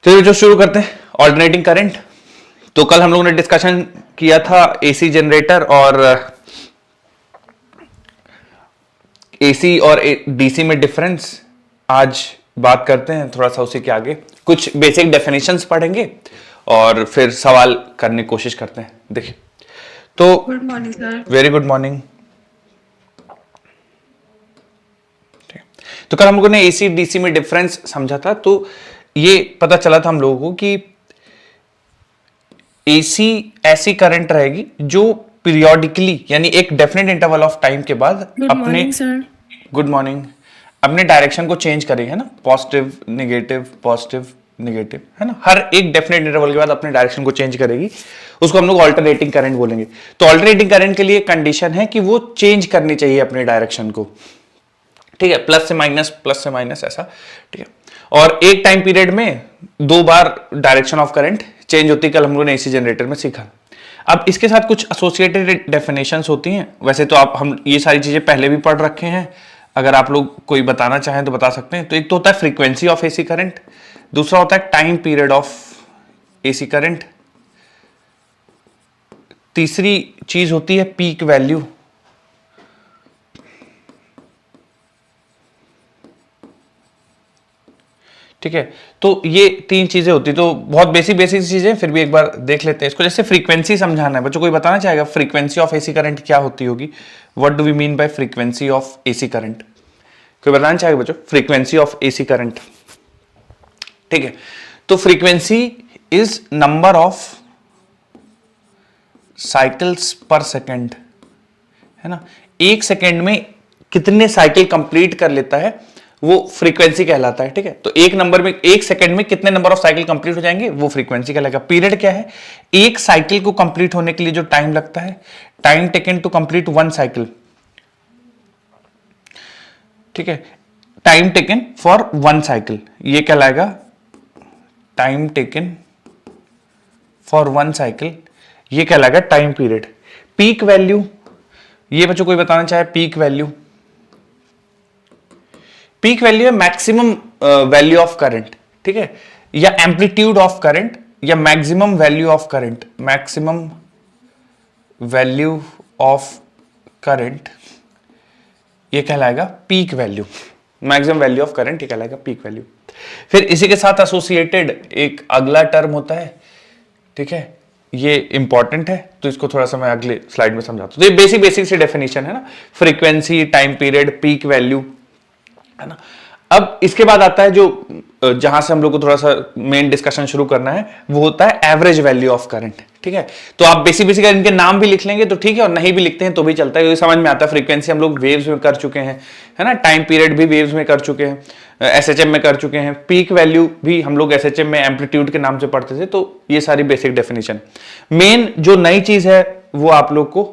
चलिए जो शुरू करते हैं ऑल्टरनेटिंग करंट। तो कल हम लोगों ने डिस्कशन किया था एसी जनरेटर और एसी और डीसी में डिफरेंस। आज बात करते हैं थोड़ा सा उसी के आगे, कुछ बेसिक डेफिनेशंस पढ़ेंगे और फिर सवाल करने की कोशिश करते हैं। देखिए तो good morning sir. Very good morning. तो कल हम लोगों ने एसी डीसी में डिफरेंस समझा था, तो ये पता चला था हम लोगों को कि एसी ऐसी करंट रहेगी जो पीरियोडिकली यानी एक डेफिनेट इंटरवल ऑफ टाइम के बाद गुड अपने मॉर्निंग सर। गुड मॉर्निंग अपने डायरेक्शन को चेंज करेगी, है ना, पॉजिटिव नेगेटिव, है ना, हर एक डेफिनेट इंटरवल के बाद अपने डायरेक्शन को चेंज करेगी। उसको हम लोग ऑल्टरनेटिंग करंट बोलेंगे। तो ऑल्टरनेटिंग करंट के लिए कंडीशन है कि वो चेंज करनी चाहिए अपने डायरेक्शन को, ठीक है, प्लस से माइनस ऐसा, ठीक है। और एक टाइम पीरियड में दो बार डायरेक्शन ऑफ करंट चेंज होती है, कल हम लोगों ने एसी जनरेटर में सीखा। अब इसके साथ कुछ एसोसिएटेड डेफिनेशंस होती हैं। वैसे तो हम ये सारी चीजें पहले भी पढ़ रखे हैं, अगर आप लोग कोई बताना चाहें तो बता सकते हैं। तो एक तो होता है फ्रीक्वेंसी ऑफ एसी करंट, दूसरा होता है time period of AC current, तीसरी चीज होती है पीक वैल्यू, ठीक है। तो ये तीन चीजें होती, तो बहुत बेसिक चीजें, फिर भी एक बार देख लेते हैं इसको। जैसे फ्रीक्वेंसी समझाना है बच्चों, कोई बताना चाहेगा फ्रीक्वेंसी ऑफ एसी करंट क्या होती होगी? What do we mean by frequency of AC current? कोई बताना चाहेगा बच्चों फ्रीक्वेंसी ऑफ एसी करंट? ठीक है, तो frequency is number of cycles पर सेकेंड, है ना, एक सेकेंड में कितने साइकिल कंप्लीट कर लेता है वो फ्रीक्वेंसी कहलाता है, ठीक है। तो एक सेकंड में कितने नंबर ऑफ साइकिल कंप्लीट हो जाएंगे वो फ्रीक्वेंसी कहलाएगा। पीरियड क्या है? एक साइकिल को कंप्लीट होने के लिए जो टाइम लगता है, time taken to complete one cycle, ठीक है, time taken for one cycle, ये कहलाएगा time taken for one cycle, ये कहलाएगा टाइम पीरियड। पीक वैल्यू, ये बच्चों कोई बताना चाहे पीक वैल्यू? पीक वैल्यू है मैक्सिमम वैल्यू ऑफ करंट, ठीक है, या एम्पलीट्यूड ऑफ करंट, या maximum value of current, maximum value of current, ये कहलाएगा peak value. Maximum value of current ये कहलाएगा पीक वैल्यू। फिर इसी के साथ एसोसिएटेड एक अगला टर्म होता है, ठीक है, ये इंपॉर्टेंट है, तो इसको थोड़ा सा मैं अगले स्लाइड में समझाता हूं। तो ये बेसिक सी डेफिनेशन है ना, frequency, time period, peak value, है ना। अब इसके बाद आता है जो जहां से हम लोग को थोड़ा सा मेन डिस्कशन शुरू करना है, वो होता है एवरेज वैल्यू ऑफ करंट, ठीक है। तो आप बेसिक इनके नाम भी लिख लेंगे तो ठीक है, और नहीं भी लिखते हैं तो भी चलता है, क्योंकि समझ में आता है। फ्रीक्वेंसी हम लोग वेव्स में कर चुके हैं, है ना, टाइम पीरियड भी वेव्स में कर चुके हैं, एसएचएम में कर चुके हैं, पीक वैल्यू भी हम लोग एसएचएम में एम्पलीट्यूड के नाम से पढ़ते थे। तो ये सारी बेसिक डेफिनेशन। मेन जो नई चीज है वो आप लोग को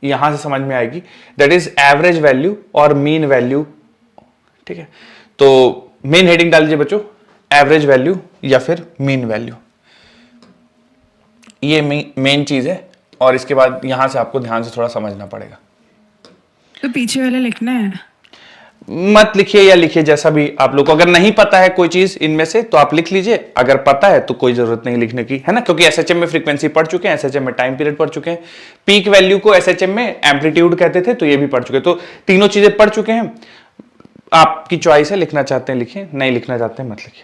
यहां से समझ में आएगी, दैट इज एवरेज वैल्यू और मीन वैल्यू, ठीक है। तो मेन हेडिंग डाल दीजिए बच्चों, एवरेज वैल्यू या फिर मीन वैल्यू, ये मेन चीज है। और इसके बाद यहां से आपको ध्यान से थोड़ा समझना पड़ेगा। तो पीछे वाला लिखना है? मत लिखिए या लिखिए, जैसा भी आप लोग को, अगर नहीं पता है कोई चीज इनमें से तो आप लिख लीजिए, अगर पता है तो कोई जरूरत नहीं लिखने की, है ना, क्योंकि एसएचएम में फ्रीक्वेंसी पढ़ चुके हैं, एसएचएम में टाइम पीरियड पढ़ चुके हैं, पीक वैल्यू को एसएचएम में एम्पलीट्यूड कहते थे तो ये भी पढ़ चुके, तो तीनों चीजें पढ़ चुके हैं। आपकी चॉइस है, लिखना चाहते हैं लिखिए, नहीं लिखना चाहते हैं मत लिखिए,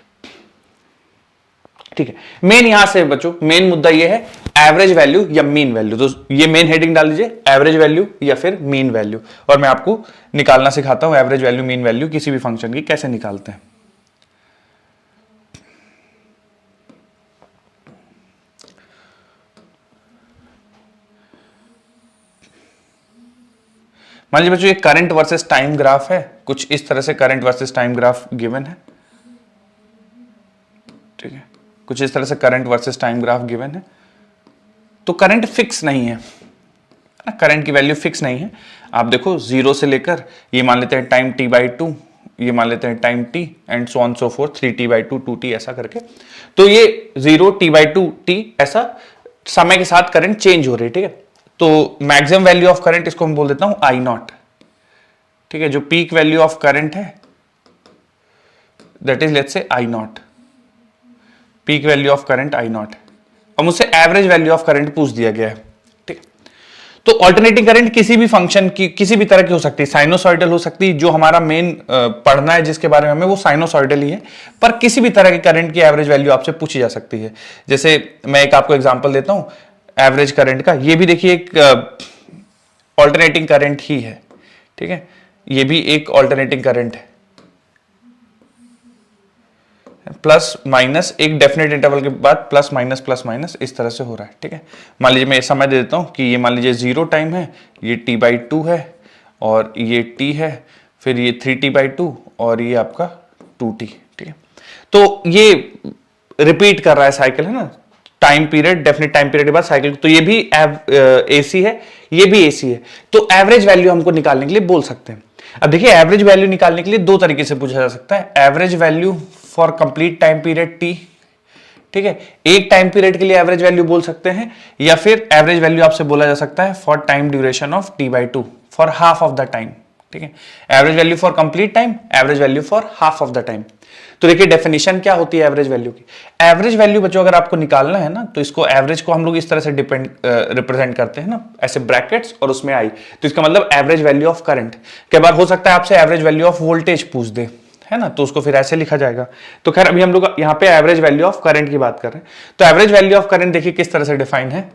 ठीक है। मेन यहां से बच्चों मेन मुद्दा ये है एवरेज वैल्यू या मीन वैल्यू। तो ये मेन हेडिंग डाल दीजिए, एवरेज वैल्यू या फिर मीन वैल्यू, और मैं आपको निकालना सिखाता हूं एवरेज वैल्यू मीन वैल्यू किसी भी फंक्शन की कैसे निकालते हैं। मान लीजिए बच्चों ये करंट वर्सेस टाइम ग्राफ है, कुछ इस तरह से current versus time graph given है, ठीक है, कुछ इस तरह से current versus time graph given है। तो करंट फिक्स नहीं है, करंट की वैल्यू फिक्स नहीं है। आप देखो जीरो से लेकर ये मान लेते हैं टाइम t/2, ये मान लेते हैं time t and so on so fourth 3t/2 2t ऐसा करके। तो ये 0 t/2 t ऐसा समय के साथ करंट चेंज हो रही है, ठीक है। तो मैक्सिमम वैल्यू ऑफ करंट इसको मैं बोल देता हूं I0, ठीक है। जो पीक वैल्यू ऑफ करंट है that is let's say I0, peak value of current I not, और मुझसे एवरेज वैल्यू ऑफ करंट पूछ दिया गया है, ठीक है। तो ऑल्टरनेटिंग करंट किसी भी फंक्शन की किसी भी तरह की हो सकती है, साइनोसॉइडल हो सकती है, जो हमारा मेन पढ़ना है जिसके बारे में हमें, वो साइनोसॉइडल ही है, पर किसी भी तरह की करंट की एवरेज वैल्यू आपसे पूछी जा सकती है। जैसे मैं एक आपको एग्जांपल देता हूं एवरेज करंट का, ये भी देखिए एक ऑल्टरनेटिंग करंट ही है, ठीक है, ये भी एक ऑल्टरनेटिंग करंट है, प्लस माइनस एक डेफिनेट इंटरवल के बाद प्लस माइनस इस तरह से हो रहा है, ठीक है। मान लीजिए मैं समय दे देता हूं कि ये मान लीजिए 0 टाइम है, ये t/2 है, और ये t है, फिर ये 3t/2 और ये आपका 2t, ठीक है। तो ये रिपीट कर रहा है साइकिल, है ना, time period, definite time period के बाद साइकिल। तो ये भी एसी है, ये भी एसी है, तो एवरेज वैल्यू हमको निकालने के लिए बोल सकते हैं। अब देखिए एवरेज वैल्यू निकालने के लिए दो तरीके से पूछा जा सकता है, average value for complete time period T, ठीक है, एक टाइम पीरियड के लिए एवरेज वैल्यू बोल सकते हैं, या फिर एवरेज वैल्यू आपसे बोला जा सकता है for time duration of t/2 for half of the time, ठीक है। Average value for complete time, average value for half of the time. तो देखिए डेफिनेशन क्या होती है एवरेज वैल्यू की। एवरेज वैल्यू बच्चों अगर आपको निकालना है ना, तो इसको एवरेज को हम लोग इस तरह से रिप्रेजेंट करते हैं ना, ऐसे ब्रैकेट्स और उसमें आई, तो इसका मतलब एवरेज वैल्यू ऑफ करंट। कई बार हो सकता है आपसे एवरेज वैल्यू ऑफ वोल्टेज पूछ दे, है ना, तो उसको फिर ऐसे लिखा जाएगा। तो खैर अभी हम लोग यहाँ पे एवरेज वैल्यू ऑफ करंट की बात कर रहे हैं। तो एवरेज वैल्यू ऑफ करंट देखिए किस तरह से डिफाइन है,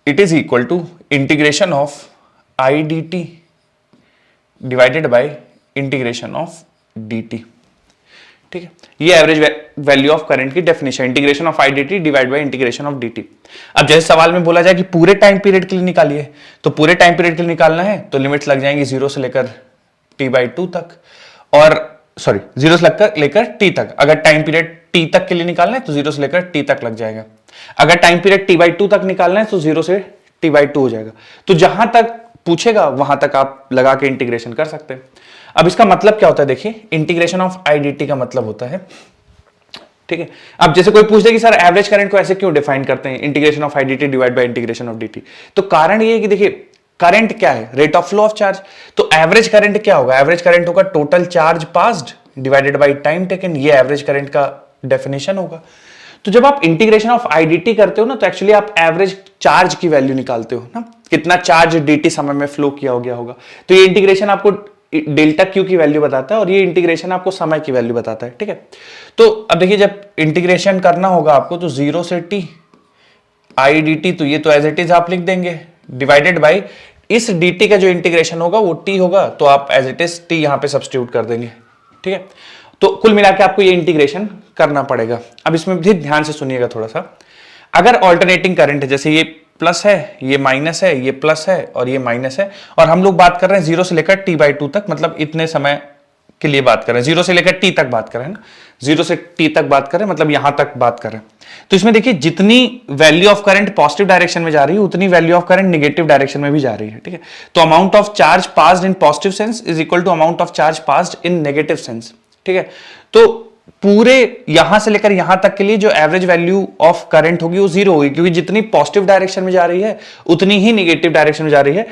it is equal to integration of I D T divided by integration of D T, ठीक है। ये एवरेज वैल्यू ऑफ करंट की definition, integration of I D T divide by integration of D T. अब जैसे सवाल में बोला जाए कि पूरे टाइम पीरियड के लिए निकालिए, तो पूरे टाइम पीरियड के लिए निकालना है तो लिमिट्स लग जाएंगी 0 से लेकर t/2 तक, और सॉरी 0 से लेकर t तक। अगर टाइम पीरियड t तक के लिए निकालना है तो 0 से लेकर t तक लग जाएगा। अगर टाइम पीरियड t/2 तक निकालना है तो 0 से t/2 हो जाएगा। तो जहां तक पूछेगा वहां तक आप लगा के इंटीग्रेशन कर सकते हैं। अब इसका मतलब क्या होता है, देखिए integration of I D T का मतलब होता है, ठीक है। अब जैसे कोई पूछ दे कि सर एवरेज करंट को ऐसे क्यों डिफाइन करते हैं, integration of I D T divide by integration of D t, तो कारण ये है कि देखिए करंट क्या है, rate of flow of charge. तो एवरेज करंट क्या होगा, एवरेज करंट होगा total charge passed divided by time taken, ये एवरेज करंट का डेफिनेशन होगा। तो जब आप इंटीग्रेशन ऑफ आईडीटी करते हो ना, तो एक्चुअली आप एवरेज चार्ज की वैल्यू निकालते हो ना, कितना चार्ज डीटी समय में फ्लो किया हो गया होगा। तो ये इंटीग्रेशन आपको डेल्टा क्यू की वैल्यू बताता है, और ये इंटीग्रेशन आपको समय की वैल्यू बताता है, ठीक है। तो अब देखिए जब इंटीग्रेशन करना होगा आपको, तो 0 से t आई डी टी, तो ये तो एज इट इज आप लिख देंगे, डिवाइडेड बाई इस dt का जो इंटीग्रेशन होगा वो t होगा, तो आप एज इट इज t यहां पे सब्स्टिट्यूट कर देंगे, ठीक है। तो कुल मिला के आपको ये इंटीग्रेशन करना पड़ेगा। अब इसमें भी ध्यान से सुनिएगा थोड़ा सा, अगर ऑल्टरनेटिंग करंट है, जैसे ये प्लस है, ये माइनस है, ये प्लस है और ये माइनस है, और हम लोग बात कर रहे हैं 0 से लेकर t/2 तक, मतलब इतने समय के लिए बात कर रहे हैं, 0 से लेकर t तक बात कर रहे हैं ना, 0 से t तक बात कर रहे हैं, मतलब यहां तक बात कर रहे हैं। तो इसमें देखिए जितनी value of current positive direction में जा रही है, उतनी value of current negative direction में भी जा रही है, ठीक है। तो amount of charge passed in positive sense is equal to amount of charge passed in negative sense, ठीक है। तो पूरे यहां से लेकर यहां तक के लिए जो एवरेज वैल्यू ऑफ करंट होगी वो 0 होगी, क्योंकि जितनी पॉजिटिव डायरेक्शन में जा रही है उतनी ही नेगेटिव डायरेक्शन में जा रही है।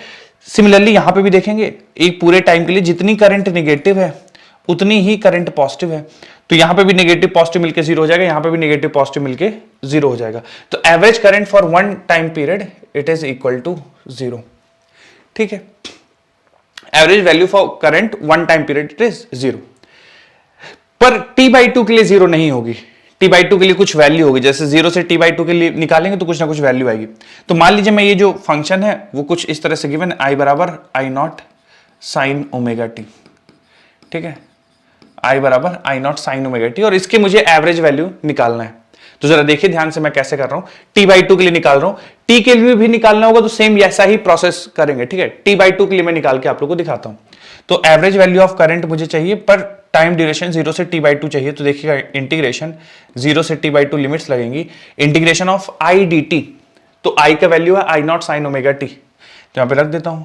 सिमिलरली यहां पे भी देखेंगे, एक पूरे टाइम के लिए जितनी करंट नेगेटिव है उतनी ही करंट पॉजिटिव है, तो यहां पे भी नेगेटिव पॉजिटिव मिलके 0 हो जाएगा, यहां पे भी नेगेटिव पॉजिटिव मिलके 0 हो जाएगा। तो average current for one time period it is equal to 0, ठीक है। Average value for current one time period it is 0, पर t/2 के लिए 0 नहीं होगी, t/2 के लिए कुछ वैल्यू होगी। जैसे 0 से t/2 के लिए निकालेंगे तो कुछ ना कुछ वैल्यू आएगी। तो मान लीजिए मैं ये जो फंक्शन है वो कुछ इस तरह से गिवन, i बराबर I0 sin ओमेगा t, ठीक है, i बराबर I0 sin ओमेगा t, और इसके मुझे एवरेज वैल्यू निकालना है। तो जरा देखिए ध्यान से मैं कैसे कर रहा हूं, t/2 के लिए निकाल रहा हूं, t के लिए भी निकालना होगा तो सेम ऐसा ही प्रोसेस करेंगे, ठीक है। t/2 के लिए मैं निकाल के आप लोगों को दिखाता हूं। तो एवरेज वैल्यू ऑफ करंट मुझे चाहिए, पर टाइम ड्यूरेशन 0 से t/2 चाहिए। तो देखिएगा इंटीग्रेशन 0 से t/2 लिमिट्स लगेंगी, integration of I D t, तो i का वैल्यू है I0 sin ओमेगा t, तो यहां पे रख देता हूं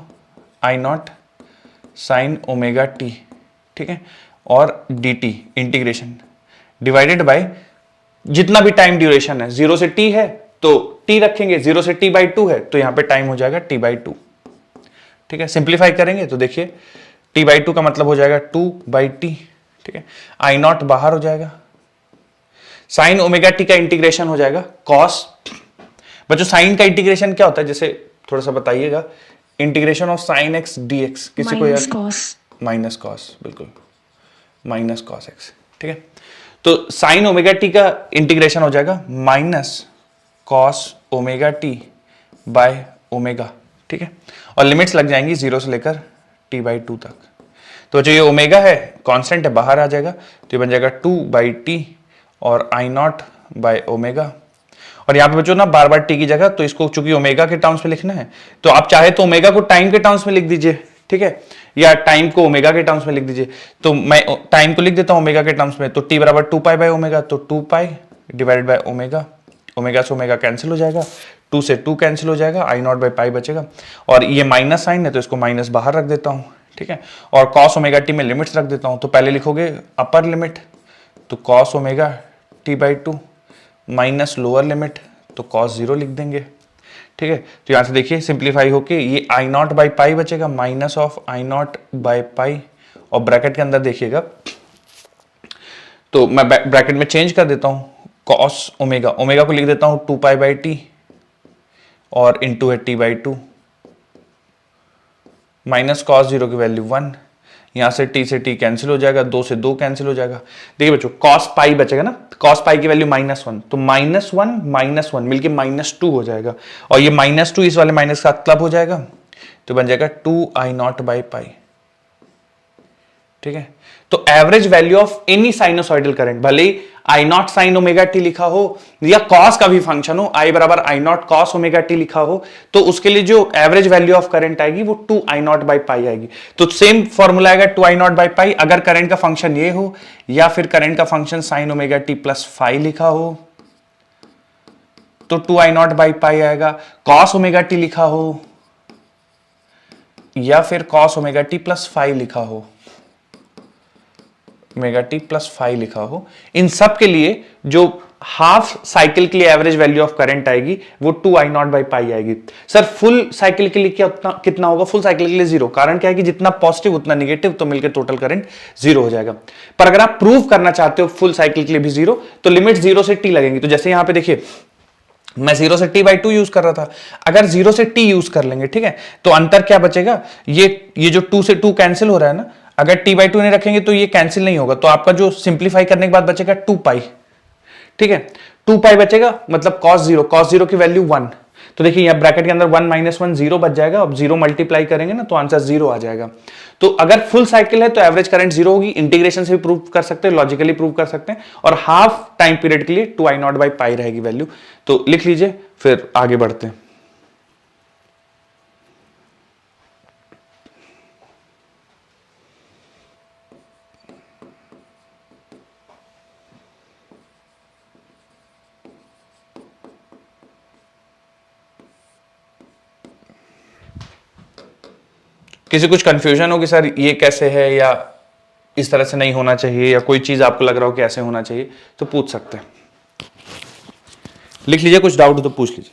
I0 sin ओमेगा t, ठीक है, और dt इंटीग्रेशन डिवाइडेड बाय जितना भी टाइम ड्यूरेशन है, 0 से t है तो t रखेंगे, 0 से t/2 है तो यहां पे टाइम हो जाएगा t/2, ठीक है। सिंप्लीफाई करेंगे तो देखिए t/2 का मतलब हो जाएगा 2/t, ठीक है। I0 बाहर हो जाएगा, साइन ओमेगा टी का इंटीग्रेशन हो जाएगा कॉस। बच्चों साइन का इंटीग्रेशन क्या होता है, जैसे थोड़ा सा बताइएगा। Integration of sine x D x किसी को माइनस याद? कॉस। माइनस कॉस, बिल्कुल, माइनस कॉस एक्स। ठीक है, तो साइन ओमेगा टी का इंटीग्रेशन हो जाएगा minus cos omega T by omega. ठीक है, और लिमिट्स लग जाएंगी 0 से लेकर t/2 तक। तो जो ये ओमेगा है कांस्टेंट है, बाहर आ जाएगा, तो ये बन जाएगा 2/t और I0 बाय ओमेगा। और यहाँ पे बच्चों ना बार बार टी की जगह, तो इसको चूंकि ओमेगा के टर्म्स में लिखना है, तो आप चाहे तो ओमेगा को टाइम के टर्म्स में लिख दीजिए, ठीक है, या टाइम को ओमेगा के टर्म्स में लिख दीजिए। तो मैं टाइम को लिख देता हूं ओमेगा के टर्म्स में, तो टी बराबर 2 पाई बाय ओमेगा, तो 2 पाई डिवाइडेड बाय ओमेगा। ओमेगा से ओमेगा कैंसिल हो जाएगा, 2 से 2 कैंसिल हो जाएगा, I0 बाय पाई बचेगा। और ये माइनस साइन है तो इसको माइनस बाहर रख देता हूं, ठीक है। और कॉस ओमेगा टी में लिमिट्स रख देता हूं, तो पहले लिखोगे अपर लिमिट, तो cos omega t/2 minus lower limit, तो कॉस 0 लिख देंगे। ठीक है, तो यहां से देखिए सिंप्लीफाई होके ये I0 बाई पाई बचेगा, minus of I0 by pi, और ब्रैकेट के अंदर देखिएगा, तो मैं ब्रैकेट में चेंज कर देता हूं, कॉस ओमेगा, ओमेगा को लिख देता हूं 2 पाई/t और इंटू है t/2, माइनस कॉस 0 की वैल्यू 1, यहां से t से t कैंसिल हो जाएगा, 2 से 2 कैंसिल हो जाएगा। देखिए बच्चों कॉस पाई बचेगा ना, कॉस पाई की वैल्यू -1, तो -1 मिलके -2 हो जाएगा, और ये -2 इस वाले माइनस का क्लब हो जाएगा, तो बन जाएगा 2I0 बाई पाई। ठीक है, तो average value of any sinusoidal current, भले ही I0 साइन ओमेगा टी लिखा हो या कॉस का भी फंक्शन हो, I बराबर I0 कॉस ओमेगा टी लिखा हो, तो उसके लिए जो एवरेज वैल्यू ऑफ करंट आएगी वो 2I0 बाई पाई आएगी। तो सेम फॉर्मूला आएगा 2I0 बाई पाई, अगर करंट का फंक्शन ये हो या फिर करंट का function sine omega T plus phi लिखा हो तो 2I0 बाई पाई आएगा। कॉस ओमेगा टी लिखा हो या फिर cos omega T plus phi लिखा हो, ओमेगा टी प्लस फाइव लिखा हो, इन सब के लिए जो हाफ साइकिल के लिए एवरेज वैल्यू ऑफ करंट आएगी वो 2I0 बाई पाई आएगी। सर फुल साइकिल के लिए कितना होगा? फुल साइकिल के लिए 0, कारण क्या है कि जितना पॉजिटिव उतना निगेटिव, तो मिलकर टोटल करंट 0 हो जाएगा। पर अगर आप प्रूव करना चाहते हो फुल साइकिल के लिए भी 0, तो लिमिट 0 से t लगेंगी। तो जैसे यहां पे देखिए मैं 0 से t/2 यूज कर रहा था, अगर 0 से t यूज कर लेंगे, ठीक है, तो अंतर क्या बचेगा, ये जो 2 से 2 कैंसिल हो रहा है ना, अगर t/2 नहीं रखेंगे तो ये कैंसिल नहीं होगा, तो आपका जो सिंप्लीफाई करने के बाद बचेगा 2 पाई। ठीक है, 2 पाई बचेगा, मतलब cos 0 की वैल्यू 1। तो देखिए यहां ब्रैकेट के अंदर 1 - 1 0 बच जाएगा, अब 0 मल्टीप्लाई करेंगे ना तो आंसर 0 आ जाएगा। तो अगर फुल साइकिल है तो एवरेज करंट 0 होगी, इंटीग्रेशन से भी प्रूव कर सकते हैं, लॉजिकली प्रूव कर सकते हैं, और हाफ टाइम पीरियड के लिए 2I0 बाई पाई रहेगी वैल्यू। तो लिख लीजिए, फिर आगे बढ़ते हैं। किसी कुछ कंफ्यूजन हो कि सर ये कैसे है, या इस तरह से नहीं होना चाहिए, या कोई चीज आपको लग रहा हो कि ऐसे होना चाहिए, तो पूछ सकते हैं। लिख लीजिए, कुछ डाउट हो तो पूछ लीजिए।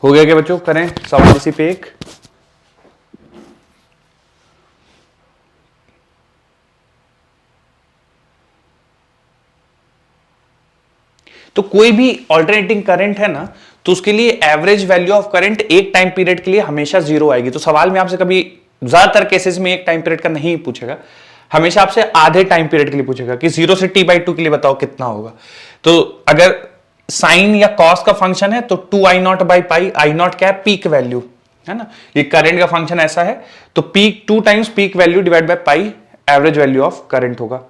हो गया क्या बच्चों? करें सवाल इसी पे एक। तो कोई भी ऑल्टरनेटिंग करंट है ना, तो उसके लिए एवरेज वैल्यू ऑफ करंट एक टाइम पीरियड के लिए हमेशा जीरो आएगी। तो सवाल में आपसे कभी ज्यादातर केसेस में एक टाइम पीरियड का नहीं पूछेगा, हमेशा आपसे आधे टाइम पीरियड के लिए पूछेगा कि 0 से t/2 के लिए बताओ कितना होगा। तो अगर साइन या कॉस का फंक्शन है तो 2i0/पाई, i0 क्या है? पीक वैल्यू है ना। ये करंट का फंक्शन ऐसा है, तो peak 2 times peak value divide by pi average value of current होगा।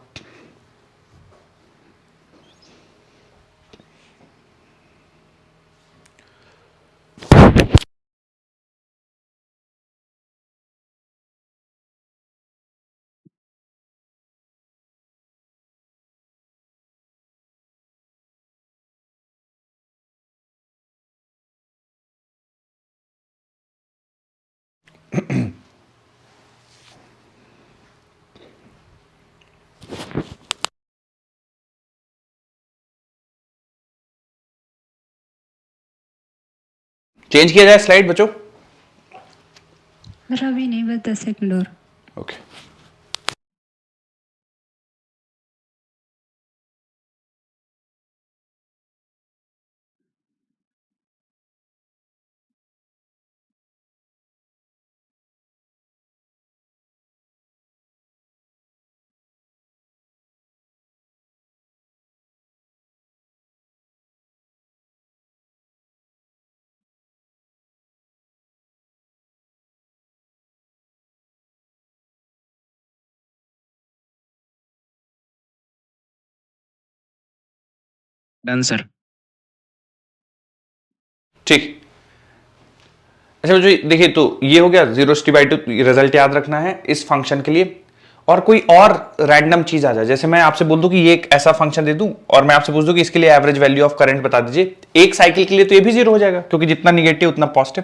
चेंज किया जाए स्लाइड बच्चों? सर अभी नहीं, बस 10 सेकंड और। ओके। Done sir. ठीक। अच्छा बच्चों देखिए, तो ये हो गया 0/2 रिजल्ट याद रखना है इस फंक्शन के लिए। और कोई और रैंडम चीज आ जाए, जैसे मैं आपसे बोल दूं कि ये एक ऐसा फंक्शन दे दूं और मैं आपसे पूछ दूं कि इसके लिए एवरेज वैल्यू ऑफ करंट बता दीजिए, एक साइकिल के लिए तो ये भी 0 हो जाएगा क्योंकि जितना निगेटिव उतना पॉजिटिव।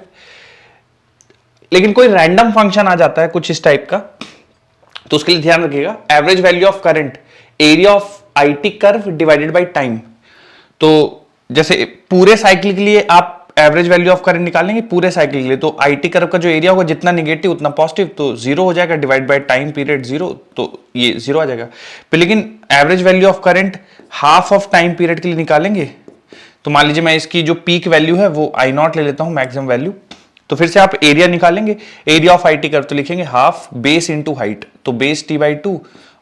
लेकिन कोई रैंडम फंक्शन आ जाता है कुछ इस टाइप का, तो उसके लिए ध्यान रखिएगा average value of current area of i t curve divided by time. तो जैसे पूरे साइकिल के लिए आप एवरेज वैल्यू ऑफ करंट निकालेंगे पूरे साइकिल के लिए, तो आईटी कर्व का जो एरिया होगा जितना निगेटिव उतना पॉजिटिव, तो 0 हो जाएगा डिवाइड बाय टाइम पीरियड 0, तो ये 0 आ जाएगा। पर लेकिन average value of current half of time period के लिए निकालेंगे, तो मान लीजिए मैं इसकी जो पीक वैल्यू है वो I0 ले लेता हूं मैक्सिमम वैल्यू। तो फिर से आप एरिया निकालेंगे, एरिया ऑफ आईटी कर्व, तो लिखेंगे हाफ बेस इंटू हाइट, तो बेस t/2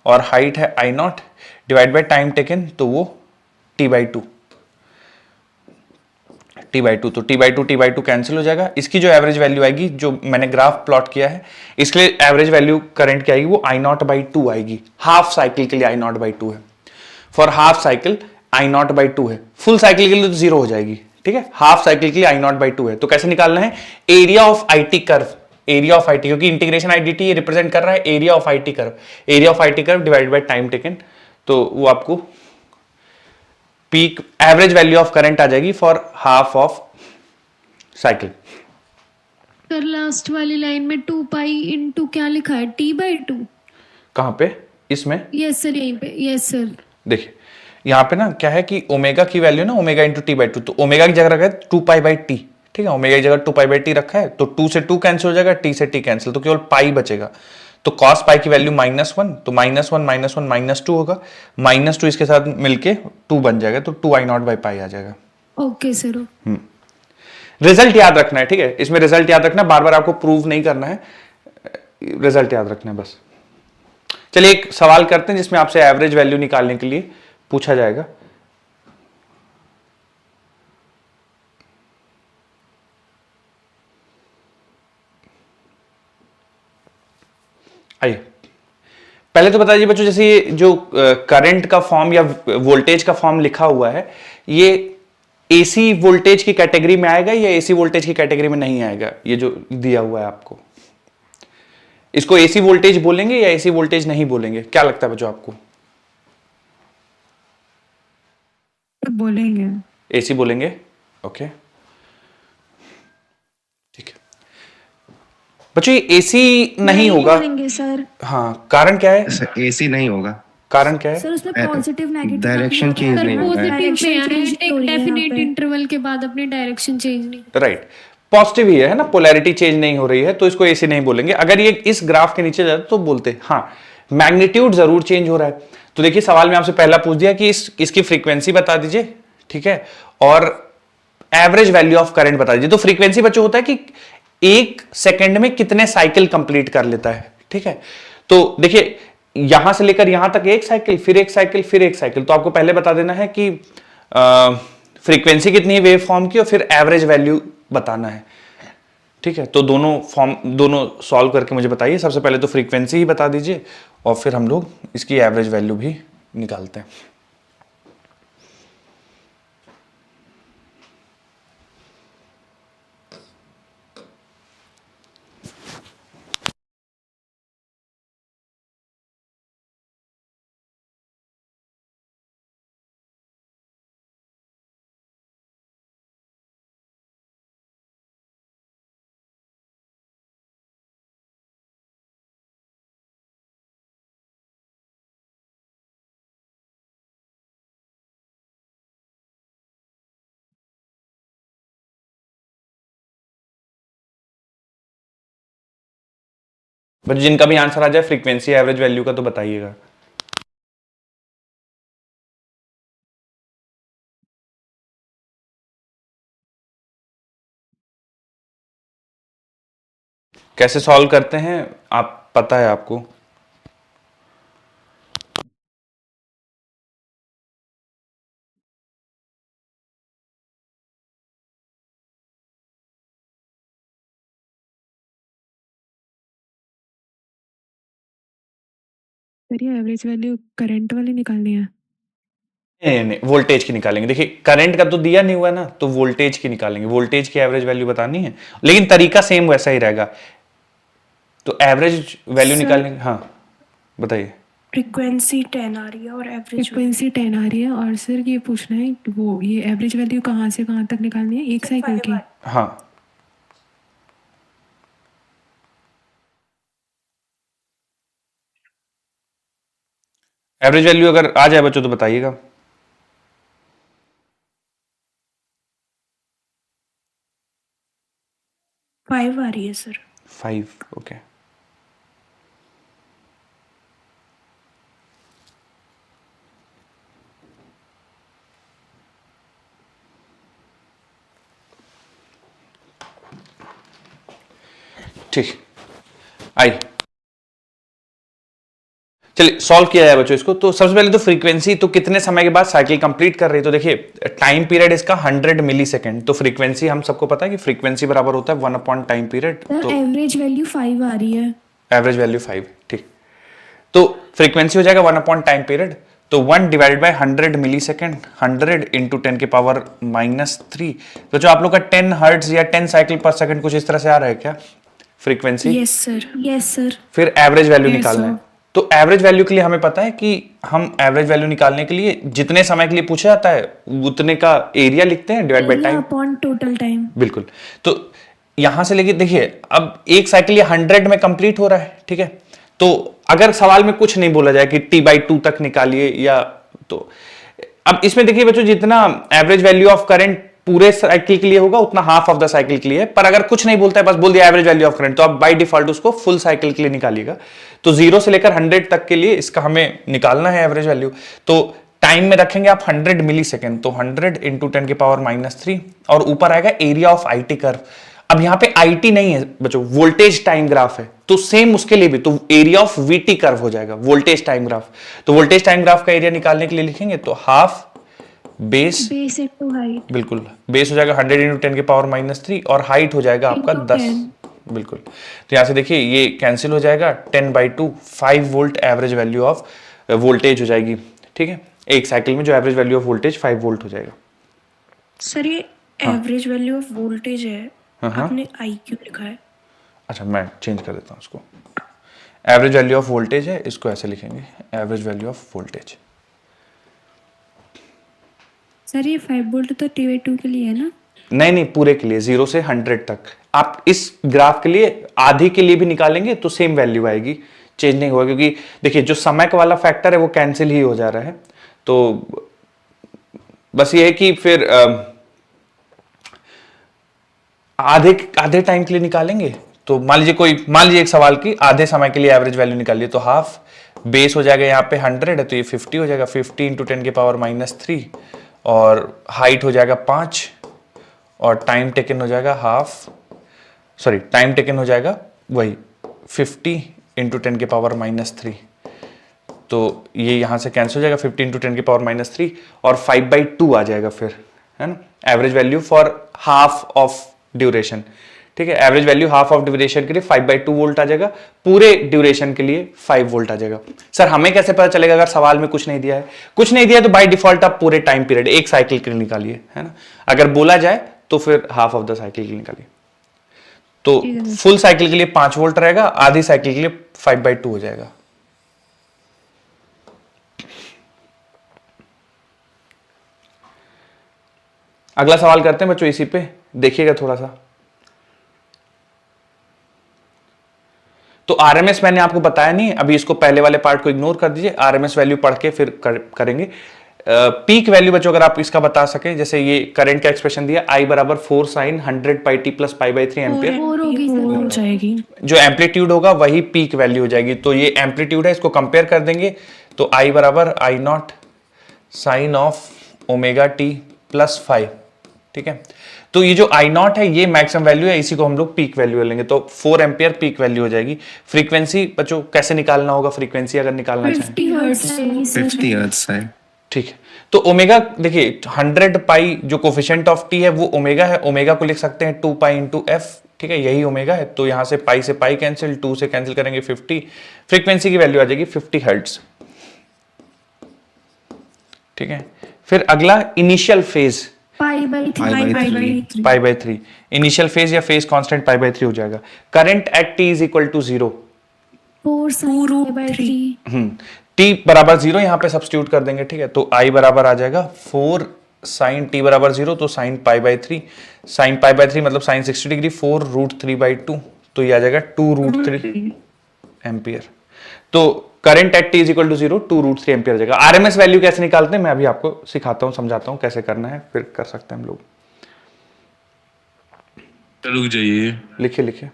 और हाइट है I0 divide by time taken, तो वो t/2 तो t/2 कैंसिल हो जाएगा। इसकी जो एवरेज वैल्यू आएगी, जो मैंने ग्राफ प्लॉट किया है, इसके लिए एवरेज वैल्यू करंट की आएगी वो I0/2 आएगी। हाफ साइकिल के लिए I0/2 है, फॉर हाफ साइकिल I0/2 है, फुल साइकिल के लिए तो 0 हो जाएगी। ठीक है, हाफ साइकिल के लिए I0/2 है। तो कैसे निकालना है? Area of i t curve, area of i t, क्योंकि इंटीग्रेशन आईडीटी रिप्रेजेंट कर रहा है area of i t curve, area of i t curve divide by time taken, तो वो आपको peak average value of current आ जाएगी for half of cycle. Sir last वाली लाइन में 2 पाई इंटू क्या लिखा है? t/2। कहां पे? इसमें? यस सर, यहीं पे। Yes sir. देखिए यहां पे ना क्या है कि ओमेगा की वैल्यू ना ओमेगा इंटू t/2, तो ओमेगा की जगह रखा है 2π/t। ठीक है, ओमेगा की जगह 2π/t रखा है, तो 2 से 2 कैंसिल हो जाएगा, t से t कैंसिल, तो केवल पाई बचेगा। तो cos पाई की वैल्यू -1, तो -1 -2 होगा, -2 इसके साथ मिलके 2 बन जाएगा, तो 2I0/पाई आ जाएगा। Okay sir. रिजल्ट याद रखना है, ठीक है, इसमें रिजल्ट याद रखना, बार बार आपको प्रूव नहीं करना है, रिजल्ट याद रखना है बस। चलिए एक सवाल करते हैं जिसमें आपसे एवरेज वैल्यू निकालने के लिए पूछा जाएगा। आइए पहले तो बताइए बच्चों, जैसे ये जो करंट का फॉर्म या वोल्टेज का फॉर्म लिखा हुआ है, ये एसी वोल्टेज की कैटेगरी में आएगा या एसी वोल्टेज की कैटेगरी में नहीं आएगा? ये जो दिया हुआ है आपको, इसको एसी वोल्टेज बोलेंगे या एसी वोल्टेज नहीं बोलेंगे? क्या लगता है बच्चों आपको? बोलेंगे एसी बोलेंगे। ओके ठीक है बच्चों, ये एसी नहीं होगा। बोलेंगे सर। हाँ, कारण क्या है? सर एसी नहीं होगा। कारण क्या है? सर उसमें पॉजिटिव नेगेटिव डायरेक्शन चेंज नहीं होगा। पॉजिटिव में एक डेफिनेट इंटरवल के बाद अपनी डायरेक्शन चेंज नहीं। राइट, पॉजिटिव ही है ना, पोलैरिटी चेंज नहीं हो रही है, तो इसको ऐसे नहीं बोलेंगे। अगर ये इस ग्राफ के नीचे जाता तो बोलते हाँ मैग्नीट्यूड जरूर चेंज हो रहा है। तो देखिए सवाल में आपसे पहला पूछ दिया कि इसकी फ्रीक्वेंसी बता दीजिए, ठीक है, और एवरेज वैल्यू ऑफ करंट बता दीजिए। तो फ्रीक्वेंसी बच्चों होता है कि एक सेकंड में कितने साइकिल कंप्लीट कर लेता है, ठीक है। तो देखिए यहां से लेकर यहां तक एक साइकिल, फिर एक साइकिल, फिर एक साइकिल, तो आपको पहले बता देना है कि फ्रीक्वेंसी कितनी है वेव फॉर्म की, और फिर एवरेज वैल्यू बताना है, ठीक है। तो दोनों सॉल्व करके मुझे बताइए। सबसे पहले तो फ्रीक्वेंसी ही बता दीजिए और फिर हम लोग इसकी एवरेज वैल्यू भी निकालते हैं। बट जिनका भी आंसर आ जाए फ्रीक्वेंसी एवरेज वैल्यू का तो बताइएगा। कैसे सॉल्व करते हैं आप, पता है आपको? सर ये एवरेज वैल्यू करंट वाली निकालनी है। नहीं, वोल्टेज की निकालेंगे। देखिए करंट का तो दिया नहीं हुआ ना, तो वोल्टेज की निकालेंगे। वोल्टेज की एवरेज वैल्यू बतानी है, लेकिन तरीका सेम वैसा ही रहेगा। तो एवरेज वैल्यू निकालने, हाँ बताइए। फ्रीक्वेंसी 10 आ रही है और एवरेज फ्रीक्वेंसी 10 आ रही है, और सर ये पूछना है वो ये एवरेज वैल्यू कहाँ से कहाँ तक निकालनी है, एक साइकिल की? हाँ एवरेज वैल्यू अगर आ जाए बच्चों तो बताइएगा। 5 आ रही है सर। 5, ओके। ठीक, आई। चलिए सॉल्व किया जाए बच्चों इसको। तो सबसे पहले तो फ्रीक्वेंसी, तो कितने समय के बाद साइकिल कंप्लीट कर रही है, तो देखिए टाइम पीरियड इसका 100 मिली सेकेंड। तो फ्रीक्वेंसी हम सबको पता है कि फ्रीक्वेंसी बराबर होता है 1 अपॉन टाइम पीरियड। तो एवरेज वैल्यू 5 आ रही है। एवरेज वैल्यू 5, ठीक। तो फ्रीक्वेंसी हो जाएगा 1 अपॉन टाइम पीरियड, तो 1 divide by 100 millisecond, 100 into 10 के पावर -3। तो जो आप लोग का 10 हर्ट्ज या 10 साइकिल पर सेकंड कुछ इस तरह से आ रहा है क्या frequency? Yes sir, yes sir. फिर एवरेज वैल्यू निकालना है। तो एवरेज वैल्यू के लिए हमें पता है कि हम एवरेज वैल्यू निकालने के लिए जितने समय के लिए पूछा जाता है उतने का एरिया लिखते हैं divide by time upon total time. बिल्कुल। तो यहां से लेके देखिए अब एक साइकिल ये 100 में कंप्लीट हो रहा है, ठीक है। तो अगर सवाल में कुछ नहीं बोला जाए कि t/2 तक निकालिए या, तो अब इसमें देखिए बच्चों जितना एवरेज वैल्यू ऑफ करंट पूरे साइकिल के लिए होगा उतना हाफ ऑफ द साइकिल के लिए है। पर अगर कुछ नहीं बोलता है, बस बोल दिया एवरेज वैल्यू ऑफ करंट, तो आप बाय डिफॉल्ट उसको फुल साइकिल के लिए निकालिएगा। तो 0 से लेकर 100 तक के लिए इसका हमें निकालना है एवरेज वैल्यू। तो टाइम में रखेंगे आप 100 मिली सेकेंड, तो 100 इंटू 10 के पावर -3, और ऊपर आएगा एरिया ऑफ IT कर्व। अब यहां पे IT नहीं है बच्चों, वोल्टेज टाइम ग्राफ है, तो सेम उसके लिए भी तो एरिया ऑफ VT कर्व हो जाएगा, वोल्टेज टाइम ग्राफ। तो वोल्टेज टाइम ग्राफ का एरिया निकालने के लिए लिखेंगे तो हाफ बेस इनटू हाइट, बिल्कुल बेस हो जाएगा 100 इंटू 10 के पावर -3, और हाइट हो जाएगा आपका 10, बिल्कुल। तो यहां से देखिए ये कैंसिल हो जाएगा, 10/2 5 volt average value of voltage हो जाएगी, ठीक है। एक साइकिल में जो average value of voltage 5 volt हो जाएगा। सर ये एवरेज वैल्यू ऑफ वोल्टेज है, आपने IQ लिखा है। अच्छा मैं चेंज कर देता हूं उसको, एवरेज वैल्यू ऑफ वोल्टेज है, इसको ऐसे लिखेंगे average value of voltage. Sir ये 5 वोल्ट तो t/2 के लिए है ना? नहीं पूरे के लिए 0 से 100 तक। आप इस ग्राफ के लिए आधी के लिए भी निकालेंगे तो सेम वैल्यू आएगी, चेंज नहीं होगा, क्योंकि देखिए जो समय का वाला फैक्टर है वो कैंसिल ही हो जा रहा है। तो बस ये है कि फिर आधे आधे टाइम के लिए निकालेंगे तो मान लीजिए एक सवाल की आधे समय के लिए एवरेज वैल्यू निकालिए, तो हाफ बेस हो जाएगा यहाँ पे 100 है तो ये 50 हो जाएगा, 50 इंटू 10 के पावर -3, और हाइट हो जाएगा 5, और टाइम टेकन हो जाएगा टाइम टेकन हो जाएगा वही 50 इंटू 10 के पावर -3, तो ये यहां से कैंसिल हो जाएगा 50 इंटू 10 के पावर -3, और 5/2 आ जाएगा फिर, है ना, average value for half of duration. ठीक है, average value half of duration के लिए 5/2 वोल्ट आ जाएगा, पूरे ड्यूरेशन के लिए 5 वोल्ट आ जाएगा। सर हमें कैसे पता चलेगा अगर सवाल में कुछ नहीं दिया है? कुछ नहीं दिया तो बाय डिफॉल्ट आप पूरे टाइम पीरियड एक साइकिल के लिए निकालिए, है ना, अगर बोला जाए तो फिर हाफ ऑफ द साइकिल के लिए निकालिए। तो फुल साइकिल के लिए 5 वोल्ट रहेगा, आधी साइकिल के लिए 5/2 हो जाएगा। अगला सवाल करते हैं बच्चों, इसी पे देखिएगा थोड़ा सा। तो आरएमएस मैंने आपको बताया नहीं, अभी इसको पहले वाले पार्ट को इग्नोर कर दीजिए, आरएमएस वैल्यू पढ़ के फिर करेंगे। पीक वैल्यू बच्चों अगर आप इसका बता सके, जैसे ये करंट का एक्सप्रेशन दिया I बराबर 4 sin 100 pi t plus π/3 ampere, हो जाएगी। जो एम्पलीट्यूड होगा वही पीक वैल्यू हो जाएगी। तो ये एम्पलीट्यूड है, इसको कंपेयर कर देंगे तो I बराबर I0 sine of omega T plus 5। ठीक है, तो ये जो I0 है ये मैक्सिमम वैल्यू है, इसी को हम लोग पीक वैल्यू लेंगे, तो 4 एम्पियर पीक वैल्यू हो जाएगी। फ्रीक्वेंसी बच्चों कैसे निकालना होगा? फ्रीक्वेंसी अगर निकालना चाहें 50 हर्ट्ज है। ठीक है, तो ओमेगा देखिए 100 पाई जो कोफिशिएंट ऑफ टी है वो ओमेगा है, ओमेगा को लिख सकते हैं 2 पाई इंटू एफ। ठीक है, यही ओमेगा है, तो यहां से पाई कैंसिल, 2 से कैंसिल करेंगे 50, फ्रीक्वेंसी की वैल्यू आ जाएगी 50 हर्ट्ज। ठीक है, फिर अगला इनिशियल फेज π/3, इनिशियल फेज या फेज कांस्टेंट π/3 हो जाएगा। Current at t is equal to 0, 4 sin π/3। t बराबर 0 यहां पे सब्स्टिट्यूट कर देंगे। ठीक है, तो I बराबर आ जाएगा 4 sin t बराबर 0, तो sin π/3, sin π/3 मतलब sin 60 डिग्री, 4 √3/2, तो ये आ जाएगा 2 √3 एम्पियर। तो current at t is equal to 0, 2 √3 ampere जाएगा। आरएमएस वैल्यू कैसे निकालते हैं मैं अभी आपको सिखाता हूं, समझाता हूं कैसे करना है, फिर कर सकते हैं हम लोग। रुक जाइए, लिखिए लिखिए।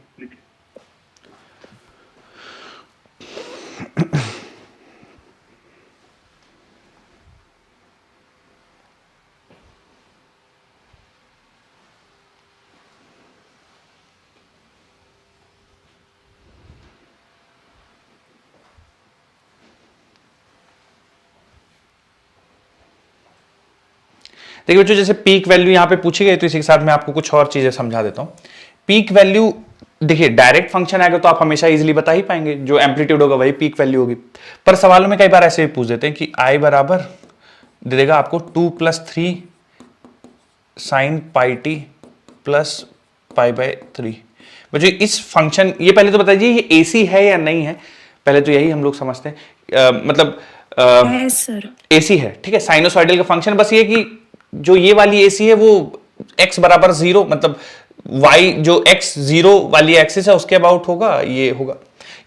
देखिए बच्चों, जैसे पीक वैल्यू यहां पे पूछी गई तो इसी के साथ मैं आपको कुछ और चीजें समझा देता हूं। पीक वैल्यू देखिए डायरेक्ट फंक्शन आएगा तो आप हमेशा इजीली बता ही पाएंगे, जो एम्पलीट्यूड होगा वही पीक वैल्यू होगी। पर सवालों में कई बार ऐसे भी पूछ देते हैं कि I बराबर दे देगा आपको 2 + 3 sin πt प्लस π/3। बच्चों इस फंक्शन, ये पहले तो बता दीजिए ये एसी है या नहीं है, पहले तो यही हम लोग समझते हैं। मतलब सर एसी है। ठीक है, साइनोसॉइडल का फंक्शन बस ये कि जो ये वाली एसी है वो x बराबर 0, मतलब y जो x 0 वाली एक्सिस है उसके अबाउट होगा, ये होगा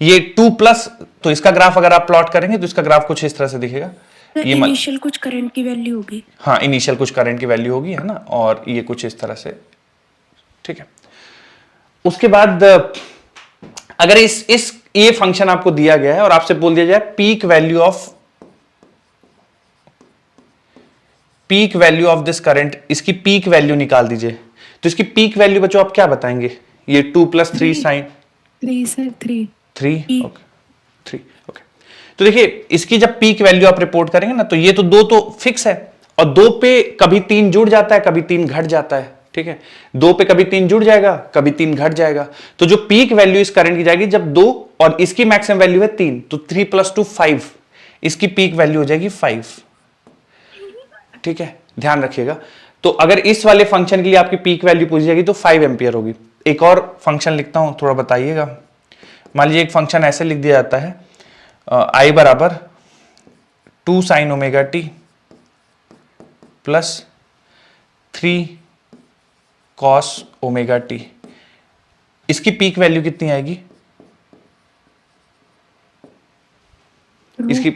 ये 2+, तो इसका ग्राफ अगर आप प्लॉट करेंगे तो इसका ग्राफ कुछ इस तरह से दिखेगा। ये इनिशियल कुछ करंट की वैल्यू होगी, हाँ इनिशियल कुछ करंट की वैल्यू होगी, है ना, और ये कुछ इस तरह से। ठीक है, उसके बाद अगर इस ये फंक्शन आपको दिया गया है और आपसे बोल दिया जाए peak value of this current, इसकी पीक वैल्यू निकाल दीजिए, तो इसकी पीक वैल्यू बच्चों आप क्या बताएंगे? ये 2 + 3 sin 3 ओके। तो देखिए इसकी जब पीक वैल्यू आप रिपोर्ट करेंगे ना, तो ये तो 2 तो फिक्स है, और 2 पे कभी 3 जुड़ जाता है, कभी 3 घट जाता है। ठीक है, 2 पे कभी 3 जुड़ जाएगा, कभी 3 घट जाएगा, तो जो पीक वैल्यू इस करंट की जाएगी जब 2 और इसकी मैक्सिमम वैल्यू है 3, तो 3 + 2 5, इसकी पीक वैल्यू हो जाएगी 5। ठीक है, ध्यान रखिएगा। तो अगर इस वाले फंक्शन के लिए आपकी पीक वैल्यू पूछी जाएगी तो 5 एम्पियर होगी। एक और फंक्शन लिखता हूं, थोड़ा बताइएगा। मान लीजिए एक फंक्शन ऐसे लिख दिया जाता है, I बराबर 2 sin ωt plus 3 cos ωt, इसकी पीक वैल्यू कितनी आएगी? इसकी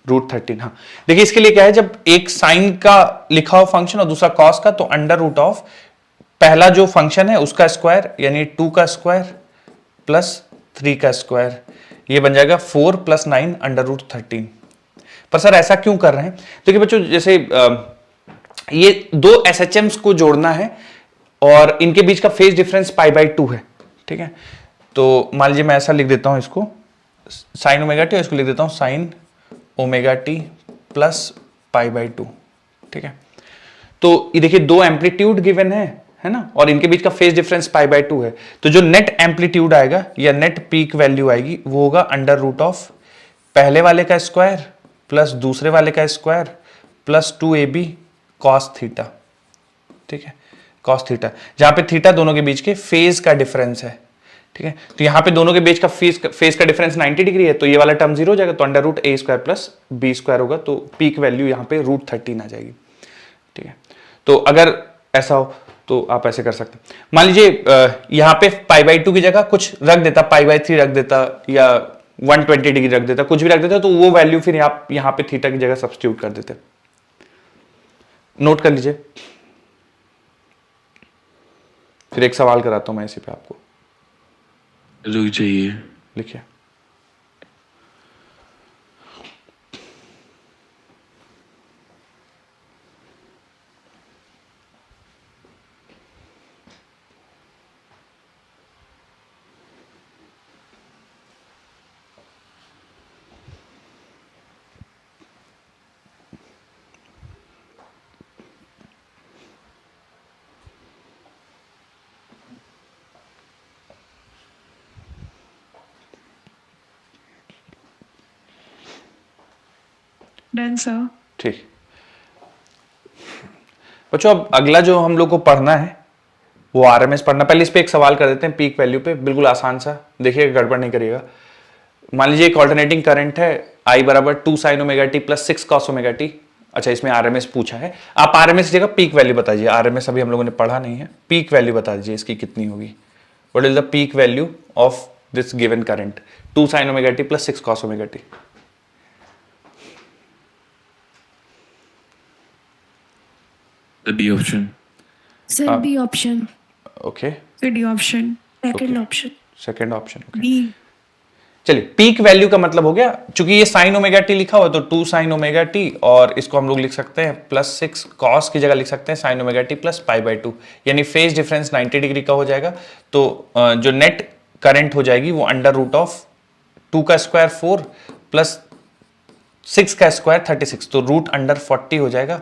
√13। हाँ देखिए, इसके लिए क्या है, जब एक साइन का लिखा हो फंक्शन और दूसरा कॉस का, तो अंडर रूट ऑफ पहला जो फंक्शन है उसका स्क्वायर यानी 2 का स्क्वायर प्लस 3 का स्क्वायर, ये बन जाएगा 4 + 9 √13। पर सर ऐसा क्यों कर रहे हैं? देखिए बच्चों, जैसे ये दो SHMs को जोड़ना है और इनके बीच का फेज डिफरेंस π/2 है, ठीक है। तो मान लीजिए मैं ऐसा लिख देता हूं इसको sin ωt, और इसको लिख देता हूं sin ωt प्लस π/2, ठीक है। तो ये देखिए दो एम्पलीट्यूड गिवन है ना, और इनके बीच का फेज डिफरेंस π/2 है। तो जो नेट एम्पलीट्यूड आएगा या नेट पीक वैल्यू आएगी वो होगा √, पहले वाले का स्क्वायर प्लस दूसरे वाले का square plus 2ab cos theta, ठीक है, cos थीटा, जहां पे थीटा दोनों के बीच के फेज का डिफरेंस है, ठीक है। तो यहां पे दोनों के बीच का फेज का डिफरेंस 90 डिग्री है, तो ये वाला टर्म 0 हो जाएगा, तो √a² प्लस b² होगा, तो पीक वैल्यू यहां पे √13 आ जाएगी, ठीक है। तो अगर ऐसा हो तो आप ऐसे कर सकते हैं। मान लीजिए यहां पे π/2 की जगह कुछ रख देता, π/3 रख देता या 120 डिग्री रख देता, कुछ भी रख देता, तो वो वैल्यू फिर आप यहां पे थीटा की जगह सब्स्टिट्यूट कर देते। नोट कर लीजिए। फिर एक सवाल कराता हूं मैं इसी पे आपको। रुक जाइए। लिखिए। Done sir. ठीक बच्चों, अब अगला जो हम लोग को पढ़ना है वो RMS पढ़ना। पहले इस पे एक सवाल कर देते हैं पीक वैल्यू पे, बिल्कुल आसान सा, देखिएगा गड़बड़ नहीं करिएगा। मान लीजिए एक ऑल्टरनेटिंग करंट है I = 2 sin ωt plus 6 cos ωt। अच्छा, इसमें RMS पूछा है, आप RMS की जगह पीक वैल्यू बताइए। RMS अभी हम लोगों ने पढ़ा नहीं है, पीक वैल्यू बता दीजिए इसकी कितनी होगी। What is the peak value of this given current 2 sin ωt plus 6 cos ωt? The B option. Sir B option. Okay, D option. Second option. Second option. B. चलिए, पीक वैल्यू का मतलब हो गया, चूंकि ये sin ωt लिखा हुआ तो 2 sin ωt, और इसको हम लोग लिख सकते हैं प्लस 6 cos की जगह लिख सकते हैं sin ωt प्लस π/2, यानी फेज डिफरेंस 90 डिग्री का हो जाएगा। तो जो नेट करंट हो जाएगी वो √2 का स्क्वायर 4 प्लस 6 का स्क्वायर 36, तो √40 हो जाएगा।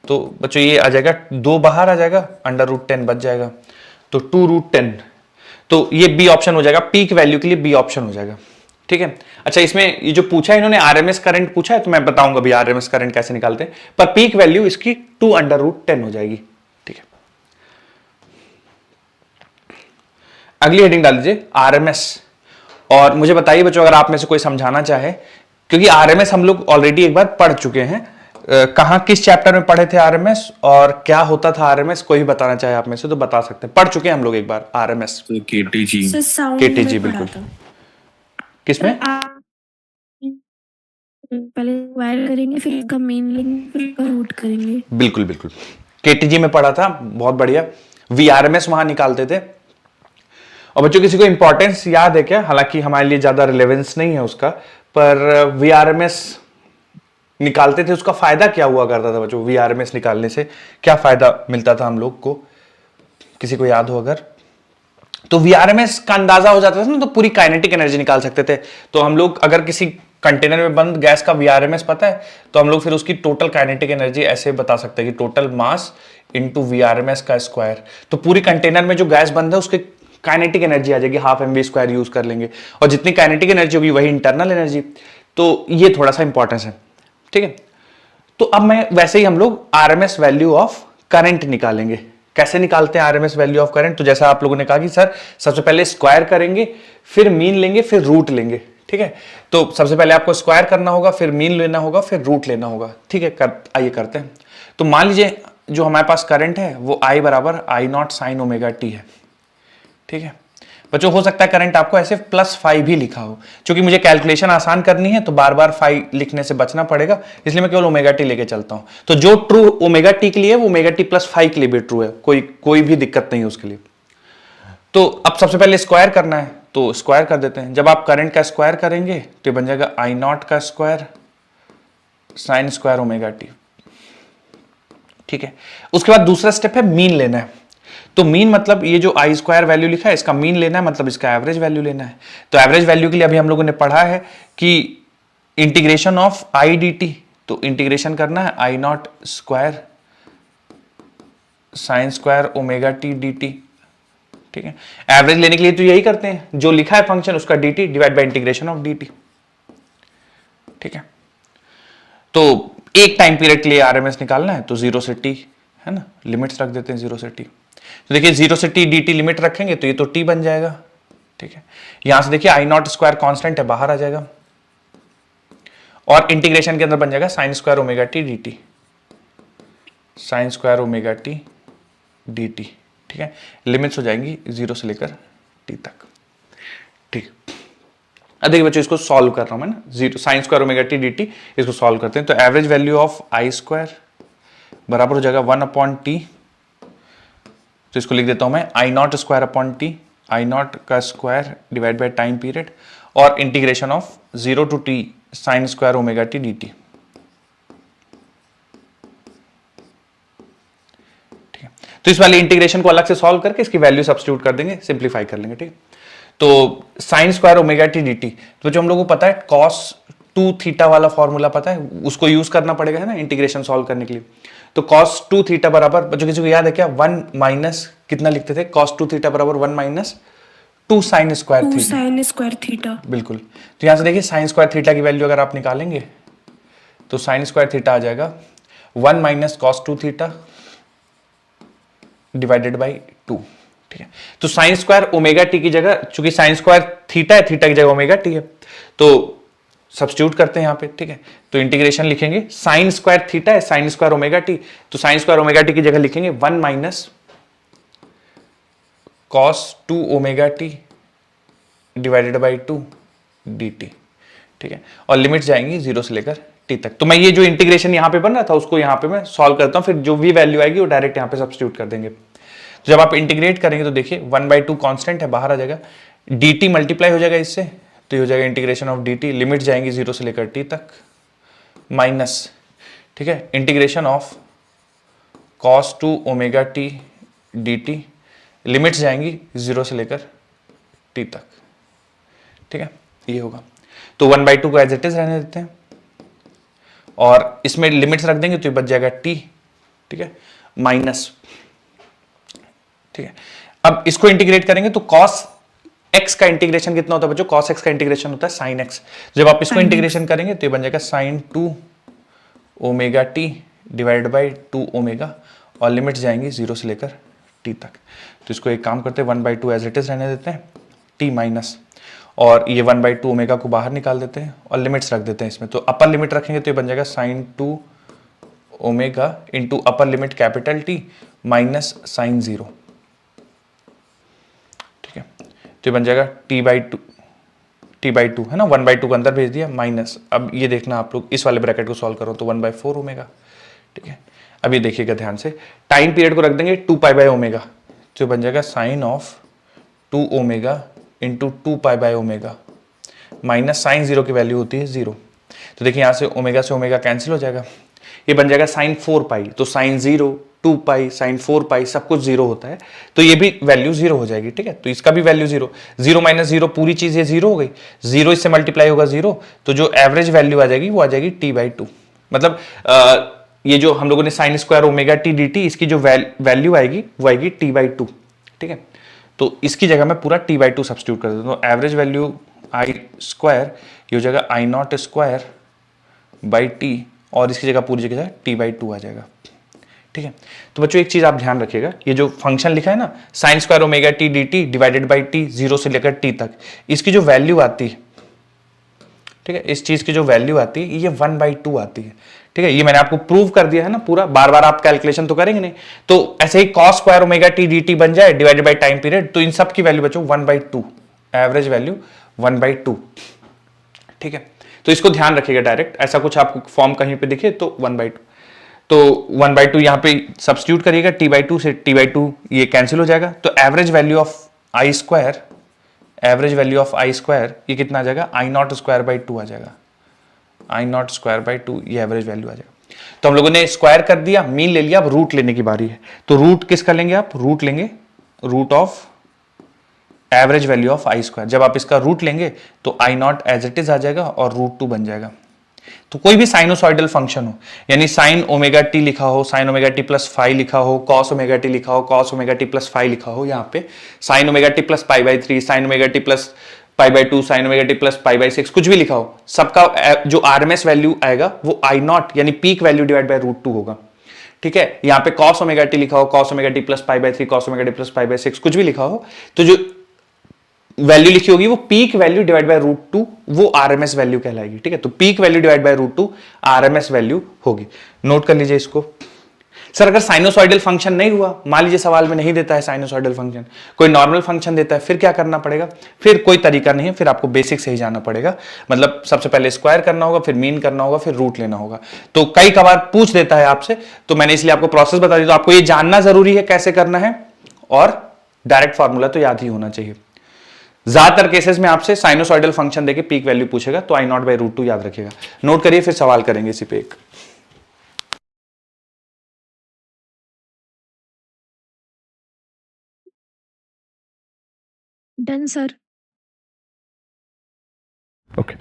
तो बच्चों ये आ जाएगा, 2 बाहर आ जाएगा, √10 बच जाएगा, तो 2√10। तो ये बी ऑप्शन हो जाएगा, पीक वैल्यू के लिए बी ऑप्शन हो जाएगा, ठीक है। अच्छा, इसमें ये जो पूछा है इन्होंने RMS करंट पूछा है, तो मैं बताऊंगा भी RMS करंट कैसे निकालते हैं, पर पीक वैल्यू इसकी 2√10 हो जाएगी, ठीक है। अगली हेडिंग डाल दीजिए RMS। और मुझे बताइए बच्चों, अगर आप में से कोई समझाना चाहे, क्योंकि RMS हम लोग ऑलरेडी एक बार पढ़ चुके हैं, कहां किस चैप्टर में पढ़े थे RMS और क्या होता था RMS, कोई भी बताना चाहे आप में से तो बता सकते हैं। पढ़ चुके हैं हम लोग एक बार RMS। तो KTG। सर साउंड KTG में पढ़ा बिल्कुल। था। किसमें? पहले वायर करेंगे, फिर इसका मेन लिंक, फिर इसका रूट करेंगे। बिल्कुल बिल्कुल, KTG में पढ़ा था, बहुत बढ़िया। VRMS वहां निकालते थे। और बच्चों, किसी को इंपॉर्टेंस याद है क्या? हालांकि हमारे लिए ज्यादा रिलेवेंस नहीं है उसका, पर VRMS निकालते थे, उसका फायदा क्या हुआ करता था बच्चों? VRMS निकालने से क्या फायदा मिलता था हम लोग को, किसी को याद हो अगर? तो VRMS का अंदाजा हो जाता था ना, तो पूरी काइनेटिक एनर्जी निकाल सकते थे। तो हम लोग अगर किसी कंटेनर में बंद गैस का VRMS पता है, तो हम लोग फिर उसकी टोटल काइनेटिक एनर्जी ऐसे बता सकते हैं कि टोटल मास इंटू VRMS का स्क्वायर। तो पूरी कंटेनर में जो गैस बंद है उसके काइनेटिक एनर्जी आ जाएगी, 12 mv² यूज कर लेंगे, और जितनी काइनेटिक एनर्जी होगी वही इंटरनल एनर्जी। तो ये थोड़ा सा इंपॉर्टेंस है, ठीक है। तो अब मैं वैसे ही हम लोग RMS वैल्यू ऑफ करंट निकालेंगे। कैसे निकालते हैं RMS वैल्यू ऑफ करंट? तो जैसा आप लोगों ने कहा कि सर सबसे पहले स्क्वायर करेंगे, फिर मीन लेंगे, फिर रूट लेंगे, ठीक है। तो सबसे पहले आपको स्क्वायर करना होगा, फिर मीन लेना होगा, फिर रूट लेना होगा, ठीक है। आइए करते हैं। तो मान लीजिए जो हमारे पास करंट है वो I = I0 sin ωt है, ठीक है। बच्चों हो सकता है करंट आपको ऐसे +5 भी लिखा हो, क्योंकि मुझे कैलकुलेशन आसान करनी है तो बार बार 5 लिखने से बचना पड़ेगा, इसलिए मैं केवल ओमेगा टी लेके चलता हूं। तो जो ट्रू ओमेगा टी के लिए वो ओमेगा टी +5 के लिए भी ट्रू है, कोई भी दिक्कत नहीं है उसके लिए। तो अब सबसे पहले स्क्वायर करना है, तो स्क्वायर कर देते हैं। जब आप करंट का स्क्वायर करेंगे तो ये बन जाएगा आई नॉट का square sine square omega T. ठीक है, उसके बाद दूसरा स्टेप है मीन लेना है। तो मीन मतलब ये जो आई स्क्वायर वैल्यू लिखा है इसका मीन लेना है, मतलब इसका एवरेज वैल्यू लेना है। तो एवरेज वैल्यू के लिए अभी हम लोगों ने पढ़ा है कि integration of I D t, तो इंटीग्रेशन करना है i naught square sine square omega T D T. ठीक है, एवरेज लेने के लिए तो यही करते हैं, जो लिखा है फंक्शन उसका D T divide by integration of D T. ठीक है, तो एक टाइम पीरियड के लिए आरएमएस निकालना है तो 0 से t है ना, लिमिट्स रख देते हैं 0 से t। तो देखिए 0 से t dt लिमिट रखेंगे तो ये तो t बन जाएगा। ठीक है, यहां से देखिए आई नॉट स्क्वायर कांस्टेंट है, बाहर आ जाएगा और इंटीग्रेशन के अंदर बन जाएगा sign square omega T D T, sign square omega T D T. ठीक है, लिमिट्स हो जाएंगी 0 से लेकर t तक। ठीक, अब देखिए बच्चों इसको सॉल्व कर रहा हूं मैं ना, 0 sign square omega T D T, इसको सॉल्व करते हैं। तो average value of I square बराबर हो जाएगा 1/t, तो इसको लिख देता हूं मैं I naught square upon T, I naught का square divide by time period और integration of 0 to t sine square omega T D T. ठीक है, तो इस वाले इंटीग्रेशन को अलग से सॉल्व करके इसकी वैल्यू सब्स्टिट्यूट कर देंगे, सिंप्लीफाई कर लेंगे। ठीक है, तो sign square omega T D t, तो जो हम लोगों को पता है cos 2 थीटा वाला फॉर्मूला पता है, उसको यूज करना पड़ेगा है ना इंटीग्रेशन सॉल्व करने के लिए। तो cos 2 थीटा बराबर, बच्चों किसी को याद है क्या, 1 माइनस कितना लिखते थे, cos 2 थीटा बराबर 1 minus 2 sine square theta. Sine square theta, बिल्कुल। तो यहां से देखिए साइन स्क्वायर थीटा की वैल्यू अगर आप निकालेंगे तो साइन स्क्वायर थीटा आ जाएगा 1 minus cos 2 theta divided by 2। ठीक है, तो साइन स्क्वायर ओमेगा टी की जगह, चूंकि साइन स्क्वायर थीटा है, थीटा की जगह ओमेगा टी है, तो सब्स्टिट्यूट करते हैं यहां पे। ठीक है, तो इंटीग्रेशन लिखेंगे, साइन स्क्वायर थीटा है, साइन स्क्वायर ओमेगा टी, तो साइन स्क्वायर ओमेगा टी की जगह लिखेंगे 1 minus cos 2 omega T divided by 2 D T. ठीक है, और लिमिट जाएंगी 0 से लेकर t तक। तो मैं ये जो इंटीग्रेशन यहां पे बन रहा था उसको यहां पे मैं सॉल्व करता हूं, फिर जो भी वैल्यू आएगी वो डायरेक्ट यहां पे सब्स्टिट्यूट कर देंगे। तो जब आप इंटीग्रेट करेंगे तो देखिए 1/2 कांस्टेंट है, बाहर आ जाएगा, dt मल्टीप्लाई हो जाएगा इससे, तो ये हो जाएगा इंटीग्रेशन ऑफ dt, लिमिट जाएंगी 0 से लेकर t तक, माइनस, ठीक है, integration of cos 2 omega T dt, limits जाएंगी 0 से लेकर t तक। ठीक है, ये होगा। तो 1/2 को एज इट इज रहने देते हैं और इसमें लिमिट्स रख देंगे तो ये बच जाएगा t। ठीक है, माइनस, ठीक है, अब इसको इंटीग्रेट करेंगे तो cos x का इंटीग्रेशन कितना होता है बच्चों, cos x का इंटीग्रेशन होता है sin x। जब आप इसको इंटीग्रेशन करेंगे तो ये बन जाएगा sin 2 omega t divide by 2 omega और लिमिट जाएंगी 0 से लेकर t तक। तो इसको एक काम करते हैं 1/2 एज इट इज रहने देते हैं, t माइनस, और ये 1/2 ओमेगा को बाहर निकाल देते हैं और लिमिट्स रख देते हैं इसमें। तो अपर लिमिट रखेंगे तो ये बन जाएगा sin 2 omega into upper limit capital T minus sin 0। ठीक है, तो ये बन जाएगा t/2 है ना, 1/2 को अंदर भेज दिया, माइनस, अब ये देखना आप लोग इस वाले ब्रैकेट को सॉल्व करो तो 1/4 ओमेगा। ठीक है, अब ये देखिएगा ध्यान से, टाइम पीरियड को रख देंगे 2π/ओमेगा, तो बन जाएगा साइन ऑफ 2 ओमेगा इंटू 2π/ओमेगा माइनस साइन 0 की वैल्यू होती है 0। तो देखिए यहाँ से ओमेगा कैंसिल हो जाएगा, ये बन जाएगा साइन 4π, तो साइन 0 2π साइन 4π सब कुछ 0 होता है, तो ये भी वैल्यू 0 हो जाएगी। ठीक है, तो इसका भी वैल्यू 0, 0 माइनस 0 पूरी चीज ये 0 हो गई, 0 इससे मल्टीप्लाई होगा 0, तो जो एवरेज वैल्यू आ जाएगी वो आ जाएगी t/2। मतलब ये जो हम लोगों ने sign square omega T D T, इसकी जो वैल्यू आएगी वो आएगी t/2। ठीक है, तो इसकी जगह मैं पूरा t/2 सब्स्टिट्यूट कर देता हूँ, तो एवरेज वैल्यू आई स्क्वायर ये हो जाएगा आई नॉट स्क्वायर बाई टी, और इसकी जगह पूरी जगह t/2 आ जाएगा। ठीक है, तो बच्चों एक चीज आप ध्यान रखिएगा, ये जो फंक्शन लिखा है ना sign square omega T D T divided by T 0 से लेकर t तक, इसकी जो वैल्यू आती है ठीक है, इस चीज की जो वैल्यू आती है ये 1/2 आती है। ठीक है, ये मैंने आपको प्रूव कर दिया है ना पूरा, बार बार आप कैलकुलेशन तो करेंगे नहीं। तो ऐसे ही cos square omega T D T बन जाए डिवाइडेड बाई टाइम पीरियड, तो इन सब की वैल्यू बचो 1/2, एवरेज वैल्यू 1/2। ठीक है, तो इसको ध्यान रखिएगा, डायरेक्ट ऐसा कुछ आपको फॉर्म कहीं पे दिखे तो 1/2, तो 1/2 यहां पे सब्स्टिट्यूट करिएगा, t/2 से t/2 ये कैंसिल हो जाएगा, तो average value of I square, average value of I square ये कितना आ जाएगा, I0²/2 आ जाएगा, I0²/2 ये एवरेज वैल्यू आ जाएगा। तो हम लोगों ने स्क्वायर कर दिया, मीन ले लिया, अब रूट लेने की बारी है। तो रूट किसका लेंगे आप, रूट लेंगे root of average value of I square. जब आप इसका रूट लेंगे तो I0 एज इट इज आ जाएगा और √2 बन जाएगा। तो कोई भी साइनोसॉइडल फंक्शन हो, यानी साइन ओमेगा टी लिखा हो, sine omega T plus five लिखा हो, कॉस ओमेगा टी लिखा हो, cos omega T plus five लिखा हो, यहाँ पे sine omega T plus π/3, sine omega T plus π/2, sine omega T plus π/6, कुछ भी लिखा हो, सबका जो आरएमएस वैल्यू आएगा वो I0 यानी पीक वैल्यू डिवाइड बाय √2 होगा। ठीक है, यहाँ पे कॉस ओमेगा टी लिखा हो, cos omega T plus π/3, cos omega T plus π/6, कुछ भी लिखा हो, तो जो वैल्यू लिखी होगी वो पीक वैल्यू डिवाइड बाय √2, वो आरएमएस वैल्यू कहलाएगी। ठीक है, तो peak value divide by √2 RMS value होगी। नोट कर लीजिए इसको। सर अगर साइनोसॉइडल फंक्शन नहीं हुआ, मान लीजिए सवाल में नहीं देता है साइनोसॉइडल फंक्शन, कोई नॉर्मल फंक्शन देता है, फिर क्या करना पड़ेगा, फिर कोई तरीका नहीं है, फिर आपको बेसिक से ही जाना पड़ेगा। मतलब सबसे पहले स्क्वायर करना होगा, फिर मीन करना होगा, फिर रूट लेना होगा। तो कई कबार पूछ देता है आपसे, तो मैंने इसलिए आपको प्रोसेस बता दी। तो आपको ये जानना जरूरी है कैसे करना है, और डायरेक्ट फॉर्मूला तो याद ही होना चाहिए। ज्यादातर केसेस में आपसे साइनोसॉइडल फंक्शन देके पीक वैल्यू पूछेगा, तो I0/√2 याद रखिएगा। नोट करिए, फिर सवाल करेंगे इसी पे एक। Done sir. ओके,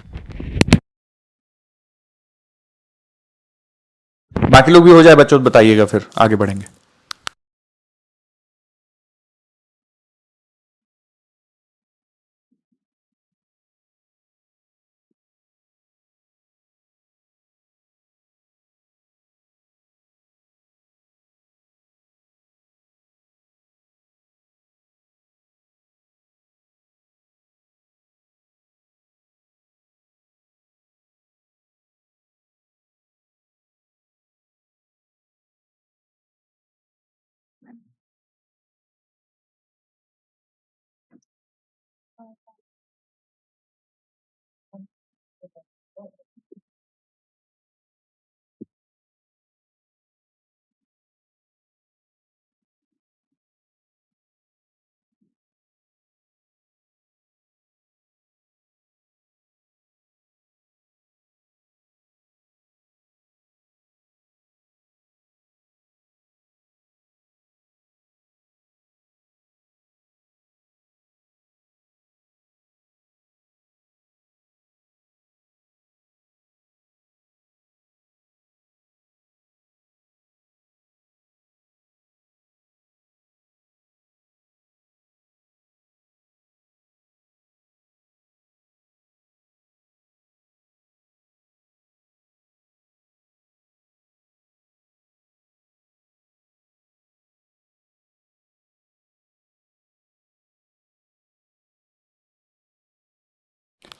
बाकी लोग भी हो जाए बच्चों तो बताइएगा, फिर आगे बढ़ेंगे।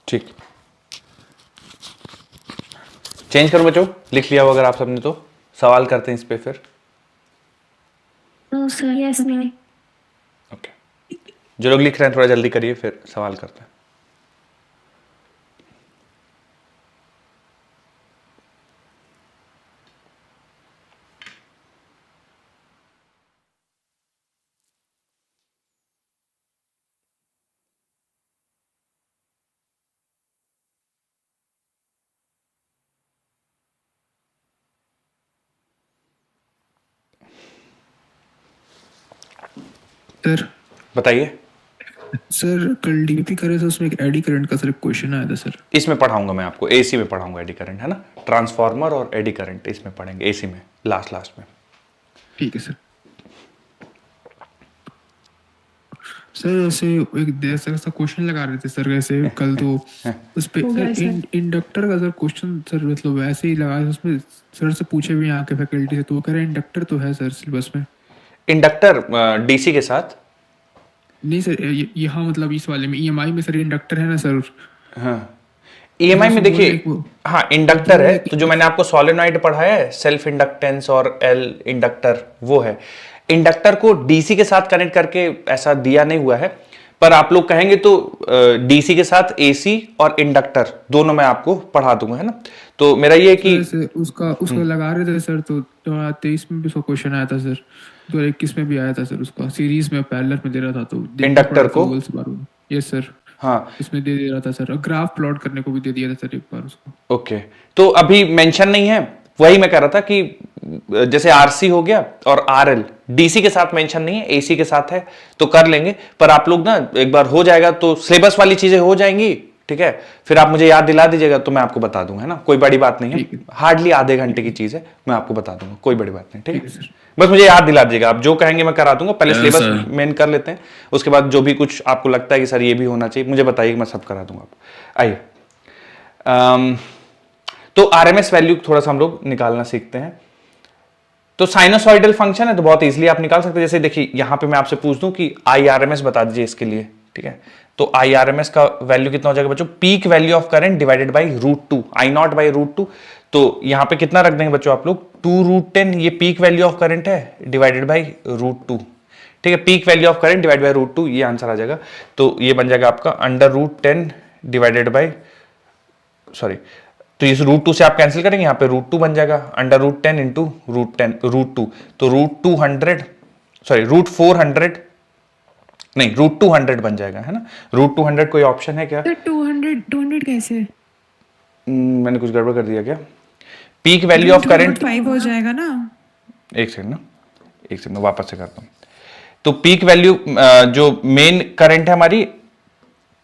ठीक, चेंज करो बच्चों, लिख लिया हो अगर आप सबने तो सवाल करते हैं इस पे फिर। No sir. Yes ma'am. Okay, जो लोग लिख रहे हैं थोड़ा जल्दी करिए, फिर सवाल करते हैं। सर बताइए। सर कल डीपी करे था, उसमें एक एडी करंट का सर एक क्वेश्चन आया था सर। इसमें पढ़ाऊंगा मैं आपको, एसी में पढ़ाऊंगा एडी करंट, है ना, ट्रांसफार्मर और एडी करंट इसमें पढ़ेंगे, एसी में लास्ट में। ठीक है सर। सर ऐसे एक देर सर ऐसा क्वेश्चन लगा रहे थे सर, वैसे कल तो उस पे सर इंडक्टर का सर क्वेश्चन सर मतलब वैसे ही लगा, उसमें सर से पूछे भी यहाँ के फैकल्टी से, तो वो कह रहे हैं इंडक्टर तो है सर सिलेबस में। इंडक्टर डीसी के साथ नहीं सर, यहाँ मतलब इस वाले में ईएमआई में सर इंडक्टर है ना सर। हाँ, EMI में जैसे देखिए, बोले वो हाँ इंडक्टर बोले है, तो जो मैंने आपको सोलेनॉइड पढ़ाया है, सेल्फ इंडक्टेंस और एल इंडक्टर, वो है। इंडक्टर को डीसी के साथ कनेक्ट करके ऐसा दिया नहीं हुआ है, पर आप लोग कहेंगे तो डीसी के साथ एसी और इंडक्टर दोनों मैं आपको पढ़ा दूंगा, है ना। तो मेरा ये है सर कि ऐसे उसका उसका लगा रहे थे सर, तो 2023 में भी उसका क्वेश्चन आया था सर, 2021 में भी आया था सर, उसका सीरीज में पैरेलल में दे रहा था, तो देखना पड़ा इंडक्टर था को, गूगल से बार बार। यस सर, हाँ इसमें दे रहा था सर, और ग्राफ प्लॉट करने को भी दे दिया था सर एक बार उसको। ओके, तो अभी मेंशन नहीं है, वही मैं कह रहा था कि जैसे आरसी हो गया और आरएल डीसी के साथ मेंशन नहीं है, एसी के साथ है, तो कर लेंगे। पर आप लोग ना एक बार हो जाएगा तो सिलेबस वाली चीजें हो जाएंगी, ठीक है, फिर आप मुझे याद दिला दीजिएगा तो मैं आपको बता दूंगा, है ना, कोई बड़ी बात नहीं है, हार्डली आधे घंटे की चीज है, मैं आपको बता दूंगा, कोई बड़ी बात नहीं, ठीक ठीक है। है सर। बस मुझे याद दिला दीजिएगा, आप जो कहेंगे मैं करा दूंगा, पहले Yes, सिलेबस sir. मेन कर लेते हैं, उसके बाद जो भी कुछ आपको लगता है कि सर ये भी होना चाहिए, मुझे बताइए, मैं सब करा दूंगा आपको। आइए, तो आरएमएस वैल्यू थोड़ा सा हम लोग निकालना सीखते हैं। तो साइनोसॉइडल फंक्शन है तो बहुत इजीली आप निकाल सकते हैं। जैसे देखिए यहां पे मैं आपसे पूछ दूं कि आईआरएमएस बता दीजिए इसके लिए, ठीक है। तो आईआरएमएस का वैल्यू कितना हो जाएगा बच्चों, peak value of current divided by √2, I naught by √2। तो यहां पे कितना रख देंगे बच्चों आप लोग, 2√10, ये पीक वैल्यू ऑफ करंट है, डिवाइडेड बाई √2, ठीक है। Peak value of current divide by √2, ये आंसर आ जाएगा। तो ये बन जाएगा आपका √10 डिवाइडेड बाई, सॉरी, तो इस √2 से आप कैंसिल करेंगे, यहाँ पे √2 बन जाएगा, √10 इंटू √2, तो √200, सॉरी √400, नहीं √200 बन जाएगा, है ना। √200 कोई ऑप्शन है क्या? सर 200 कैसे? मैंने कुछ गड़बड़ कर दिया क्या? पीक वैल्यू ऑफ करंट, 5 हो जाएगा ना। एक सेकंड ना, एक सेकंड मैं वापस से करता हूँ। तो पीक वैल्यू जो मेन करंट है हमारी,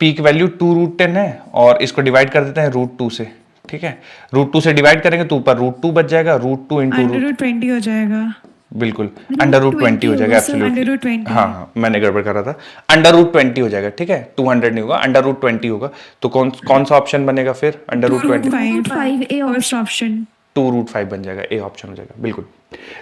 पीक वैल्यू 2√10 है, और इसको डिवाइड कर देते हैं √2 से, ठीक है। √2 से डिवाइड करेंगे तो ऊपर √2 बच जाएगा, √2 इंटू √20 हो जाएगा। बिल्कुल √20 हो जाएगा, एब्सोल्युटली, √20 हाँ हाँ मैंने गड़बड़ करा था, √20 हो जाएगा, ठीक है, 200 नहीं होगा, √20 होगा। तो कौन कौन सा ऑप्शन बनेगा फिर, √20, 5 ए फर्स्ट ऑप्शन, 2√5 बन जाएगा, ए ऑप्शन हो जाएगा, बिल्कुल।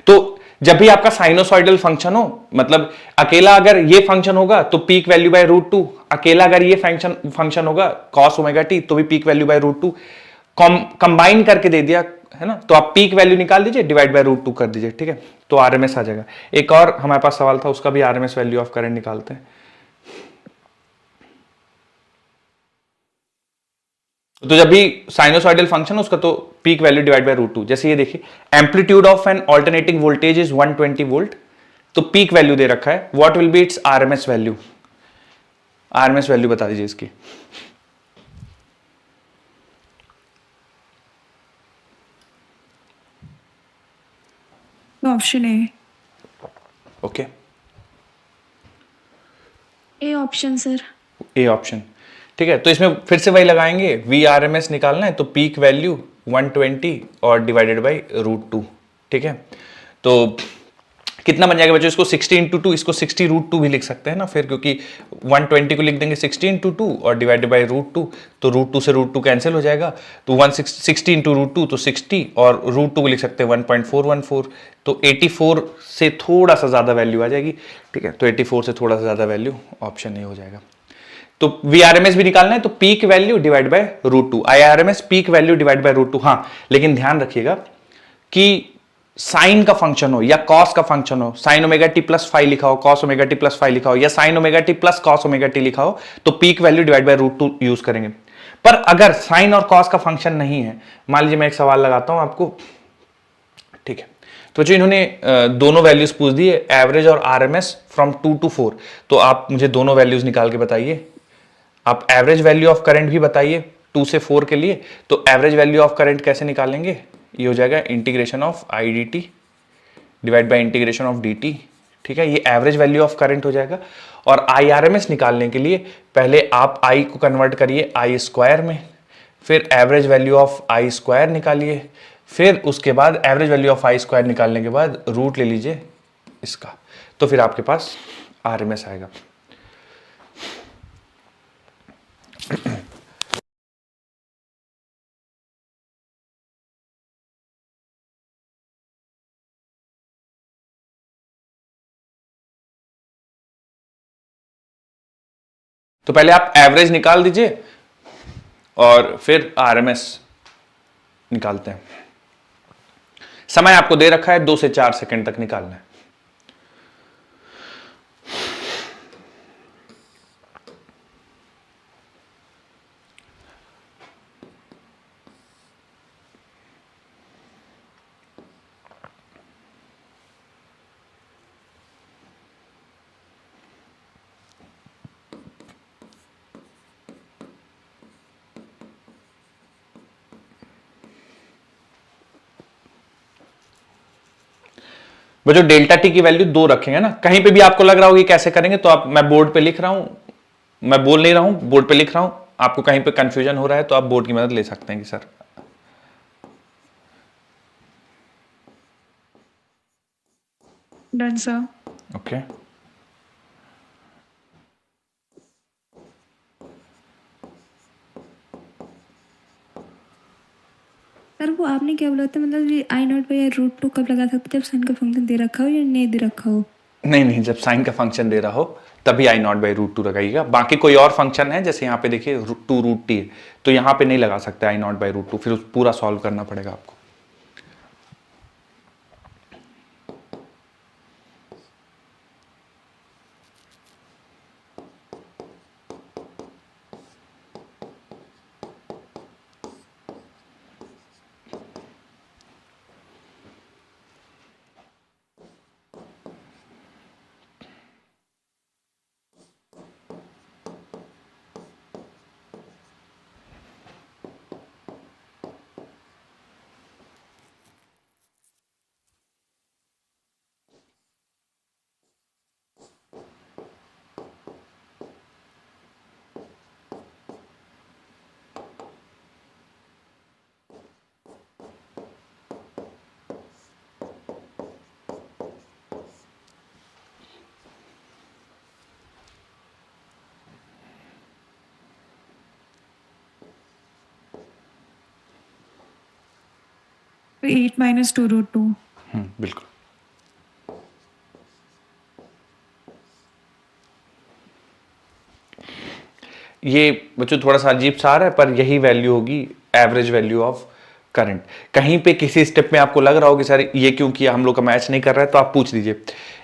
तो जब भी आपका साइनोसॉइडल फंक्शन हो, मतलब अकेला अगर ये फंक्शन होगा तो पीक वैल्यू बाय √2, अकेला अगर ये फंक्शन होगा cos ओमेगा टी तो भी पीक वैल्यू बाय √2, कंबाइन करके दे दिया, है ना, तो आप पीक वैल्यू निकाल दीजिए, डिवाइड बाय √2 कर दीजिए, ठीक है, तो आरएमएस आ जाएगा। एक और हमारे पास सवाल था, उसका भी आरएमएस वैल्यू ऑफ करंट निकालते हैं। तो जब भी साइनोसॉइडल फंक्शन उसका तो पीक वैल्यू डिवाइड बाय √2, जैसे ये देखिए amplitude of an alternating voltage is 120 volt, तो पीक वैल्यू दे रखा है, what will be its RMS value, RMS value बता दीजिए इसकी। Option A. Okay, A option sir. A option, ठीक है। तो इसमें फिर से वही लगाएंगे, वी आर एम एस निकालना है तो पीक वैल्यू 120 और डिवाइडेड बाई √2, ठीक है। तो कितना बन जाएगा बच्चों, इसको 60 इंटू 2, इसको 60 √2 भी लिख सकते हैं ना फिर, क्योंकि 120 को लिख देंगे 60 इंटू 2 और डिवाइडेड बाई √2, तो √2 से √2 कैंसिल हो जाएगा, तो 160 इंटू √2 तो 60, और √2 को लिख सकते हैं 1.414, तो 84 से थोड़ा सा ज्यादा वैल्यू आ जाएगी, ठीक है। तो 84 से थोड़ा सा ज्यादा वैल्यू, ऑप्शन ए हो जाएगा। तो वीआरएमएस भी निकालना है तो peak value divide by √2, IRMS peak value divide by √2। हाँ, लेकिन ध्यान रखिएगा कि साइन का फंक्शन हो या कॉस का फंक्शन हो, साइन ओमेगा टी प्लस 5 लिखा हो, कॉस ओमेगा टी प्लस 5 लिखा हो, या sign omega T plus cos omega T लिखा हो, तो peak value divide by √2 use करेंगे। पर अगर साइन और कॉस का फंक्शन नहीं है, मान लीजिए मैं एक सवाल लगाता हूं आपको, ठीक है, तो जो इन्होंने दोनों वैल्यूज पूछ दी है, एवरेज और आरएमएस फ्रॉम 2 to 4, तो आप मुझे दोनों वैल्यूज निकाल के बताइए। आप एवरेज वैल्यू ऑफ करंट भी बताइए 2 से 4 के लिए। तो एवरेज वैल्यू ऑफ करंट कैसे निकालेंगे, ये हो जाएगा integration of I D T divide by integration of D T, ठीक है, ये एवरेज वैल्यू ऑफ करंट हो जाएगा। और आई आर एम एस निकालने के लिए पहले आप आई को कन्वर्ट करिए आई स्क्वायर में, फिर average value of I square निकालिए, फिर उसके बाद average value of I square निकालने के बाद रूट ले लीजिए इसका, तो फिर आपके पास आर एम एस आएगा। तो पहले आप एवरेज निकाल दीजिए, और फिर आरएमएस निकालते हैं। समय आपको दे रखा है 2 से 4 सेकंड तक निकालना है। जो डेल्टा टी की वैल्यू 2 रखेंगे ना, कहीं पे भी आपको लग रहा होगा कैसे करेंगे तो आप, मैं बोर्ड पे लिख रहा हूं, मैं बोल नहीं रहा हूं, बोर्ड पे लिख रहा हूं, आपको कहीं पे कंफ्यूजन हो रहा है तो आप बोर्ड की मदद ले सकते हैं कि sir done sir. Okay. Sir वो आपने क्या बोला था, मतलब ये आई नॉट बाई रूट टू कब लगा सकते, जब साइन का फंक्शन दे रखा हो या नहीं दे रखा हो? नहीं, जब साइन का फंक्शन दे रहा हो तभी आई नॉट बाई रूट टू लगाइएगा। बाकी कोई और फंक्शन है, जैसे यहाँ पे देखिए 2 रूट टी, तो यहाँ पे नहीं लगा सकते आई नॉट बाई रूट टू, फिर पूरा सॉल्व करना पड़ेगा आपको। तो 8 माइनस 2 रूट 2। बिल्कुल। ये बच्चों थोड़ा सा अजीब सा आ रहा है, पर यही वैल्यू होगी एवरेज वैल्यू ऑफ करंट। कहीं पे किसी स्टेप में आपको लग रहा हो कि सर ये क्यों किया, हम लोग का मैच नहीं कर रहा है, तो आप पूछ दीजिए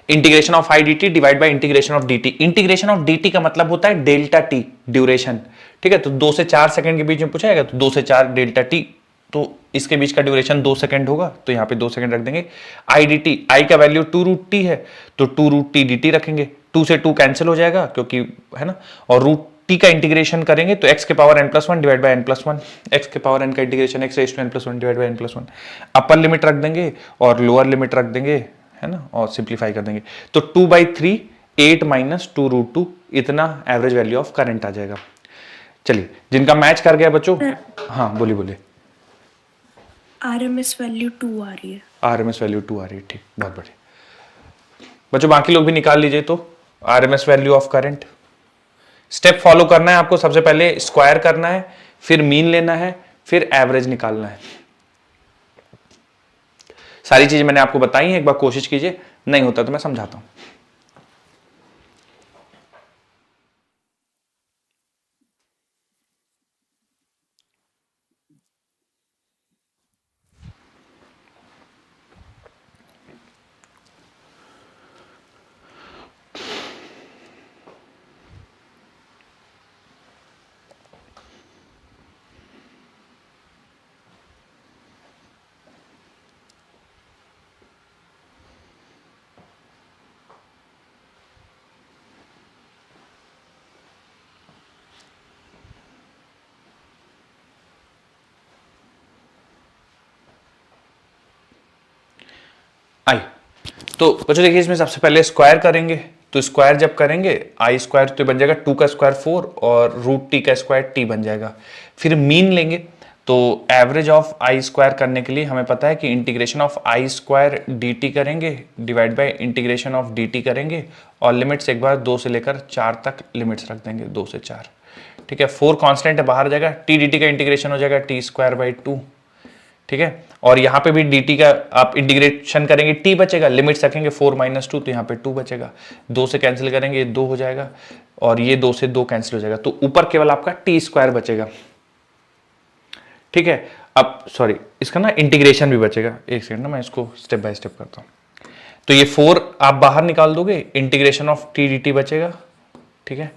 integration of I D T divide by integration of D T. Integration of D T का मतलब होता है डेल्टा टी ड्यूरेशन, ठीक है। तो 2 से 4 सेकंड के बीच में पूछा जाएगा, तो 2 से 4 डेल्टा टी, तो इसके बीच का ड्यूरेशन 2 सेकंड होगा, तो यहाँ पे 2 सेकंड रख देंगे। आई डी टी, आई का वैल्यू 2 रूट टी है, तो 2 रूट टी डी टी रखेंगे, 2 से 2 कैंसिल हो जाएगा क्योंकि है ना, और रूट टी का इंटीग्रेशन करेंगे तो x के power n plus 1 divide by n plus 1, x के पावर n का integration x raise to n plus 1 divide by n plus 1। Upper limit रख देंगे और लोअर लिमिट रख देंगे, है ना, और सिंप्लीफाई कर देंगे, तो 2/3 8 माइनस 2 रूट 2, इतना एवरेज वैल्यू ऑफ करंट आ जाएगा। चलिए, जिनका मैच कर गया बच्चों, हाँ बोलिए। आरएमएस वैल्यू 2 आ रही है। आरएमएस वैल्यू 2 आ रही है, ठीक, बहुत बढ़िया बच्चों। बाकी लोग भी निकाल लीजिए। तो RMS value of current, step follow करना है आपको। सबसे पहले स्क्वायर करना है, फिर मीन लेना है, फिर एवरेज निकालना है। सारी चीजें मैंने आपको बताई हैं, एक बार कोशिश कीजिए, नहीं होता तो मैं समझाता हूं। आई, तो बच्चों देखिए, इसमें सबसे पहले स्क्वायर करेंगे, तो स्क्वायर जब करेंगे आई स्क्वायर तो बन जाएगा 2 का स्क्वायर 4 और रूट टी का स्क्वायर टी बन जाएगा। फिर मीन लेंगे, तो एवरेज ऑफ आई स्क्वायर करने के लिए हमें पता है कि integration of I square D T करेंगे divide by integration of D T करेंगे, और लिमिट्स एक बार 2 से लेकर 4 तक लिमिट्स रख देंगे, 2 से 4, ठीक है। 4 कांस्टेंट है, बाहर जाएगा, टी डी टी का इंटीग्रेशन हो जाएगा टी स्क्वायर बाई 2, ठीक है। और यहाँ पे भी dt का आप इंटीग्रेशन करेंगे, t बचेगा, लिमिट्स रखेंगे 4 माइनस 2, तो यहाँ पे 2 बचेगा, 2 से कैंसिल करेंगे ये 2 हो जाएगा, और ये 2 से 2 कैंसिल हो जाएगा, तो ऊपर केवल आपका t स्क्वायर बचेगा, ठीक है। अब सॉरी, इसका ना इंटीग्रेशन भी बचेगा। एक सेकंड ना, मैं इसको स्टेप बाय स्टेप करता हूँ। तो ये 4 आप बाहर निकाल दोगे, integration of T D T बचेगा, ठीक है,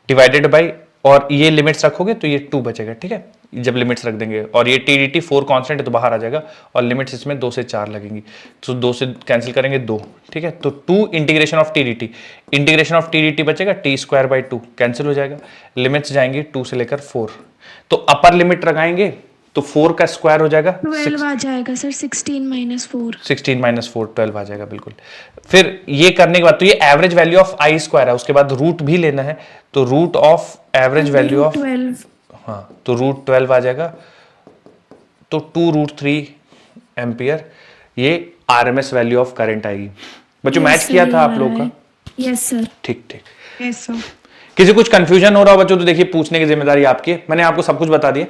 डिवाइडेड बाई, और ये लिमिट्स रखोगे तो ये 2 बचेगा, ठीक है, जब लिमिट्स रख देंगे, और ये टी डी टी 4 कॉन्स्टेंट है तो बाहर आ जाएगा, और लिमिट्स इसमें 2 से 4 लगेंगी, तो 2 से कैंसिल करेंगे 2, ठीक है। तो 2 integration of T D T, integration of T D T बचेगा, टी स्क्वायर बाई 2 कैंसिल हो जाएगा, लिमिट्स जाएंगी 2 से लेकर 4, तो अपर लिमिट लगाएंगे तो 4 का स्क्वायर हो जाएगा 12 आ जाएगा सर, 16 - 4। 16 - 4 12 आ जाएगा, बिल्कुल। फिर ये करने के बाद तो ये average value of I square है, उसके बाद रूट भी लेना है, तो root of average value of, 12। हाँ, तो रूट 12 आ जाएगा, तो 2√3 एम्पियर ये आरएमएस वैल्यू ऑफ करंट आएगी। बच्चों मैच किया था आप लोग का? Yes sir. ठीक ठीक। Yes sir. किसी कुछ कंफ्यूजन हो रहा हो बच्चों तो देखिए, पूछने की जिम्मेदारी आपकी है, मैंने आपको सब कुछ बता दिया।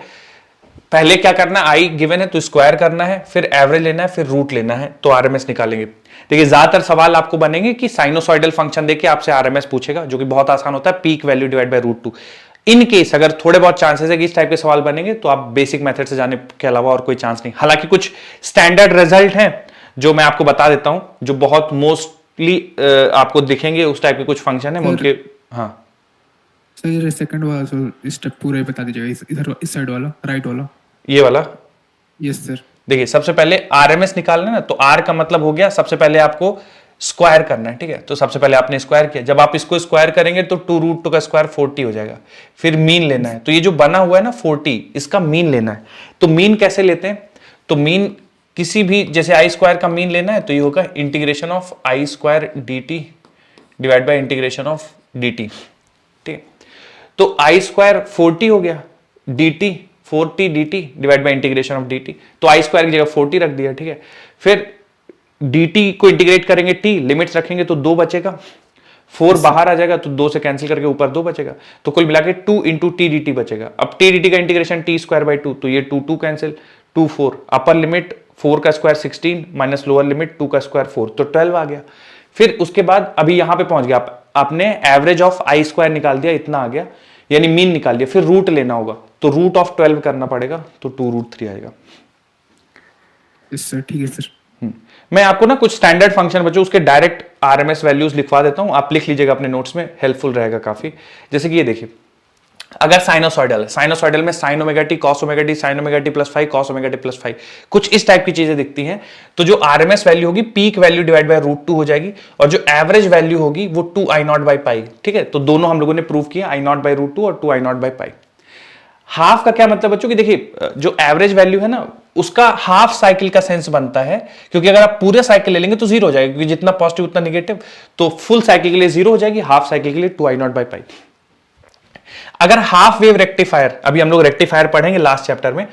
पहले क्या करना है, आई गिवन है तो स्क्वायर करना है, फिर एवरेज लेना है, फिर रूट लेना है, तो आरएमएस निकालेंगे। देखिए ज्यादातर सवाल आपको बनेंगे कि साइनोसॉइडल फंक्शन देके आपसे आरएमएस पूछेगा, जो कि बहुत आसान होता है, peak value divide by √2। In case अगर थोड़े बहुत चांसेस है कि इस टाइप के सवाल बनेंगे, तो आप बेसिक मेथड से जाने के अलावा और कोई चांस नहीं। हालांकि कुछ स्टैंडर्ड रिजल्ट हैं जो मैं आपको बता देता हूं, जो बहुत मोस्टली आपको दिखेंगे, उस टाइप के कुछ फंक्शन है, मैं उनके, हाँ सर ये सेकंड वाला स्टेप पूरा ही बता दीजिएगा, इधर इस साइड वाला, राइट वाला, ये वाला। Yes sir. देखिए सबसे पहले आरएमएस निकालना है ना, तो आर का मतलब हो गया सबसे पहले आपको स्क्वायर करना है, ठीक है। तो सबसे पहले आपने स्क्वायर किया, जब आप इसको स्क्वायर करेंगे तो 2√2 का स्क्वायर 40 हो जाएगा। फिर मीन लेना है, तो ये जो बना हुआ है ना 40, इसका मीन लेना है। तो मीन कैसे लेते हैं, तो मीन किसी भी, जैसे आई स्क्वायर का मीन लेना है तो ये होगा integration of I square D T divide by integration of D T, ठीक है। तो आई स्क्वायर 40 हो गया, D T 40 D T divide by integration of D t, तो आई स्क्वायर की जगह 40 रख दिया, ठीक है। फिर dt को इंटीग्रेट करेंगे, t लिमिट्स रखेंगे तो 2 बचेगा, 4 बाहर आ जाएगा तो 2 से कैंसिल करके ऊपर 2 बचेगा, तो कुल मिला के 2 × t dt बचेगा। अब t dt का इंटीग्रेशन t स्क्वायर बाई 2, तो ये 2 कैंसिल, 2 4, अपर लिमिट 4 का स्क्वायर 16 माइनस लोअर लिमिट 2 का स्क्वायर 4, तो 12 आ गया। फिर उसके बाद अभी यहां पे पहुंच गया, आपने एवरेज ऑफ आई स्क्वायर निकाल दिया, इतना आ गया, यानी मीन निकाल दिया। फिर रूट लेना होगा, तो रूट ऑफ 12 करना पड़ेगा, तो 2√3 आएगा। यस सर, ठीक है सर। मैं आपको ना कुछ स्टैंडर्ड फंक्शन बच्चों उसके डायरेक्ट आरएमएस वैल्यूज लिखवा देता हूं, आप लिख लीजिएगा अपने नोट्स में, हेल्पफुल रहेगा काफी। जैसे कि ये देखिए, अगर साइनोसॉइडल है, साइनोसॉइडल में sin omega T cos omega T sin omega T +5 cos omega T +5, कुछ इस टाइप की चीजें दिखती हैं, तो जो आरएमएस वैल्यू होगी पीक वैल्यू डिवाइड बाय √2 हो जाएगी, और जो एवरेज वैल्यू होगी वो 2I0/π, ठीक है। तो दोनों हम लोगों ने प्रूव किया, I0/√2 और 2I0/π। हाफ का क्या मतलब बच्चों की, देखिए जो एवरेज वैल्यू है ना, उसका हाफ साइकिल का सेंस बनता है, क्योंकि अगर आप पूरे साइकिल ले लेंगे तो 0 हो जाएगा, क्योंकि जितना पॉजिटिव उतना निगेटिव, तो फुल साइकिल के लिए 0 हो जाएगी, हाफ साइकिल के लिए 2I0/π। अगर हाफ वेव रेक्टिफायर, अभी हम लोग रेक्टिफायर पढ़ेंगे लास्ट चैप्टर में,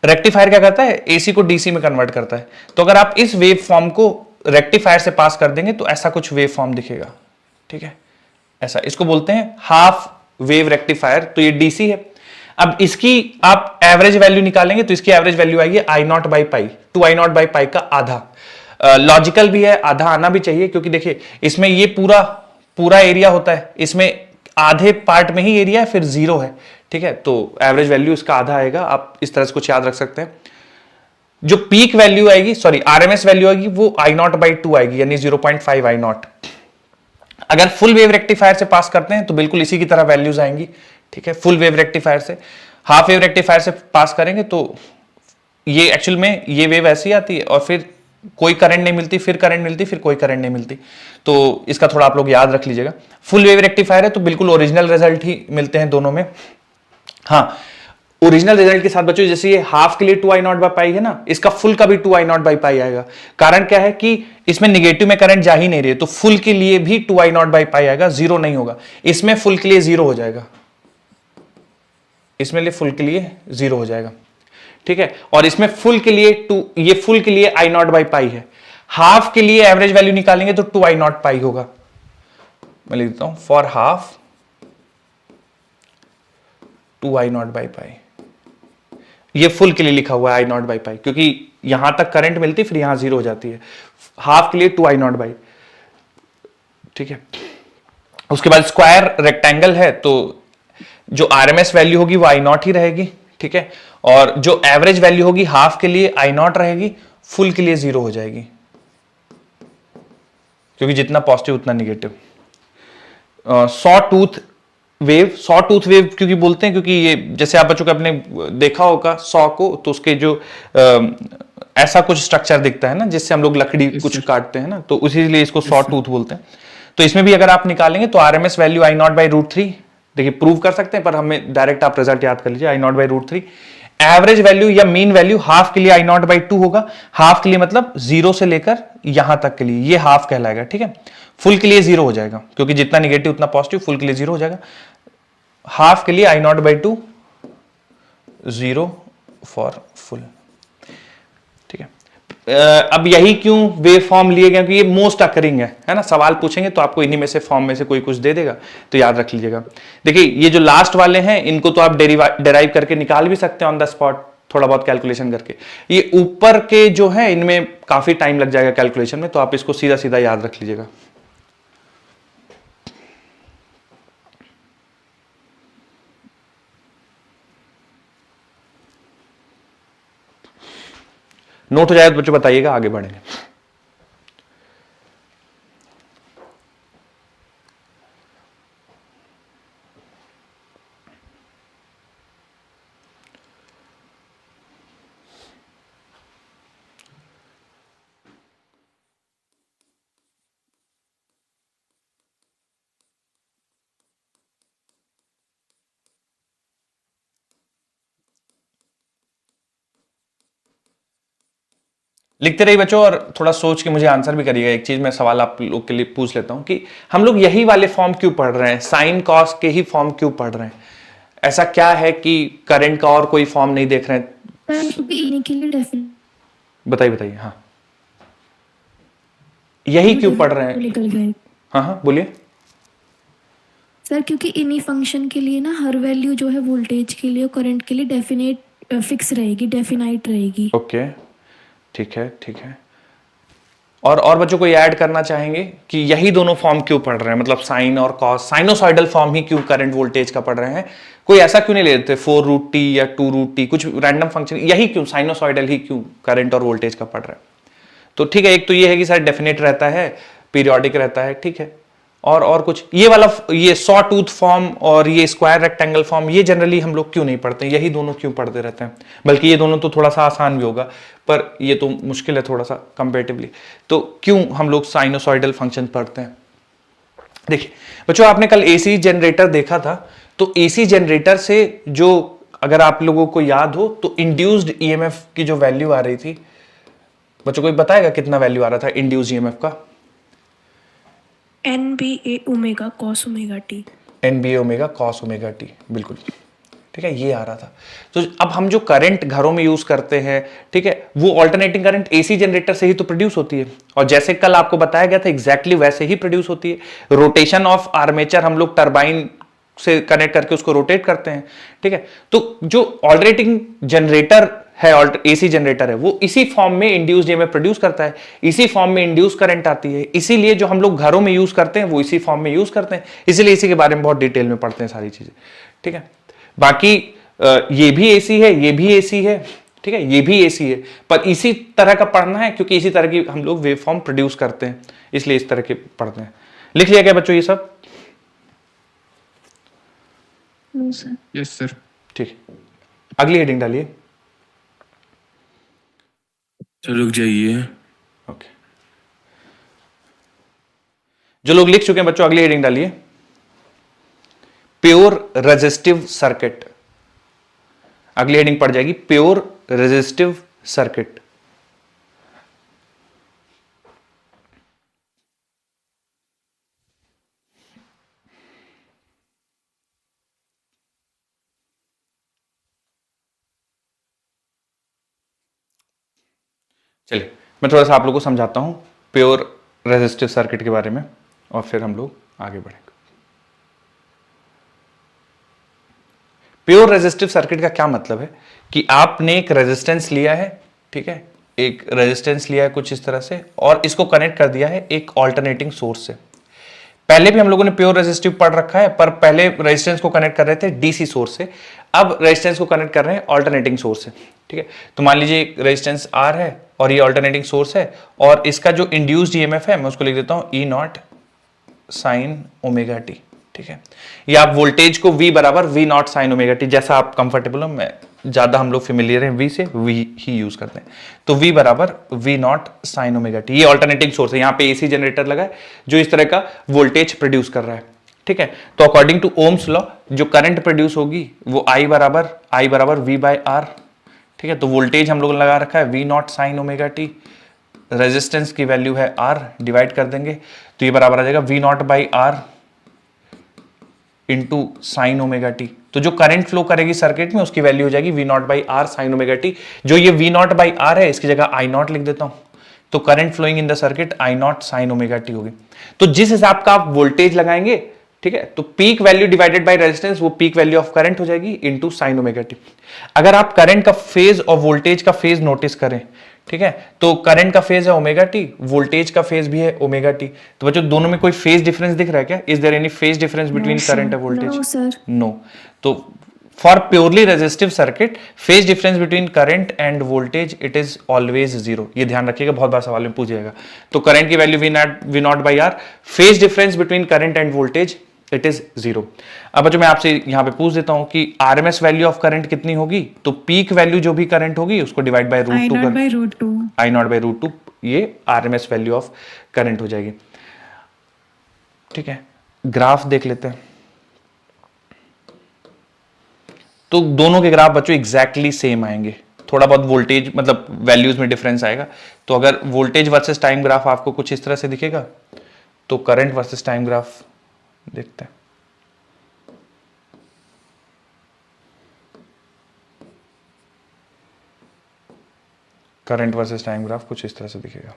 रेक्टिफायर क्या करता है, एसी को डीसी में कन्वर्ट करता है। तो अगर आप इस वेव फॉर्म को रेक्टिफायर से पास कर देंगे तो ऐसा कुछ वेव फॉर्म दिखेगा, ठीक है, ऐसा, इसको बोलते हैं हाफ वेव रेक्टिफायर। तो ये डीसी है। अब इसकी आप एवरेज वैल्यू निकालेंगे तो इसकी एवरेज वैल्यू आएगी I0/π, 2I0/π का आधा। लॉजिकल भी है, आधा आना भी चाहिए, क्योंकि देखिए इसमें ये पूरा एरिया होता है, इसमें आधे पार्ट में ही एरिया है, फिर 0 है, ठीक है। तो एवरेज वैल्यू इसका आधा आएगा, आप इस तरह से कुछ याद रख सकते हैं। जो पीक वैल्यू आएगी, सॉरी आरएमएस वैल्यू आएगी, वो I0/2 आएगी, यानी 0.5 I0। अगर फुल वेव रेक्टिफायर से पास करते हैं तो बिल्कुल इसी की तरह वैल्यूज आएंगी, ठीक है। फुल वेव रेक्टिफायर से, हाफ वेव रेक्टिफायर से पास करेंगे तो ये एक्चुअल में ये वेव ऐसी आती है, और फिर कोई करंट नहीं मिलती, फिर करंट मिलती, फिर कोई करंट नहीं मिलती, तो इसका थोड़ा आप लोग याद रख लीजिएगा। फुल वेव रेक्टिफायर है तो बिल्कुल ओरिजिनल रिजल्ट ही मिलते हैं दोनों में। हाँ, ओरिजिनल रिजल्ट के साथ बच्चों, जैसे ये हाफ के लिए 2I0/π है ना, इसका फुल का भी 2I0/π आएगा। कारण क्या है कि इसमें निगेटिव में करंट जा ही नहीं रही है, तो फुल के लिए भी 2I0/π आएगा, 0 नहीं होगा। इसमें फुल के लिए 0 हो जाएगा, इसमें लिए फुल के लिए 0 हो जाएगा, ठीक है। और इसमें फुल के लिए ये फुल के लिए I0/π है। हाफ के लिए एवरेज वैल्यू निकालेंगे तो 2I0/π होगा। मैं लिख देता हूं, फॉर हाफ 2I0/π। ये फुल के लिए लिखा हुआ है I0/π, क्योंकि यहां तक करंट मिलती, फिर यहां 0 हो जाती है। हाफ के लिए 2I0/π, ठीक है। उसके बाद स्क्वायर रेक्टेंगल है, तो जो आरएमएस वैल्यू होगी वो I0 ही रहेगी, ठीक है। और जो एवरेज वैल्यू होगी हाफ के लिए आई नॉट रहेगी, फुल के लिए 0 हो जाएगी, क्योंकि जितना पॉजिटिव उतना निगेटिव। सॉ टूथ वेव क्योंकि बोलते हैं, क्योंकि ये जैसे आप बच्चों को अपने देखा होगा सॉ को, तो उसके जो ऐसा कुछ स्ट्रक्चर दिखता है ना जिससे हम लोग लकड़ी कुछ काटते हैं ना, तो उसी लिए इसको सॉ टूथ बोलते हैं। तो इसमें भी अगर आप निकालेंगे तो RMS value I naught by root 3, देखिए प्रूव कर सकते हैं पर हमें डायरेक्ट आप रिजल्ट याद कर लीजिए, I naught by root 3। Average value या मीन वैल्यू हाफ के लिए आई नॉट बाई 2 होगा, हाफ के लिए मतलब 0 से लेकर यहां तक के लिए ये हाफ कहलाएगा, ठीक है। फुल के लिए 0 हो जाएगा, क्योंकि जितना निगेटिव उतना पॉजिटिव, फुल के लिए 0 हो जाएगा। हाफ के लिए आई नॉट बाई 2, 0 फॉर फुल, ठीक है। अब यही क्यों वेव फॉर्म लिए गए, क्योंकि ये मोस्ट अकरिंग है ना, सवाल पूछेंगे तो आपको इन्हीं में से फॉर्म में से कोई कुछ दे देगा, तो याद रख लीजिएगा। देखिए ये जो लास्ट वाले हैं इनको तो आप डेराइव करके निकाल भी सकते हैं ऑन द स्पॉट, थोड़ा बहुत कैलकुलेशन करके। ये ऊपर के जो है इनमें काफी टाइम लग जाएगा कैलकुलेशन में, तो आप इसको सीधा सीधा याद रख लीजिएगा। नोट हो जाए तो बच्चों बताइएगा, आगे बढ़ेंगे। लिखते रहिए बच्चों, और थोड़ा सोच के मुझे आंसर भी करिएगा। एक चीज मैं सवाल आप लोग के लिए पूछ लेता हूं कि हम लोग यही वाले फॉर्म क्यों पढ़ रहे हैं, साइन कॉस के ही फॉर्म क्यों पढ़ रहे हैं? ऐसा क्या है कि करंट का और कोई फॉर्म नहीं देख रहे हैं? बताइए बताइए। हाँ, यही क्यों पढ़ रहे हैं? निकल गए हाँ हाँ बोलिए सर, क्योंकि इन्हीं फंक्शन के लिए ना हर वैल्यू जो है वोल्टेज के लिए और करंट के लिए डेफिनेट फिक्स रहेगी, डेफिनाइट रहेगी। ओके, ठीक है ठीक है। और बच्चों को ये ऐड करना चाहेंगे कि यही दोनों फॉर्म क्यों पढ़ रहे हैं, मतलब साइन और कॉस, साइनोसॉइडल फॉर्म ही क्यों करंट वोल्टेज का पढ़ रहे हैं? कोई ऐसा क्यों नहीं ले लेते 4 रूट टी या 2 रूट टी, कुछ रैंडम फंक्शन, यही क्यों साइनोसॉइडल ही क्यों करंट और वोल्टेज का पढ़ रहे हैं? तो ठीक है, एक तो ये है कि सर डेफिनेट रहता है, पीरियोडिक रहता है, ठीक है। और कुछ ये वाला, ये सॉ टूथ फॉर्म और ये स्क्वायर रेक्टेंगल फॉर्म, ये जनरली हम लोग क्यों नहीं पढ़ते, यही दोनों क्यों पढ़ते रहते हैं? बल्कि ये दोनों तो थोड़ा सा आसान भी होगा, पर ये तो मुश्किल है थोड़ा सा कंपेरेटिवली। तो क्यों हम लोग साइनोसॉइडल फंक्शन पढ़ते हैं? देखिए बच्चों, आपने कल एसी जनरेटर देखा था, तो एसी जनरेटर से जो, अगर आप लोगों को याद हो तो इंड्यूस्ड ईएमएफ की जो वैल्यू आ रही थी, बच्चों को बताएगा कितना वैल्यू आ रहा था इंड्यूस्ड ईएमएफ का? NBA omega cos omega T, NBA omega cos omega T, बिल्कुल ठीक है, ये आ रहा था। तो अब हम जो करंट घरों में यूज करते हैं, ठीक है, वो ऑल्टरनेटिंग करंट एसी जनरेटर से ही तो प्रोड्यूस होती है, और जैसे कल आपको बताया गया था एग्जैक्टली वैसे ही प्रोड्यूस होती है। रोटेशन ऑफ आर्मेचर हम लोग टरबाइन से कनेक्ट करके उसको रोटेट करते हैं, ठीक है। तो जो ऑल्टरनेटिंग जनरेटर है, एसी जनरेटर है, वो इसी फॉर्म में इंड्यूस्ड ईएमएफ प्रोड्यूस करता है, इसी फॉर्म में इंड्यूस करंट आती है। इसीलिए जो हम लोग घरों में यूज करते हैं वो इसी फॉर्म में यूज करते हैं, इसीलिए इसी के बारे में बहुत डिटेल में पढ़ते हैं सारी चीजें, ठीक है। बाकी ये भी एसी है, ये भी एसी है, ठीक है, ये भी एसी है, पर इसी तरह का पढ़ना है क्योंकि इसी तरह की हम लोग वेव फॉर्म प्रोड्यूस करते हैं, इसलिए इस तरह के पढ़ते हैं। लिख लिया क्या बच्चों ये सब? Yes sir. ठीक, अगली हेडिंग डालिए। सर रुक जाइए। ओके, जो लोग लिख चुके हैं बच्चों अगली हेडिंग डालिए। प्योर रेजिस्टिव सर्किट, अगली हेडिंग पड़ जाएगी प्योर रेजिस्टिव सर्किट। चलिए मैं थोड़ा सा आप लोगों को समझाता हूं प्योर रेजिस्टिव सर्किट के बारे में, और फिर हम लोग आगे बढ़ेंगे। प्योर रेजिस्टिव सर्किट का क्या मतलब है कि आपने एक रेजिस्टेंस लिया है, ठीक है, एक रेजिस्टेंस लिया है कुछ इस तरह से, और इसको कनेक्ट कर दिया है एक ऑल्टरनेटिंग सोर्स से। पहले भी हम लोगों ने प्योर रेजिस्टिव पढ़ रखा है, पर पहले रेजिस्टेंस को कनेक्ट कर रहे थे डीसी सोर्स से, अब रेजिस्टेंस को कनेक्ट कर रहे हैं ऑल्टरनेटिंग सोर्स से। ठीक है, तो मान लीजिए रेजिस्टेंस आर है और ये ऑल्टरनेटिंग सोर्स है, और इसका जो इंड्यूस्ड ईएमएफ है मैं उसको लिख देता हूं ई नॉट साइन ओमेगा टी। ठीक है, या आप वोल्टेज को V बराबर V naught sine omega T, जैसा आप कंफर्टेबल हो, मैं ज्यादा हम लोग फेमिलियर हैं V से, V ही यूज करते हैं, तो V बराबर V naught sine omega T. ये ऑल्टरनेटिंग सोर्स है, यहाँ पे AC जनरेटर लगा है जो इस तरह का वोल्टेज प्रोड्यूस कर रहा है। ठीक है, तो अकॉर्डिंग टू ओम्स लॉ जो करंट प्रोड्यूस होगी वो I बराबर V बाय आर। ठीक है, तो वोल्टेज हम लोग लगा रखा है V naught sine omega T, resistance की वैल्यू है R, डिवाइड कर देंगे तो ये बराबर आ जाएगा V naught by R into sine omega T. तो जो करंट फ्लो करेगी सर्किट में उसकी वैल्यू हो जाएगी V naught by R sine omega T. जो ये V नॉट बाई आर है इसकी जगह I नॉट लिख देता हूं, तो current flowing in the circuit I naught sine omega T होगी। तो जिस हिसाब का आप वोल्टेज लगाएंगे, ठीक है, तो peak value divided by resistance वो पीक वैल्यू ऑफ करंट हो जाएगी इनटू साइन ओमेगा टी। अगर आप करंट का फेज और वोल्टेज का फेज नोटिस करें, ठीक है, तो करंट का फेज है ओमेगा टी, वोल्टेज का फेज भी है ओमेगा टी। तो बच्चों दोनों में कोई फेज डिफरेंस दिख रहा है क्या? Is there any phase difference between current and voltage? No sir. No. तो for purely resistive circuit phase difference between current and voltage it is always zero. ये ध्यान रखिएगा, बहुत बार सवाल में पूछेगा। तो करंट की value V naught by R, phase difference between current and voltage it is zero. अब बच्चों मैं आपसे यहां पे पूछ देता हूं कि आरएमएस वैल्यू ऑफ करंट कितनी होगी? तो पीक वैल्यू जो भी करंट होगी उसको डिवाइड बाय रूट टू कर, आई नॉट बाई रूट टू, ये आरएमएस वैल्यू ऑफ करंट हो जाएगी। ठीक है, ग्राफ देख लेते हैं। तो दोनों के ग्राफ बच्चों एग्जैक्टली सेम आएंगे, थोड़ा बहुत वोल्टेज मतलब वैल्यूज में डिफरेंस आएगा। तो अगर वोल्टेज वर्सेस टाइम ग्राफ आपको कुछ इस तरह से दिखेगा, तो करंट वर्सेस टाइम ग्राफ देखते हैं। करंट वर्सेस टाइम ग्राफ कुछ इस तरह से दिखेगा।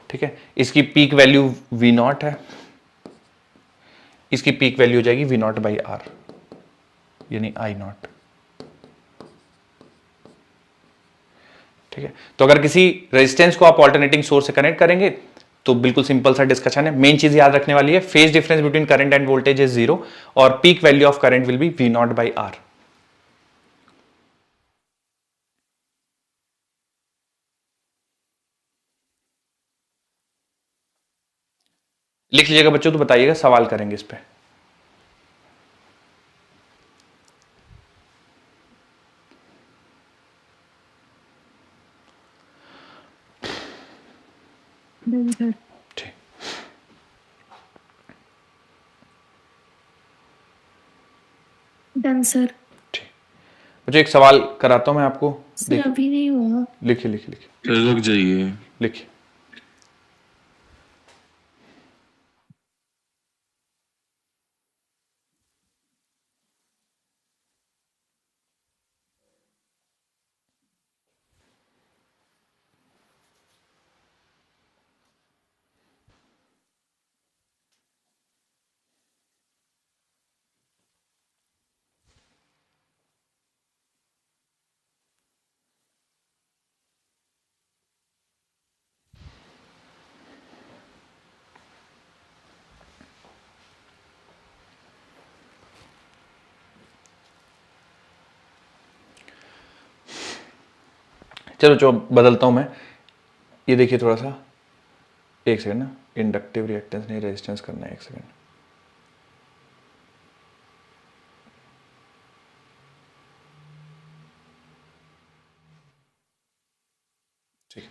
ठीक है, इसकी पीक वैल्यू V नॉट है, इसकी पीक वैल्यू हो जाएगी V नॉट बाई आर यानी I नॉट। ठीक है, तो अगर किसी रेजिस्टेंस को आप ऑल्टरनेटिंग सोर्स से कनेक्ट करेंगे तो बिल्कुल सिंपल सा डिस्कशन है। मेन चीज याद रखने वाली है, phase difference between current and voltage is zero और peak value of current will be V naught by R. लिख लीजिएगा बच्चों, तो बताइएगा, सवाल करेंगे इस पे। ठीक, डन सर। ठीक बच्चों, एक सवाल कराता हूं मैं आपको। सर अभी नहीं हुआ। लिखिए लिखिए लिखिए सर रुक जाइए। लिखिए। चलो जो बदलता हूं मैं, ये देखिए थोड़ा सा, एक सेकंड ना, इंडक्टिव रिएक्टेंस नहीं रेजिस्टेंस करना है, एक सेकंड। ठीक,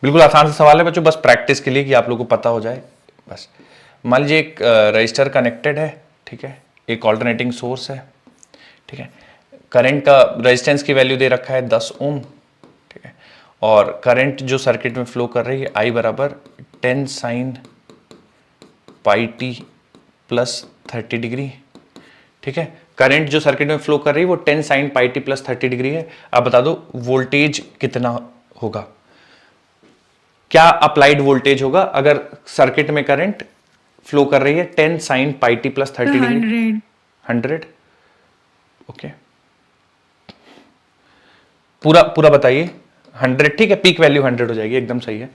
बिल्कुल आसान सा सवाल है बच्चों, बस प्रैक्टिस के लिए कि आप लोगों को पता हो जाए बस। मान लीजिए एक रजिस्टर कनेक्टेड है, ठीक है, एक ऑल्टरनेटिंग सोर्स है, ठीक है, करंट का रेजिस्टेंस की वैल्यू दे रखा है 10 ओम, ठीक है, और करंट जो सर्किट में फ्लो कर रही है I बराबर 10 sine pi T plus 30 degree. ठीक है, करंट जो सर्किट में फ्लो कर रही है वो 10 sine pi T plus 30 degree है। अब बता दो वोल्टेज कितना होगा, क्या अप्लाइड वोल्टेज होगा अगर सर्किट में करंट फ्लो कर रही है 10 sine pi T plus 30 degree? 100। Okay, पूरा पूरा बताइए। 100, ठीक है, पीक वैल्यू 100 हो जाएगी, एकदम सही है।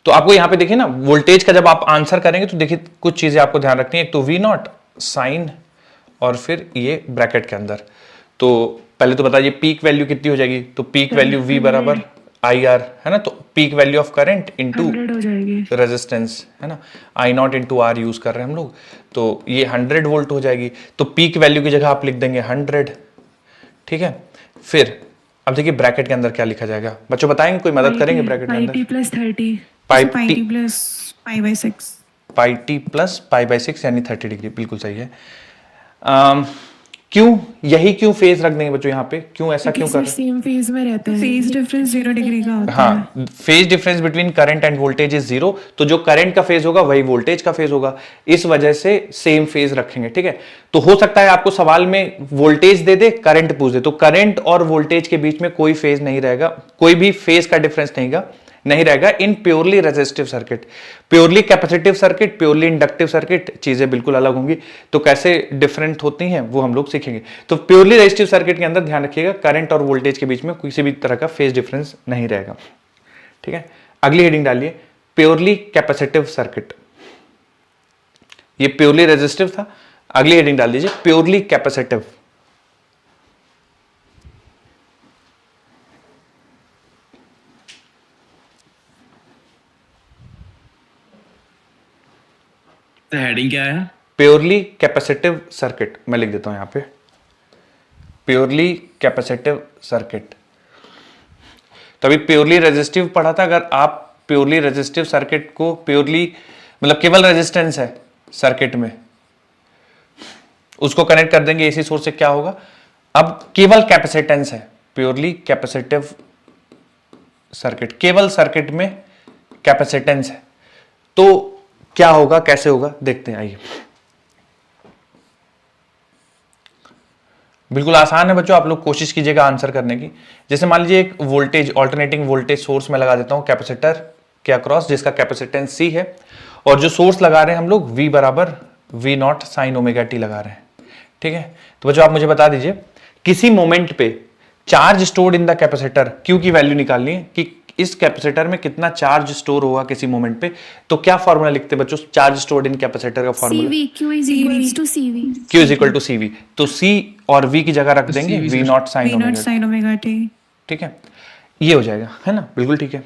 तो आपको यहाँ पे देखिए ना, वोल्टेज का जब आप आंसर करेंगे तो देखिए कुछ चीजें आपको ध्यान रखनी है। एक तो वी नॉट साइन और फिर ये ब्रैकेट के अंदर। तो पहले तो बताइए पीक वैल्यू कितनी हो जाएगी, तो पीक वैल्यू वी बराबर आई आर है ना, तो peak value of current into 100 हो जाएगी। रेजिस्टेंस है ना, आई नॉट इंटू आर यूज कर रहे हैं हम लोग, तो ये 100 वोल्ट हो जाएगी। तो पीक वैल्यू की जगह आप लिख देंगे 100, ठीक है। फिर अब देखिए ब्रैकेट के अंदर क्या लिखा जाएगा, बच्चों बताएंगे, कोई मदद करेंगे ब्रैकेट के अंदर? T plus 30 pi T plus pi by 6 pi T plus pi by 6 यानी 30 डिग्री, बिल्कुल सही है। क्यों यही क्यों फेज रख देंगे बच्चों यहाँ पे, क्यों ऐसा क्यों कर रहे हैं? सेम फेज में रहते हैं। फेज डिफरेंस 0 डिग्री का होता है। हाँ, phase difference between current and voltage is 0, तो जो करंट का फेज होगा वही वोल्टेज का फेज होगा, इस वजह से सेम फेज रखेंगे, ठीक है। तो हो सकता है आपको सवाल में वोल्टेज दे दे, करंट पूछ दे, तो करंट और वोल्टेज के बीच में कोई फेज नहीं रहेगा, कोई भी फेज का डिफरेंस नहीं रहेगा in purely resistive circuit. Purely capacitive circuit, purely inductive circuit, चीजें बिल्कुल अलग होंगी। तो कैसे डिफरेंट होती हैं वो हम लोग सीखेंगे। तो प्योरली रेजिस्टिव सर्किट के अंदर ध्यान रखिएगा, करंट और वोल्टेज के बीच में किसी भी तरह का फेज डिफरेंस नहीं रहेगा, ठीक है। अगली हेडिंग डालिए, प्योरली कैपेसिटिव सर्किट। ये प्योरली रेजिस्टिव था, अगली हेडिंग डाल दीजिए प्योरली कैपेसिटिव। तो हेडिंग क्या है? प्योरली कैपेसिटिव सर्किट, मैं लिख देता हूं यहां पे, प्योरली कैपेसिटिव सर्किट। तो अभी प्योरली रेजिस्टिव पढ़ा था, अगर आप प्योरली रेजिस्टिव सर्किट को प्योरली मतलब केवल रेजिस्टेंस है सर्किट में, उसको कनेक्ट कर देंगे एसी सोर्स से, क्या होगा? अब केवल कैपेसिटेंस है, प्योरली कैपेसिटिव सर्किट, केवल सर्किट में कैपेसिटेंस है, तो क्या होगा, कैसे होगा, देखते हैं, आइए। बिल्कुल आसान है बच्चों, आप लोग कोशिश कीजिएगा आंसर करने की। जैसे मान लीजिए एक वोल्टेज, ऑल्टरनेटिंग वोल्टेज सोर्स में लगा देता हूं कैपेसिटर के अक्रॉस, जिसका कैपेसिटेंस C है, और जो सोर्स लगा रहे हैं हम लोग V बराबर V naught sine omega T लगा रहे हैं, ठीक है। तो बच्चों आप मुझे बता दीजिए, किसी मोमेंट पे charge stored in the capacitor, Q की वैल्यू निकालनी है कि इस कैपेसिटर में कितना चार्ज स्टोर होगा किसी मोमेंट पे। तो क्या फॉर्मूला लिखते हैं बच्चों चार्ज स्टोर्ड इन कैपेसिटर का formula? CV, Q is equals to CV। Q is equal to CV, तो C और V की जगह रख देंगे V naught sine omega T, ठीक है, ये हो जाएगा, है ना, बिल्कुल ठीक है।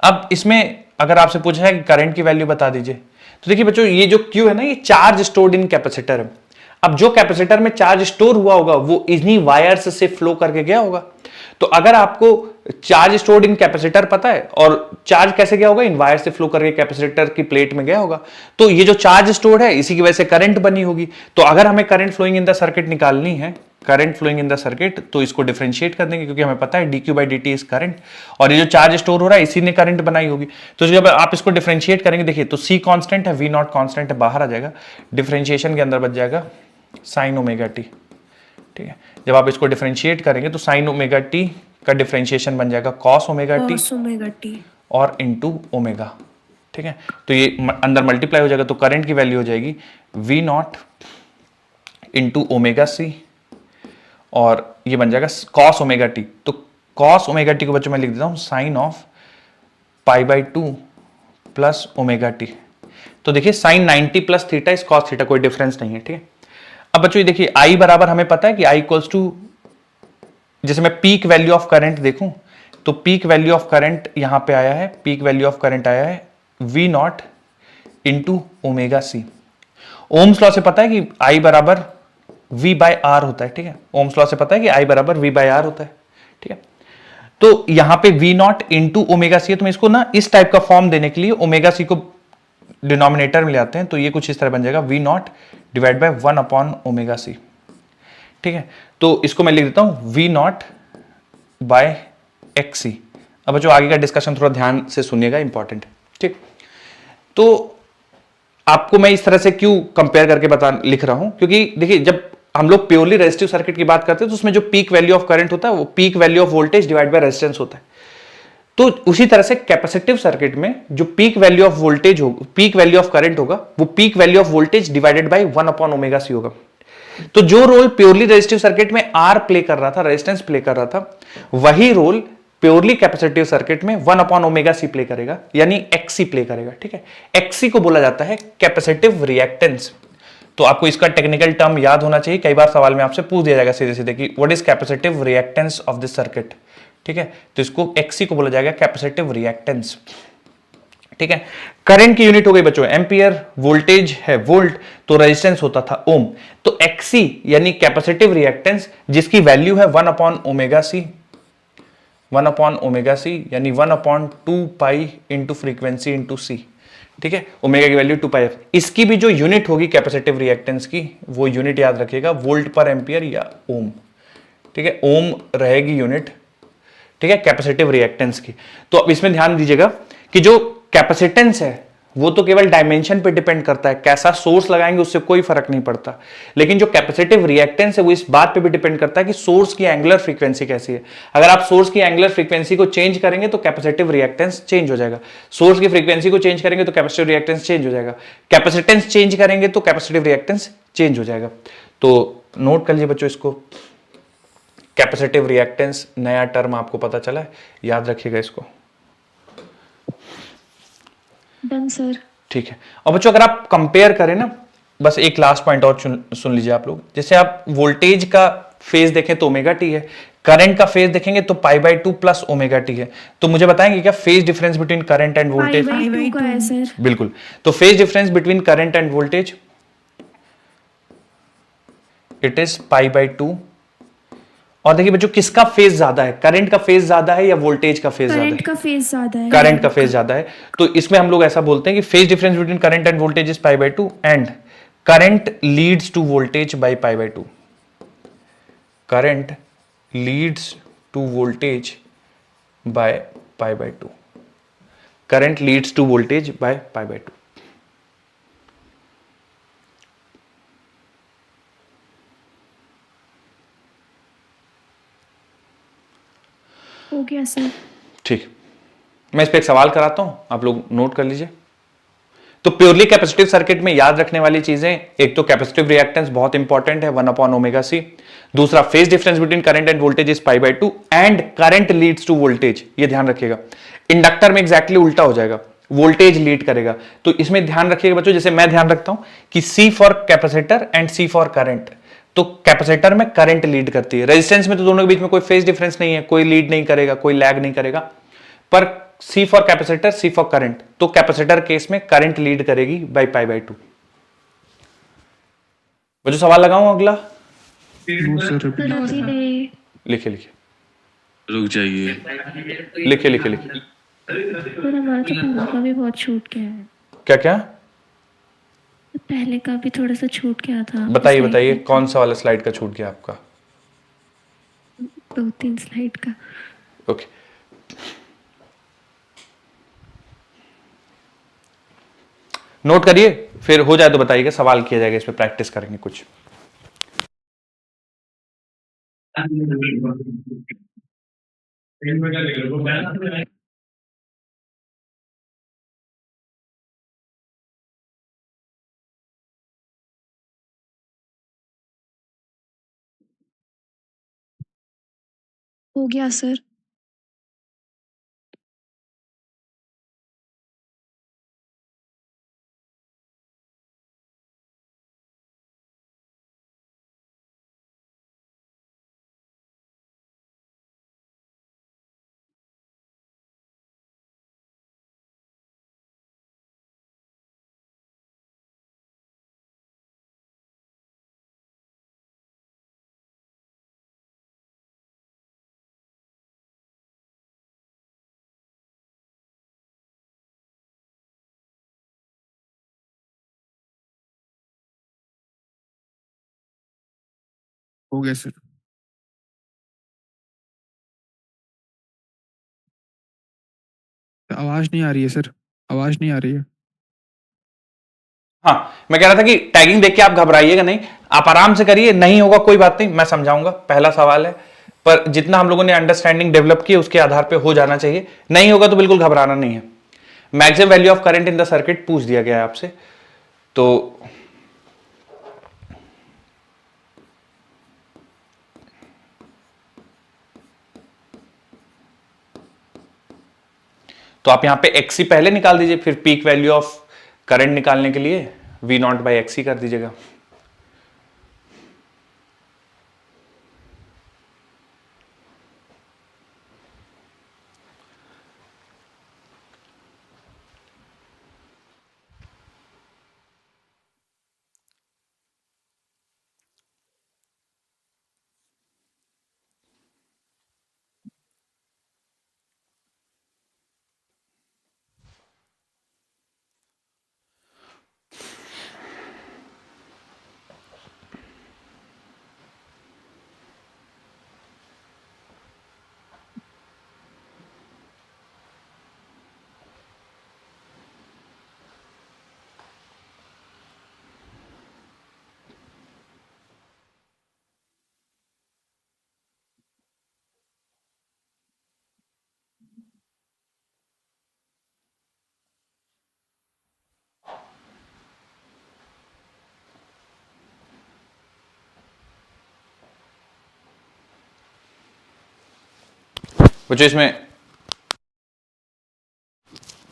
अब इसमें अगर आपसे पूछा है कि करंट की वैल्यू बता दीजिए, तो देखिए बच्चों ये जो Q है ना, ये चार्ज स्टोर्ड इन कैपेसिटर है। अब जो कैपेसिटर में चार्ज स्टोर हुआ होगा वो इन्हीं वायर्स से फ्लो करके गया होगा। तो अगर आपको चार्ज स्टोर्ड इन कैपेसिटर पता है और चार्ज कैसे गया होगा, इन वायर से फ्लो करके कैपेसिटर की प्लेट में गया होगा, तो ये जो चार्ज स्टोर्ड है इसी की वजह से करंट बनी होगी। तो अगर हमें current flowing in the circuit निकालनी है, current flowing in the circuit, तो इसको डिफरेंशिएट कर देंगे, क्योंकि हमें पता है dq by dt is current, और ये जो चार्ज स्टोर हो रहा है इसी ने करंट बनाई होगी। तो जब आप इसको डिफरेंशिएट करेंगे, देखिए तो C कांस्टेंट है, V नॉट कांस्टेंट है, बाहर आ जाएगा, डिफरेंशिएशन के अंदर बच जाएगा साइन ओमेगा टी, ठीक है। जब आप इसको डिफरेंशिएट करेंगे तो साइन ओमेगा टी का डिफरेंशिएशन बन जाएगा कॉस ओमेगा टी और इनटू ओमेगा, ठीक है। तो ये अंदर मल्टीप्लाई हो जाएगा, तो करंट की वैल्यू हो जाएगी V naught into omega C, और ये बन जाएगा कॉस ओमेगा टी। तो कॉस ओमेगा टी को बच्चों मैं लिख देता हूं sine of pi by 2 plus omega T. तो देखिए sine 90 plus theta is cos theta, कोई डिफरेंस नहीं है, ठीक है। अब बच्चों ये देखिए I बराबर हमें पता है कि I इक्वल्स टू, जैसे मैं पीक वैल्यू ऑफ करंट देखूं तो पीक वैल्यू ऑफ करंट यहां पे आया है, पीक वैल्यू ऑफ करंट आया है V naught into omega C। Ohm's law से पता है कि I बराबर V बाय R होता है, ठीक है। ओम्स लॉ से पता है कि I बराबर V बाय R होता है, ठीक है। तो यहां पे V naught into omega C है, तो मैं इसको ना इस टाइप का फॉर्म देने के लिए ओमेगा C को डिनोमिनेटर में ले आते हैं, तो ये कुछ इस तरह बन जाएगा V not divide by 1 upon omega C, ठीक है। तो इसको मैं लिख देता हूं V नॉट बाय XC। अब जो आगे का डिस्कशन थोड़ा ध्यान से सुनिएगा, इंपॉर्टेंट है, ठीक। तो आपको मैं इस तरह से क्यों कंपेयर करके लिख रहा हूं, क्योंकि देखिए जब हम लोग प्योरली रेजिस्टिव सर्किट की बात करते हैं तो उसमें जो पीक वैल्यू ऑफ करंट होता है वो peak value of voltage divide by resistance होता है। तो उसी तरह से कैपेसिटिव सर्किट में जो पीक वैल्यू ऑफ वोल्टेज होगा, पीक वैल्यू ऑफ करंट होगा, वो peak value of voltage divided by 1 upon omega C होगा। तो जो रोल प्योरली रेजिस्टिव सर्किट में R प्ले कर रहा था, रेजिस्टेंस प्ले कर रहा था, वही रोल प्योरली कैपेसिटिव सर्किट में 1 अपॉन ओमेगा सी प्ले करेगा, यानी एक्सी प्ले करेगा, ठीक है। एक्सी को बोला जाता है कैपेसिटिव रिएक्टेंस। तो आपको इसका टेक्निकल टर्म याद होना चाहिए, कई बार सवाल में आपसे पूछ दिया जाएगा सीधे सीधे कि what is capacitive reactance of this circuit, ठीक है। तो इसको एक्सी को बोला जाएगा कैपेसिटिव रिएक्टेंस, ठीक है। करंट की यूनिट हो गई बच्चों एम्पियर, वोल्टेज है वोल्ट, तो रेजिस्टेंस होता था ओम। तो एक्सी यानी कैपेसिटिव रिएक्टेंस जिसकी वैल्यू है 1 upon omega C, 1 upon omega C यानी 1 upon 2 pi into frequency into C, ठीक है। ओमेगा की वैल्यू 2 पाई। इसकी भी जो यूनिट होगी कैपेसिटिव रिएक्टेंस की, वो यूनिट याद रखिएगा वोल्ट पर एम्पियर या ओम, ठीक है। ओम रहेगी यूनिट, ठीक है, कैपेसिटिव रिएक्टेंस की। तो अब इसमें ध्यान दीजिएगा कि जो कैपेसिटेंस है वो तो केवल डायमेंशन पे डिपेंड करता है, कैसा सोर्स लगाएंगे उससे कोई फर्क नहीं पड़ता। लेकिन जो कैपेसिटिव रिएक्टेंस है वो इस बात पे भी डिपेंड करता है कि सोर्स की एंगुलर फ्रीक्वेंसी कैसी है। अगर आप सोर्स की एंगुलर फ्रीक्वेंसी को चेंज करेंगे तो कैपेसिटिव रिएक्टेंस चेंज हो जाएगा, सोर्स की फ्रीक्वेंसी को चेंज करेंगे तो कैपेसिटिव रिएक्टेंस चेंज हो जाएगा, कैपेसिटेंस चेंज करेंगे तो कैपेसिटिव रिएक्टेंस चेंज हो जाएगा। तो नोट कर लीजिए बच्चों इसको, कैपेसिटिव रिएक्टेंस नया टर्म आपको पता चला है, याद रखिएगा इसको। Done sir. ठीक है। और बच्चों अगर आप कंपेयर करें ना, बस एक लास्ट पॉइंट और सुन लीजिए आप लोग। जैसे आप वोल्टेज का फेज देखें तो ओमेगा टी है, करंट का फेज देखेंगे तो पाई बाय 2 प्लस ओमेगा टी है। तो मुझे बताएंगे क्या phase difference between current and voltage? Pi by 2 का है सर। बिल्कुल। तो phase difference between current and voltage it is pi by 2। और देखिए बच्चों किसका फेज ज्यादा है, करंट का फेज ज्यादा है या वोल्टेज का फेज ज्यादा है? करंट का फेज ज्यादा है। करंट का फेज ज्यादा है। तो इसमें हम लोग ऐसा बोलते हैं कि phase difference between current and voltage is pi by 2 and current leads to voltage by pi by 2। Current leads to voltage by pi by 2। Current leads to voltage by pi by 2। हो गया sir. ठीक, मैं इस पे एक सवाल कराता हूं, आप लोग नोट कर लीजिए। तो प्योरली कैपेसिटिव सर्किट में याद रखने वाली चीजें, एक तो कैपेसिटिव रिएक्टेंस बहुत इंपॉर्टेंट है 1 अपॉन ओमेगा सी, दूसरा phase difference between current and voltage is pi by 2 and current leads to voltage, ये ध्यान रखिएगा। इंडक्टर में एग्जैक्टली उल्टा हो जाएगा, वोल्टेज लीड करेगा। तो इसमें ध्यान रखिएगा बच्चों, जैसे मैं ध्यान रखता हूं कि C for capacitor and C for current, तो कैपेसिटर में करंट लीड करती है, रेजिस्टेंस में तो दोनों के बीच में कोई फेज डिफरेंस नहीं है, कोई लीड नहीं करेगा, कोई लैग नहीं करेगा। पर C for capacitor, C for current, तो कैपेसिटर केस में करंट लीड करेगी बाय पाई बाय 2। वो जो सवाल लगाऊं अगला, नो सर अभी अभी नहीं। लिखे लिखे रुक जाइए। लिखे लिखे लिखे। सर हमारा तो पहले का भी बहुत छूट गया है। क्या क्या पहले का भी थोड़ा सा छूट गया था। बताइए स्लाइड बताइए, में। कौन सा वाला स्लाइड का छूट गया आपका? 2-3 स्लाइड का। ओके, नोट करिए, फिर हो जाए तो बताइएगा, सवाल किया जाएगा, इस पे प्रैक्टिस करेंगे कुछ। हो गया सर। हो गया सर। आवाज नहीं आ रही है सर, आवाज नहीं आ रही है। हाँ, मैं कह रहा था कि टैगिंग देख के आप घबराइएगा नहीं, आप आराम से करिए, नहीं होगा कोई बात नहीं, मैं समझाऊंगा। पहला सवाल है, पर जितना हम लोगों ने अंडरस्टैंडिंग डेवलप की उसके आधार पे हो जाना चाहिए, नहीं होगा तो बिल्कुल घबराना नहीं है। Maximum value of current in the circuit पूछ दिया गया है आपसे, तो तो आप यहां पे एक्सी पहले निकाल दीजिए, फिर पीक वैल्यू ऑफ करंट निकालने के लिए वी नॉट बाई एक्सी कर दीजिएगा। बच्चों इसमें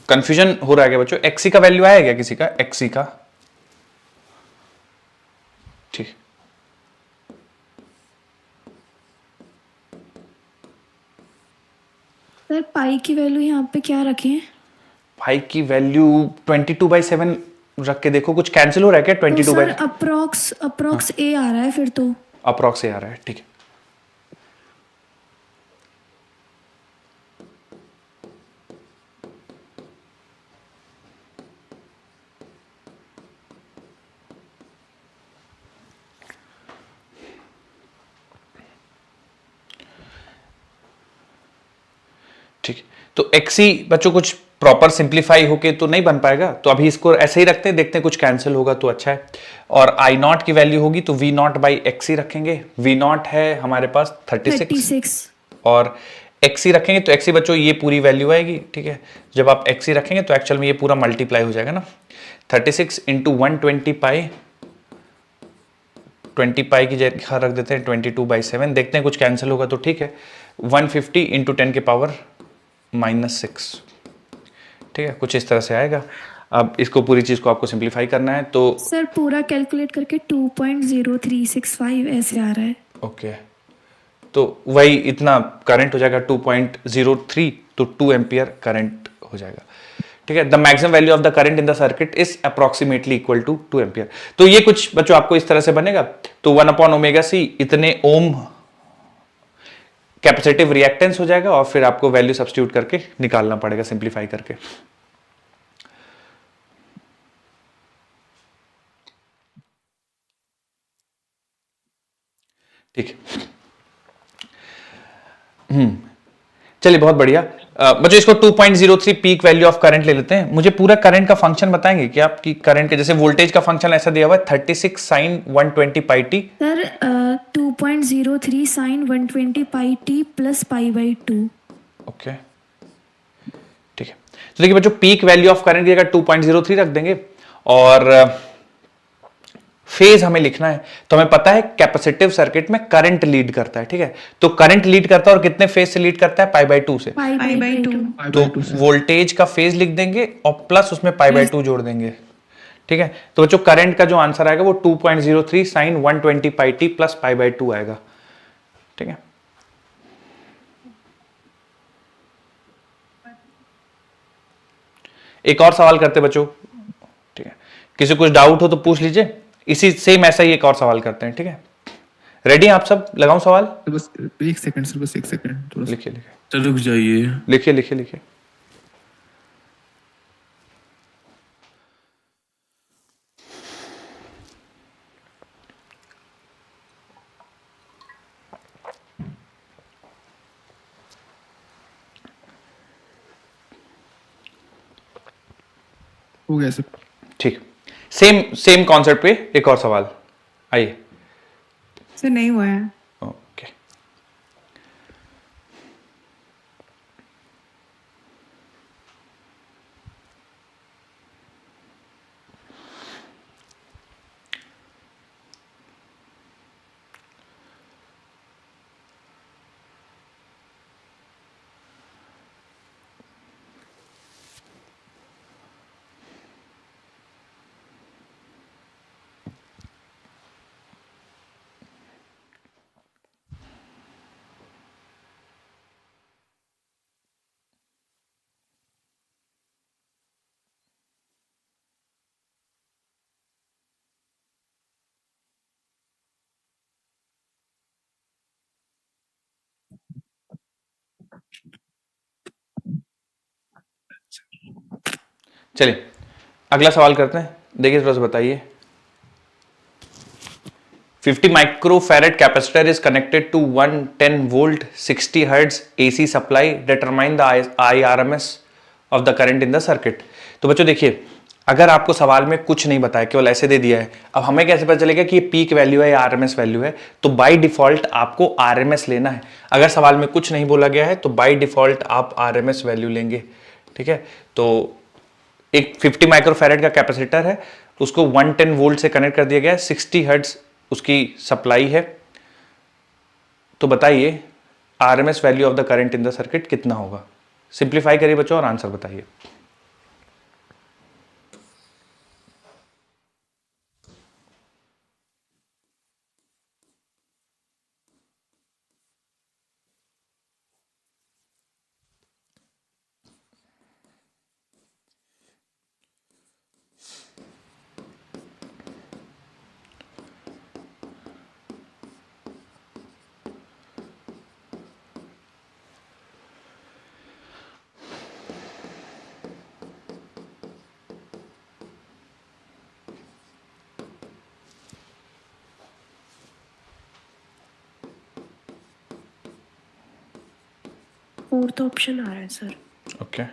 कंफ्यूजन हो रहा है क्या बच्चों? एक्सी का वैल्यू आया क्या किसी का? एक्सी का ठीक, सर पाई की वैल्यू यहाँ पे क्या रखें? पाई की वैल्यू 22/7 रख के देखो, कुछ कैंसिल हो रहा है क्या? तो 22 सर बाई अप्रोक्स ए आ रहा है फिर तो। अप्रॉक्स आ रहा है, ठीक है। ठीक, तो एक्सी बच्चों कुछ प्रॉपर सिंप्लीफाई होके तो नहीं बन पाएगा, तो अभी इसको ऐसे ही रखते हैं, देखते हैं कुछ कैंसिल होगा तो अच्छा है। और आई नॉट की वैल्यू होगी तो वी नॉट बाई एक्सी रखेंगे। वी नॉट है हमारे पास 36 और एक्सी रखेंगे तो एक्सी बच्चों ये पूरी वैल्यू आएगी, ठीक है। जब आप एक्सी रखेंगे तो एक्चुअल में ये पूरा मल्टीप्लाई हो जाएगा ना, 36 इंटू 120 पाई, 20 पाई की जगह रख देते हैं 22/7, देखते हैं कुछ कैंसिल होगा तो ठीक है। 150 इंटू 10 के पावर -6, ठीक है, कुछ इस तरह से आएगा। अब इसको पूरी चीज को आपको सिंप्लीफाई करना है तो सर पूरा कैलकुलेट करके 2.0365 ऐसे आ रहा है। ओके, तो वही इतना करंट हो जाएगा 2.03, तो 2 एम्पियर करंट हो जाएगा, ठीक है। The maximum value of the current in the circuit is approximately equal to 2 ampere. तो ये कुछ बच्चों आपको इस तरह से बनेगा, तो 1/ω/c इतने ओम कैपेसिटिव रिएक्टेंस हो जाएगा और फिर आपको वैल्यू सब्स्टिट्यूट करके निकालना पड़ेगा सिंप्लीफाई करके। ठीक है, चलिए बहुत बढ़िया। बच्चों इसको 2.03 पीक वैल्यू ऑफ करंट ले लेते हैं। मुझे पूरा करंट का फंक्शन बताएंगे कि आपकी करंट के जैसे वोल्टेज का फंक्शन ऐसा दिया हुआ है 36 sin 120 pi T. Sir 2.03 sign 120 pi T plus पाई/2। Okay, ठीक है। तो देखिए बच्चों पीक वैल्यू ऑफ करंट की जगह 2.03 रख देंगे और फेज हमें लिखना है, तो हमें पता है कैपेसिटिव सर्किट में करंट लीड करता है, ठीक है। तो करंट लीड करता है और कितने फेज से लीड करता है? पाई/2 से। पाई/2। तो वोल्टेज का फेज लिख देंगे और प्लस उसमें पाई/2 जोड़ देंगे, ठीक है। तो बच्चों करंट का जो आंसर आएगा वो 2.03 साइन 120 पाई टी प्लस पाई/2 आएगा, ठीक है। एक और सवाल करते बच्चों, ठीक है। किसी कुछ डाउट हो तो पूछ लीजिए, इसी सेम ऐसा ही एक और सवाल करते हैं, ठीक है। रेडी आप सब? लगाऊं सवाल? बस एक सेकंड सर, बस एक सेकंड थोड़ा सा। लिखिए लिखिए सर रुक जाइए। लिखिए लिखिए लिखिए। हो गया सर। ठीक, सेम सेम कॉन्सेप्ट पे एक और सवाल, आइए। सर नहीं हुआ है। ओके, चलिए अगला सवाल करते हैं, देखिए थोड़ा सा बताइए। 50 microfarad capacitor is connected to 110 volt 60 hertz AC supply, determine the IRMS of the current in the circuit. तो बच्चों देखिए, अगर आपको सवाल में कुछ नहीं बताया, केवल ऐसे दे दिया है, अब हमें कैसे पता चलेगा कि ये पीक वैल्यू है या RMS वैल्यू है? तो बाय डिफॉल्ट आपको RMS लेना है। अगर सवाल में कुछ नहीं बोला गया है तो बाय डिफॉल्ट आप RMS वैल्यू लेंगे, ठीक है। तो एक 50 माइक्रोफैरेड का कैपेसिटर है, उसको 110 वोल्ट से कनेक्ट कर दिया गया है, 60 हर्ट्ज उसकी सप्लाई है। तो बताइए RMS value of the current in the circuit कितना होगा? सिंप्लीफाई करिए बच्चों और आंसर बताइए। फोर्थ ऑप्शन आ रहा है सर। ओके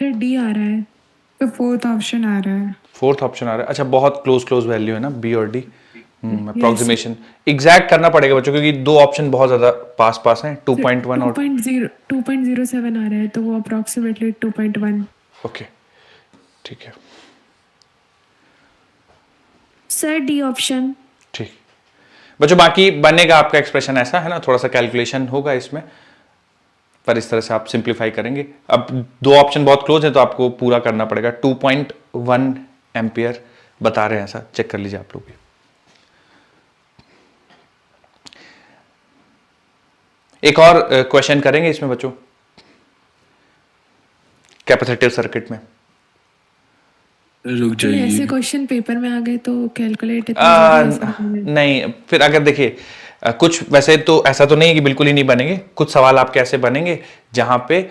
फिर डी आ रहा है, तो फोर्थ ऑप्शन आ रहा है। फोर्थ ऑप्शन आ रहा है। अच्छा, बहुत क्लोज वैल्यू है ना बी और डी। अप्रोक्सीमेशन एग्जैक्ट करना पड़ेगा बच्चों, क्योंकि दो ऑप्शन बहुत ज्यादा पास हैं, 2.1 और 2.07 आ रहा है, तो वो अप्रोक्सीमेटली 2.1। ओके ठीक है, सर डी ऑप्शन। ठीक बच्चों, बाकी बनेगा आपका एक्सप्रेशन ऐसा है ना, थोड़ा सा कैलकुलेशन होगा इसमें, पर इस तरह से आप सिंप्लीफाई करेंगे। अब दो ऑप्शन बहुत क्लोज है तो आपको पूरा करना पड़ेगा। 2.1 एम्पियर बता रहे हैं, ऐसा चेक कर लीजिए आप लोग भी। एक और क्वेश्चन करेंगे इसमें बच्चों, कैपेसिटिव सर्किट में। रुक ऐसे जाइए। क्वेश्चन पेपर में आ गए तो कैलकुलेट नहीं, फिर अगर देखिए कुछ वैसे तो ऐसा तो नहीं है कि बिल्कुल ही नहीं बनेंगे, कुछ सवाल आपके ऐसे बनेंगे जहां पे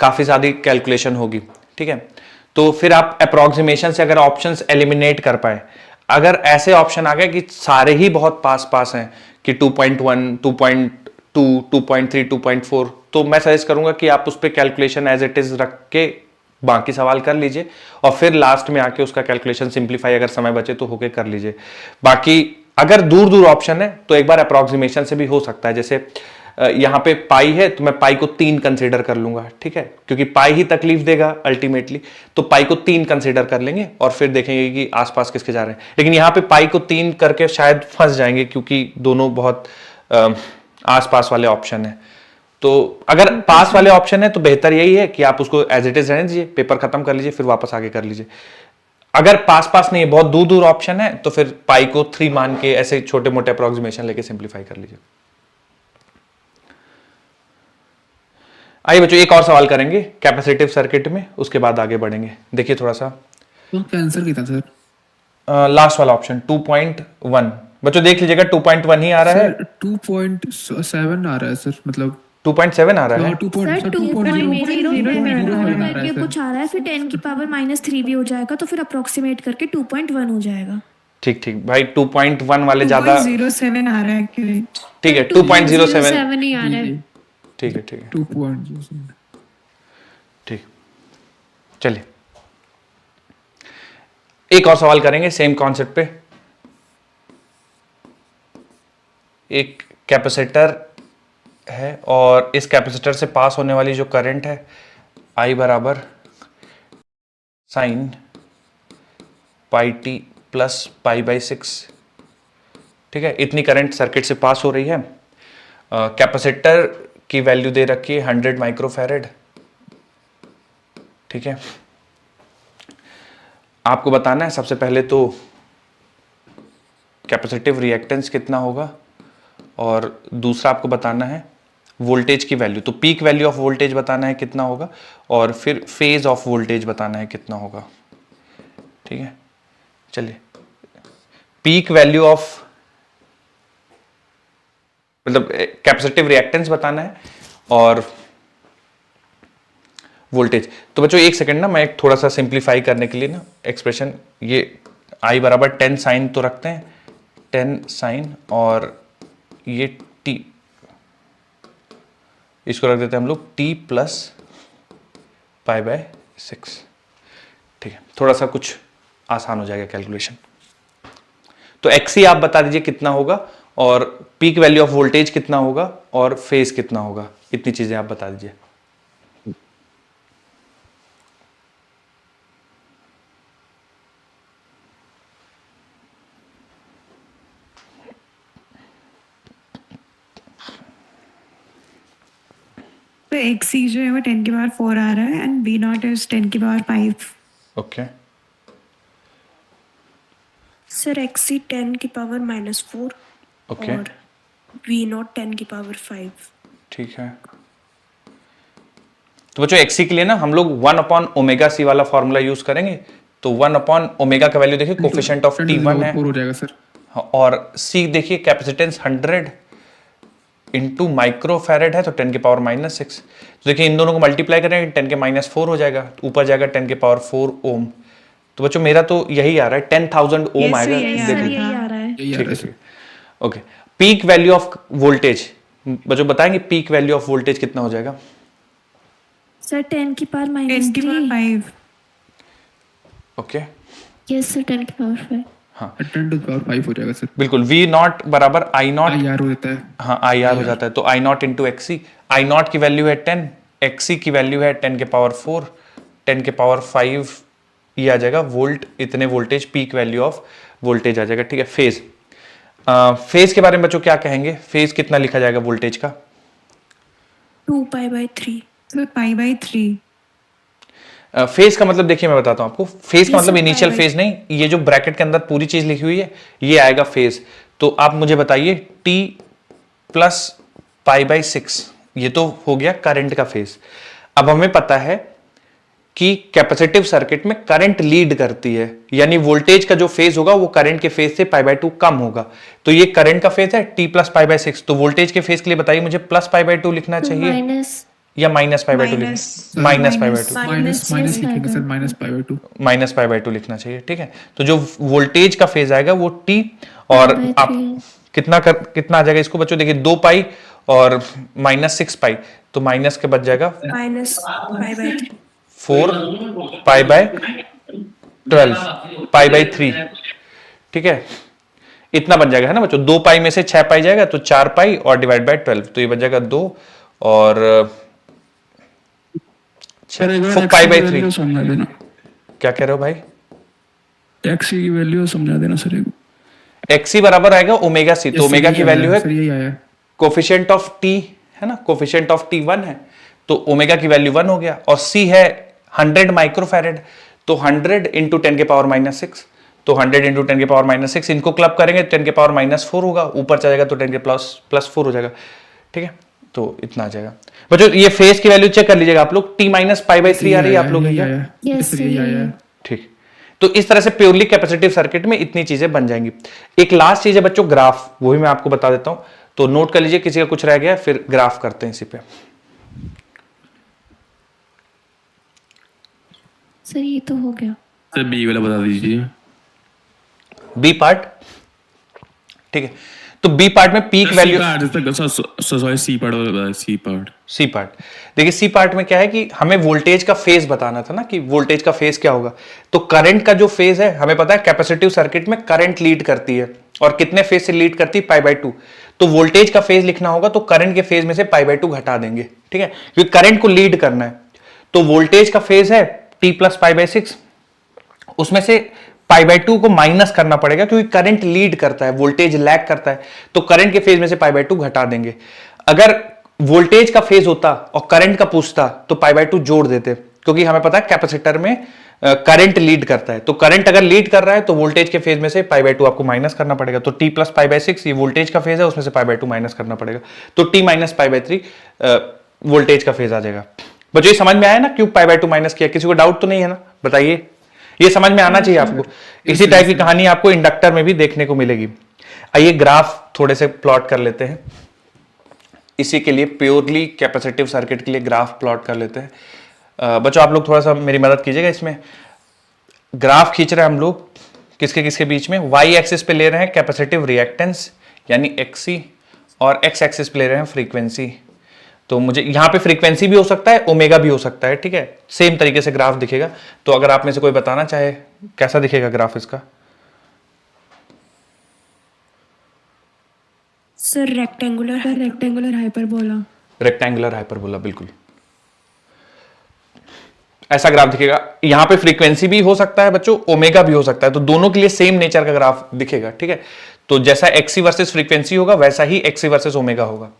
काफी सारी कैलकुलेशन होगी, ठीक है। तो फिर आप अप्रोक्सीमेशन से अगर ऑप्शंस एलिमिनेट कर पाए, अगर ऐसे ऑप्शन आ गए कि सारे ही बहुत पास हैं कि 2.1, 2.2, 2.3, 2.4, तो मैं सजेस्ट करूंगा कि आप उस पर कैलकुलेशन एज इट इज रख के बाकी सवाल कर लीजिए और फिर लास्ट में आके उसका कैलकुलेशन सिंप्लीफाई अगर समय बचे तो होके कर लीजिए। बाकी अगर दूर ऑप्शन है तो एक बार अप्रोक्सीमेशन से भी हो सकता है। जैसे यहां पे पाई है तो मैं पाई को 3 कंसीडर कर लूंगा, ठीक है, क्योंकि पाई ही तकलीफ देगा अल्टीमेटली, तो पाई को 3 कंसीडर कर लेंगे और फिर देखेंगे कि आसपास किसके जा रहे हैं। लेकिन यहां पे पाई को 3 करके शायद फंस जाएंगे क्योंकि दोनों बहुत आसपास वाले ऑप्शन है। तो अगर पास वाले ऑप्शन है तो बेहतर यही है कि आप उसको एज इट इज रहने दीजिए, पेपर खत्म कर लीजिए, फिर वापस आगे कर लीजिए। अगर पास नहीं है, बहुत दूर ऑप्शन है, तो फिर पाई को 3 मान के ऐसे छोटे मोटे अप्रोक्सीमेशन लेके सिंप्लीफाई कर लीजिए। आइए बच्चों एक और सवाल करेंगे कैपेसिटिव सर्किट में, उसके बाद आगे बढ़ेंगे। देखिए थोड़ा सा तो आंसर कितना सर? लास्ट वाला ऑप्शन 2.1 बच्चों देख लीजिएगा, 2.1 ही आ रहा है। 2.7 आ रहा है सर, मतलब 2.7 आ रहा है। सर 2.0 करके कुछ आ रहा है, फिर 10 की पावर -3 भी हो जाएगा, तो फिर अप्रोक्सीमेट करके 2.1 हो जाएगा। ठीक भाई, 2.1 वाले ज्यादा 2.07 आ रहा है एक्चुअली। ठीक है, 2.07 ही आ रहा है। ठीक है 2.07। ठीक, चलिए एक और सवाल करेंगे सेम कॉन्सेप्ट पे। एक कैपेसिटर है और इस कैपेसिटर से पास होने वाली जो करंट है I बराबर साइन पाई टी प्लस π/6, ठीक है, इतनी करंट सर्किट से पास हो रही है। कैपेसिटर की वैल्यू दे रखी है 100 माइक्रोफैरेड, ठीक है। आपको बताना है सबसे पहले तो कैपेसिटिव रिएक्टेंस कितना होगा, और दूसरा आपको बताना है वोल्टेज की वैल्यू, तो पीक वैल्यू ऑफ वोल्टेज बताना है कितना होगा, और फिर फेज ऑफ वोल्टेज बताना है कितना होगा, ठीक है। चलिए पीक वैल्यू ऑफ मतलब कैपेसिटिव रिएक्टेंस बताना है और वोल्टेज। तो बच्चों एक सेकंड ना, मैं एक थोड़ा सा सिंप्लीफाई करने के लिए ना एक्सप्रेशन, ये I बराबर 10 साइन तो रखते हैं, 10 साइन, और ये T, इसको रख देते हैं हम लोग T प्लस पाई बाय 6। ठीक है, थोड़ा सा कुछ आसान हो जाएगा कैलकुलेशन। तो XC आप बता दीजिए कितना होगा, और पीक वैल्यू ऑफ वोल्टेज कितना होगा, और फेज कितना होगा, इतनी चीजें आप बता दीजिए। तो XC जो है वो 10 की पावर 4 आ रहा है एंड V0 इज 10 की पावर 5। ओके, सर एक्सी 10 की पावर -4 ओके, और V0 10 की पावर 5। ठीक है। तो बच्चों XC के लिए ना हम लोग 1/ωc वाला फॉर्मूला यूज करेंगे। तो 1/ω का वैल्यू देखिए कोफिशिएंट ऑफ T1 है, 4 हो जाएगा सर। और C देखिए कैपेसिटेंस 100 इंटू माइक्रोफैरेड है, तो 10 की पावर -6। तो देखिए इन दोनों को मल्टीप्लाई करेंगे, 10 के -4 हो जाएगा, तो ऊपर जाएगा 10 के पावर 4 ओम। तो बच्चों मेरा तो यही आ रहा है, 10,000 ओम आएगा। सर यही आ रहा है। यही आ रहा है sir. Okay, peak value of voltage बच्चों बताएंगे, पीक वैल्यू ऑफ वोल्टेज कितना हो जाएगा? सर 10 की पावर 10 की पावर -3। 5। ओके, यस सर 10 की पावर 5। हाँ 10 to the power 5 हो जाएगा सर। बिल्कुल, V0 बराबर I0, IR हो जाता है। हाँ IR हो जाता है, तो I0 इंटू XC। I0 की वैल्यू है 10, XC की वैल्यू है 10 के पावर 4, 10 के पावर 5, ये आ जाएगा वोल्ट, इतने voltage peak value of voltage आ जाएगा। ठीक है, फेज, फेज के बारे में बच्चों क्या कहेंगे? फेज कितना लिखा जाएगा वोल्टेज का? 2π/3। सर π/3। फेज का मतलब देखिए मैं बताता हूं आपको, फेज का Yes, मतलब sir, इनिशियल bye-bye. फेज नहीं, ये जो ब्रैकेट के अंदर पूरी चीज लिखी हुई है ये आएगा फेज। तो आप मुझे बताइए T प्लस π/6, ये तो हो गया करंट का फेज। अब हमें पता है कि कैपेसिटिव सर्किट में करंट लीड करती है, यानी वोल्टेज का जो फेज होगा वो करंट के फेज से π/2 कम होगा। तो ये करंट का फेज है T प्लस π/6, तो वोल्टेज के फेज के लिए बताइए मुझे प्लस π/2 लिखना चाहिए माइनस या माइनस π/2 लिखना? माइनस π/2, माइनस लिखेंगे सर, -π/2। माइनस π/2 लिखना चाहिए। ठीक है, तो जो वोल्टेज का फेज आएगा वो T, और आप कितना आ जाएगा इसको बच्चों? देखिए 2 पाई और -6 पाई, तो माइनस के बच जाएगा -π/3। 4 π/12 π/3। ठीक है, इतना बन जाएगा है ना बच्चों। 2 पाई में से 6 पाई जाएगा तो 4 पाई और डिवाइड बाय 12, तो ये बन जाएगा 2 और सर एक बार पाई XC बाय की 3। वैल्यू समझा देना, क्या कह रहे हो भाई? XC की वैल्यू समझा देना सर एक। XC बराबर आएगा ओमेगा C, तो ओमेगा की वैल्यू है सर यही आया है। कोफिशिएंट ऑफ T है ना, कोफिशिएंट ऑफ T 1 है, तो ओमेगा की वैल्यू 1 हो गया, और C है 100 माइक्रोफैरेड, तो 100 इंटू 10 के पावर -6, तो 100 इंटू 10 के पावर -6, इनको क्लब करेंगे 10 के पावर -4 होगा, ऊपर चलेगा तो 10 के +4 हो जाएगा। ठीक है, तो इतना आ जाएगा बच्चों। ये फेज की वैल्यू चेक कर लीजिएगा आप लोग, T माइनस π/3 आ रही है आप लोग? यही आया है। Yes, सर यही आया है। ठीक, तो इस तरह से प्योरली कैपेसिटिव सर्किट में इतनी चीजें बन जाएंगी। एक लास्ट चीज है बच्चों ग्राफ, वो भी मैं आपको बता देता हूं, तो नोट कर लीजिए, किसी का कुछ रह गया फिर ग्राफ करते हैं इसी पे। सर ये तो हो गया। सर बी वाला बता दीजिए। बी पार्ट, ठीक है, तो बी पार्ट में peak value, sorry C part. C part देखिए, सी पार्ट में क्या है कि हमें वोल्टेज का फेज बताना था ना, कि वोल्टेज का फेज क्या होगा। तो करंट का जो फेज है हमें पता है कैपेसिटिव सर्किट में करंट लीड करती है, और कितने फेज से लीड करती है? π/2। तो वोल्टेज का फेज लिखना होगा तो करंट के फेज में से π/2 घटा देंगे। ठीक है, क्योंकि करंट को लीड करना है, तो वोल्टेज का फेज है T प्लस π/6, उसमें से π/2 को माइनस करना पड़ेगा, क्योंकि करंट लीड करता है, वोल्टेज लैग करता है, तो करंट के फेज में से π/2 घटा देंगे। अगर वोल्टेज का फेज होता और करंट का पूछता तो π/2 जोड़ देते, क्योंकि हमें पता है कैपेसिटर में करंट लीड करता है, तो करंट अगर लीड कर रहा है तो वोल्टेज के फेज में से π/2 आपको माइनस करना पड़ेगा। तो T प्लस π/6 ये वोल्टेज का फेज है, उसमें से π/2 माइनस करना पड़ेगा, तो T माइनस π/3 वोल्टेज का फेज आ जाएगा। बच्चों ये समझ में आया ना क्यों π/2 माइनस किया? किसी को डाउट तो नहीं है ना? बताइए, ये समझ में आना चाहिए आपको। इसी टाइप की कहानी आपको इंडक्टर में भी देखने को मिलेगी। आइए ग्राफ थोड़े से प्लॉट कर लेते हैं। इसी के लिए प्योरली कैपेसिटिव सर्किट के लिए ग्राफ प्लॉट कर लेते हैं। बच्चों आप लोग थोड़ा सा मेरी मदद कीजिएगा इसमें। ग्राफ खींच रहे हैं हम लोग किसके किसके बीच में, वाई एक्सिस पे ले रहे हैं कैपेसिटिव रिएक्टेंस यानी XC और एक्स एक्सिस पे ले रहे हैं फ्रीक्वेंसी। तो मुझे यहां पे फ्रीक्वेंसी भी हो सकता है, ओमेगा भी हो सकता है, ठीक है। सेम तरीके से ग्राफ दिखेगा। तो अगर आप में से कोई बताना चाहे कैसा दिखेगा ग्राफ इसका। Sir rectangular hyperbola. Rectangular hyperbola, बिल्कुल ऐसा ग्राफ दिखेगा। यहां पे फ्रीक्वेंसी भी हो सकता है बच्चों, ओमेगा भी हो सकता है, तो दोनों के लिए सेम नेचर का ग्राफ दिखेगा, ठीक है। तो जैसा XC वर्सेस फ्रीक्वेंसी होगा वैसा ही XC वर्सेस ओमेगा होगा।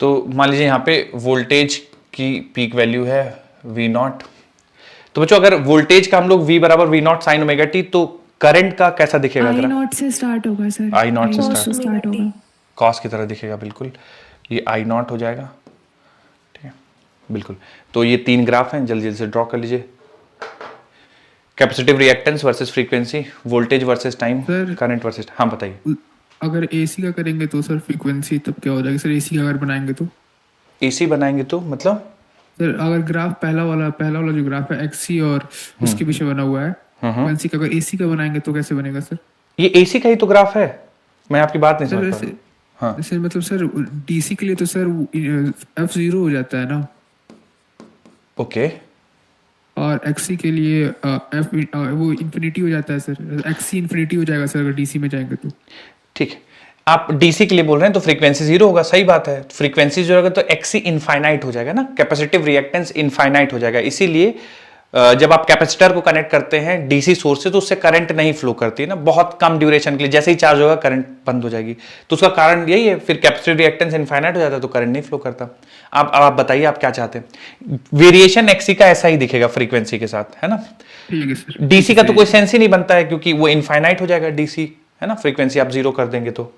तो मान लीजिए यहां पे वोल्टेज की पीक वैल्यू है V0। तो बच्चों अगर वोल्टेज का हम लोग V बराबर V0 साइन ओमेगा टी, तो करंट का कैसा दिखेगा? I0 से स्टार्ट होगा सर। I0 से स्टार्ट होगा। कॉस की तरह दिखेगा, बिल्कुल ये I0 हो जाएगा, ठीक है बिल्कुल। तो ये 3 ग्राफ हैं, जल्दी जल्दी से ड्रॉ कर लीजिए। Capacitive reactance versus frequency, voltage versus time, current versus. हाँ बताइए। अगर AC का करेंगे तो सर फ्रीक्वेंसी तब क्या हो जाएगा सर? AC का अगर बनाएंगे तो AC बनाएंगे तो मतलब सर अगर ग्राफ पहला वाला जो ग्राफ है XC और उसके पीछे बना हुआ है फ्रीक्वेंसी का, अगर AC का बनाएंगे तो कैसे बनेगा सर? ये AC का ही तो ग्राफ है, मैं आपकी बात नहीं समझ पा रहा। हाँ जैसे मतलब सर DC के लिए तो सर F0 हो जाता है ना, ओके। और XC के लिए वो इन्फिनिटी हो जाता है सर। XC इन्फिनिटी हो जाएगा सर अगर DC में जाएंगे तो। ठीक है, आप DC के लिए बोल रहे हैं तो फ्रीक्वेंसी 0 होगा, सही बात है। फ्रीक्वेंसी 0 होगा तो XC इनफाइनाइट हो जाएगा ना, कैपेसिटिव रिएक्टेंस इनफाइनाइट हो जाएगा। इसीलिए जब आप कैपेसिटर को कनेक्ट करते हैं DC सोर्स से तो उससे करंट नहीं फ्लो करती है ना, बहुत कम ड्यूरेशन के लिए। जैसे ही चार्ज होगा करंट बंद हो जाएगी। तो उसका कारण यही है, फिर कैपेसिटिव रिएक्टेंस इनफाइनाइट हो जाता है तो करंट नहीं फ्लो करता। आप बताइए आप क्या चाहते हैं। वेरिएशन XC का ऐसा ही दिखेगा फ्रीक्वेंसी के साथ, है ना। ठीक है सर। DC का तो कोई सेंस ही नहीं बनता है क्योंकि वो इनफाइनाइट हो जाएगा DC, है ना। फ्रीक्वेंसी आप 0 कर देंगे तो,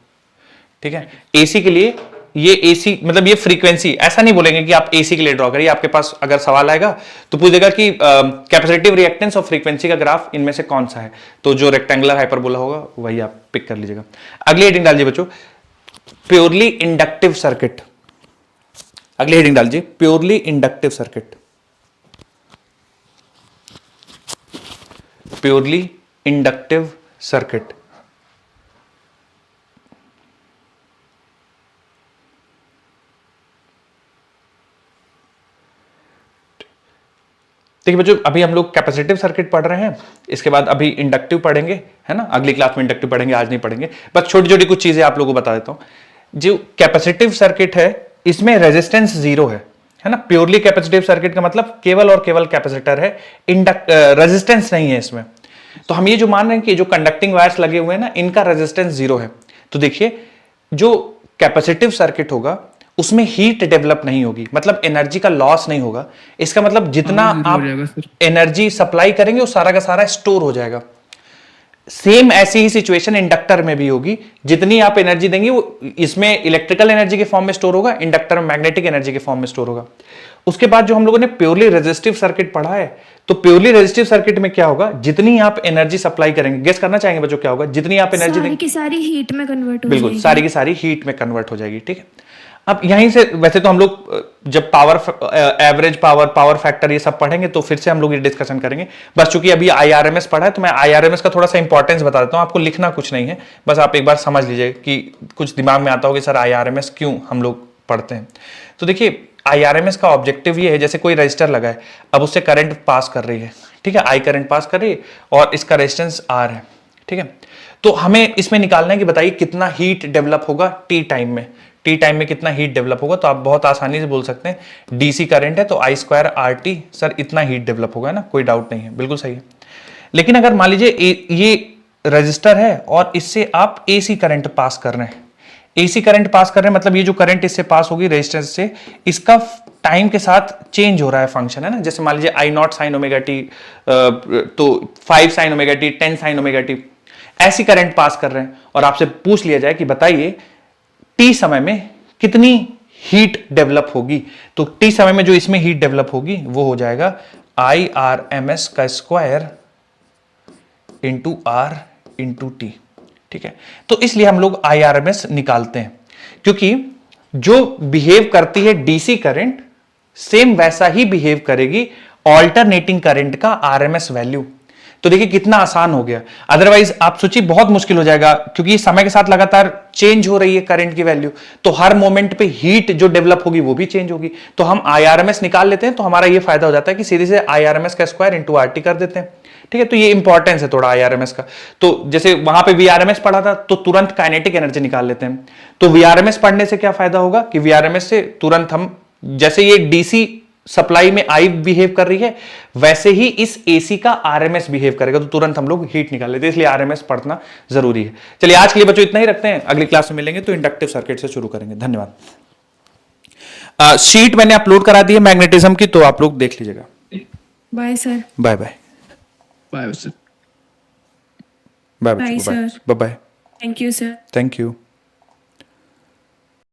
ठीक है। AC के लिए ये AC मतलब ये फ्रीक्वेंसी, ऐसा नहीं बोलेंगे कि आप AC के लिए ड्रॉ करिए। आपके पास अगर सवाल आएगा तो पूछेगा कि कैपेसिटिव रिएक्टेंस और फ्रीक्वेंसी का ग्राफ इनमें से कौन सा है, तो जो रेक्टेंगुलर हाइपरबोला होगा वही आप पिक कर लीजिएगा। अगली हेडिंग डालिए बच्चों, प्योरली इंडक्टिव सर्किट। अगली हेडिंग डालिए, purely inductive circuit. Purely inductive circuit. देखिए बच्चों, अभी हम लोग कैपेसिटिव सर्किट पढ़ रहे हैं, इसके बाद अभी इंडक्टिव पढ़ेंगे, है ना। अगली क्लास में इंडक्टिव पढ़ेंगे, आज नहीं पढ़ेंगे। बस छोटी छोटी कुछ चीजें आप लोगों को बता देता हूं। जो कैपेसिटिव सर्किट है इसमें रेजिस्टेंस 0 है ना। प्योरली कैपेसिटिव सर्किट का मतलब केवल और केवल कैपेसिटर है, रेजिस्टेंस नहीं है इसमें। तो हम ये जो मान रहे हैं कि जो कंडक्टिंग वायर्स लगे हुए हैं ना, इनका रेजिस्टेंस 0 है। तो देखिए जो कैपेसिटिव सर्किट होगा उसमें हीट डेवलप नहीं होगी, मतलब एनर्जी का लॉस नहीं होगा। इसका मतलब जितना आप एनर्जी सप्लाई करेंगे वो सारा का सारा स्टोर हो जाएगा। सेम ऐसी ही सिचुएशन इंडक्टर में भी होगी। जितनी आप एनर्जी देंगे वो इसमें इलेक्ट्रिकल एनर्जी के फॉर्म में स्टोर होगा, इंडक्टर में मैग्नेटिक एनर्जी के फॉर्म में स्टोर होगा। उसके बाद जो हम लोगों ने प्योरली रेजिस्टिव सर्किट पढ़ा है, तो प्योरली रेजिस्टिव सर्किट में क्या होगा, जितनी आप एनर्जी सप्लाई करेंगे, गेस करना चाहेंगे बच्चों क्या होगा, जितनी आप एनर्जी देंगे सारी की सारी हीट में कन्वर्ट हो बिल्कुल जाएगी। सारी की सारी हीट में कन्वर्ट हो जाएगी, ठीक है। अब यहीं से वैसे तो हम लोग जब पावर एवरेज पावर फैक्टर ये सब पढ़ेंगे तो फिर से हम लोग ये डिस्कशन करेंगे। बस चूंकि अभी IRMS पढ़ा है तो मैं IRMS का थोड़ा सा इंपॉर्टेंस बता देता हूं। आपको लिखना कुछ नहीं है, बस आप एक बार समझ लीजिए कि कुछ दिमाग में आता होगा सर IRMS क्यों हम लोग पढ़ते हैं। तो देखिए IRMS का ऑब्जेक्टिव ये है, जैसे कोई रजिस्टर लगा है, अब उससे करंट पास कर रही है, ठीक है, I करंट पास कर रही है और इसका रेजिस्टेंस R है, ठीक है। तो हमें इसमें निकालना है कि बताइए कितना हीट डेवलप होगा टी टाइम में। टी टाइम में कितना हीट डेवलप होगा, तो आप बहुत आसानी से बोल सकते हैं DC करंट है तो I² RT, सर इतना हीट डेवलप होगा ना, कोई डाउट नहीं है, बिल्कुल सही है। लेकिन अगर मान लीजिए ये रजिस्टर है और इससे आप AC करंट पास कर रहे हैं, AC करंट पास कर रहे हैं मतलब ये जो करंट इससे पास होगी रेजिस्टेंस से, इसका टाइम के साथ चेंज हो रहा है फंक्शन, है ना। जैसे मान लीजिए I0 sin ओमेगा टी, तो 5 sin omega T, 10 sin omega T, ऐसी करंट पास कर रहे हैं और आपसे पूछ लिया जाए कि बताइए टी समय में कितनी हीट डेवलप होगी, तो टी समय में जो इसमें हीट डेवलप होगी वो हो जाएगा IRMS का square into R into T. ठीक है, तो इसलिए हम लोग IRMS निकालते हैं, क्योंकि जो बिहेव करती है डीसी करंट सेम वैसा ही बिहेव करेगी ऑल्टरनेटिंग करंट का RMS वैल्यू। तो देखिए कितना आसान हो गया, अदरवाइज आप सोचिए बहुत मुश्किल हो जाएगा, क्योंकि समय के साथ लगातार चेंज हो रही है करंट की वैल्यू, तो हर मोमेंट पे हीट जो डेवलप होगी वो भी चेंज होगी। तो हम IRMS निकाल लेते हैं, तो हमारा ये फायदा हो जाता है कि सीधे से IRMS का स्क्वायर इंटू RT कर देते हैं। ठीक है, तो ये इंपॉर्टेंस है थोड़ा IRMS का। तो जैसे वहां पे VRMS पढ़ा था, तो तुरंत काइनेटिक एनर्जी निकाल लेते हैं। तो VRMS पढ़ने से क्या फायदा होगा कि VRMS से तुरंत हम, जैसे ये डीसी सप्लाई में आई बिहेव कर रही है, वैसे ही इस एसी का RMS बिहेव करेगा, तो तुरंत हम लोग हीट निकाल लेते हैं, इसलिए RMS पढ़ना जरूरी है। चलिए आज के लिए बच्चों इतना ही रखते हैं, अगली क्लास में मिलेंगे तो इंडक्टिव सर्किट से शुरू करेंगे। धन्यवाद। शीट मैंने अपलोड करा दी है मैग्नेटिज्म की, तो आप लोग देख लीजिएगा। Bye sir. Bye bye bye sir. Bye Bye, bye sir. Bye. Thank you, sir. Thank you.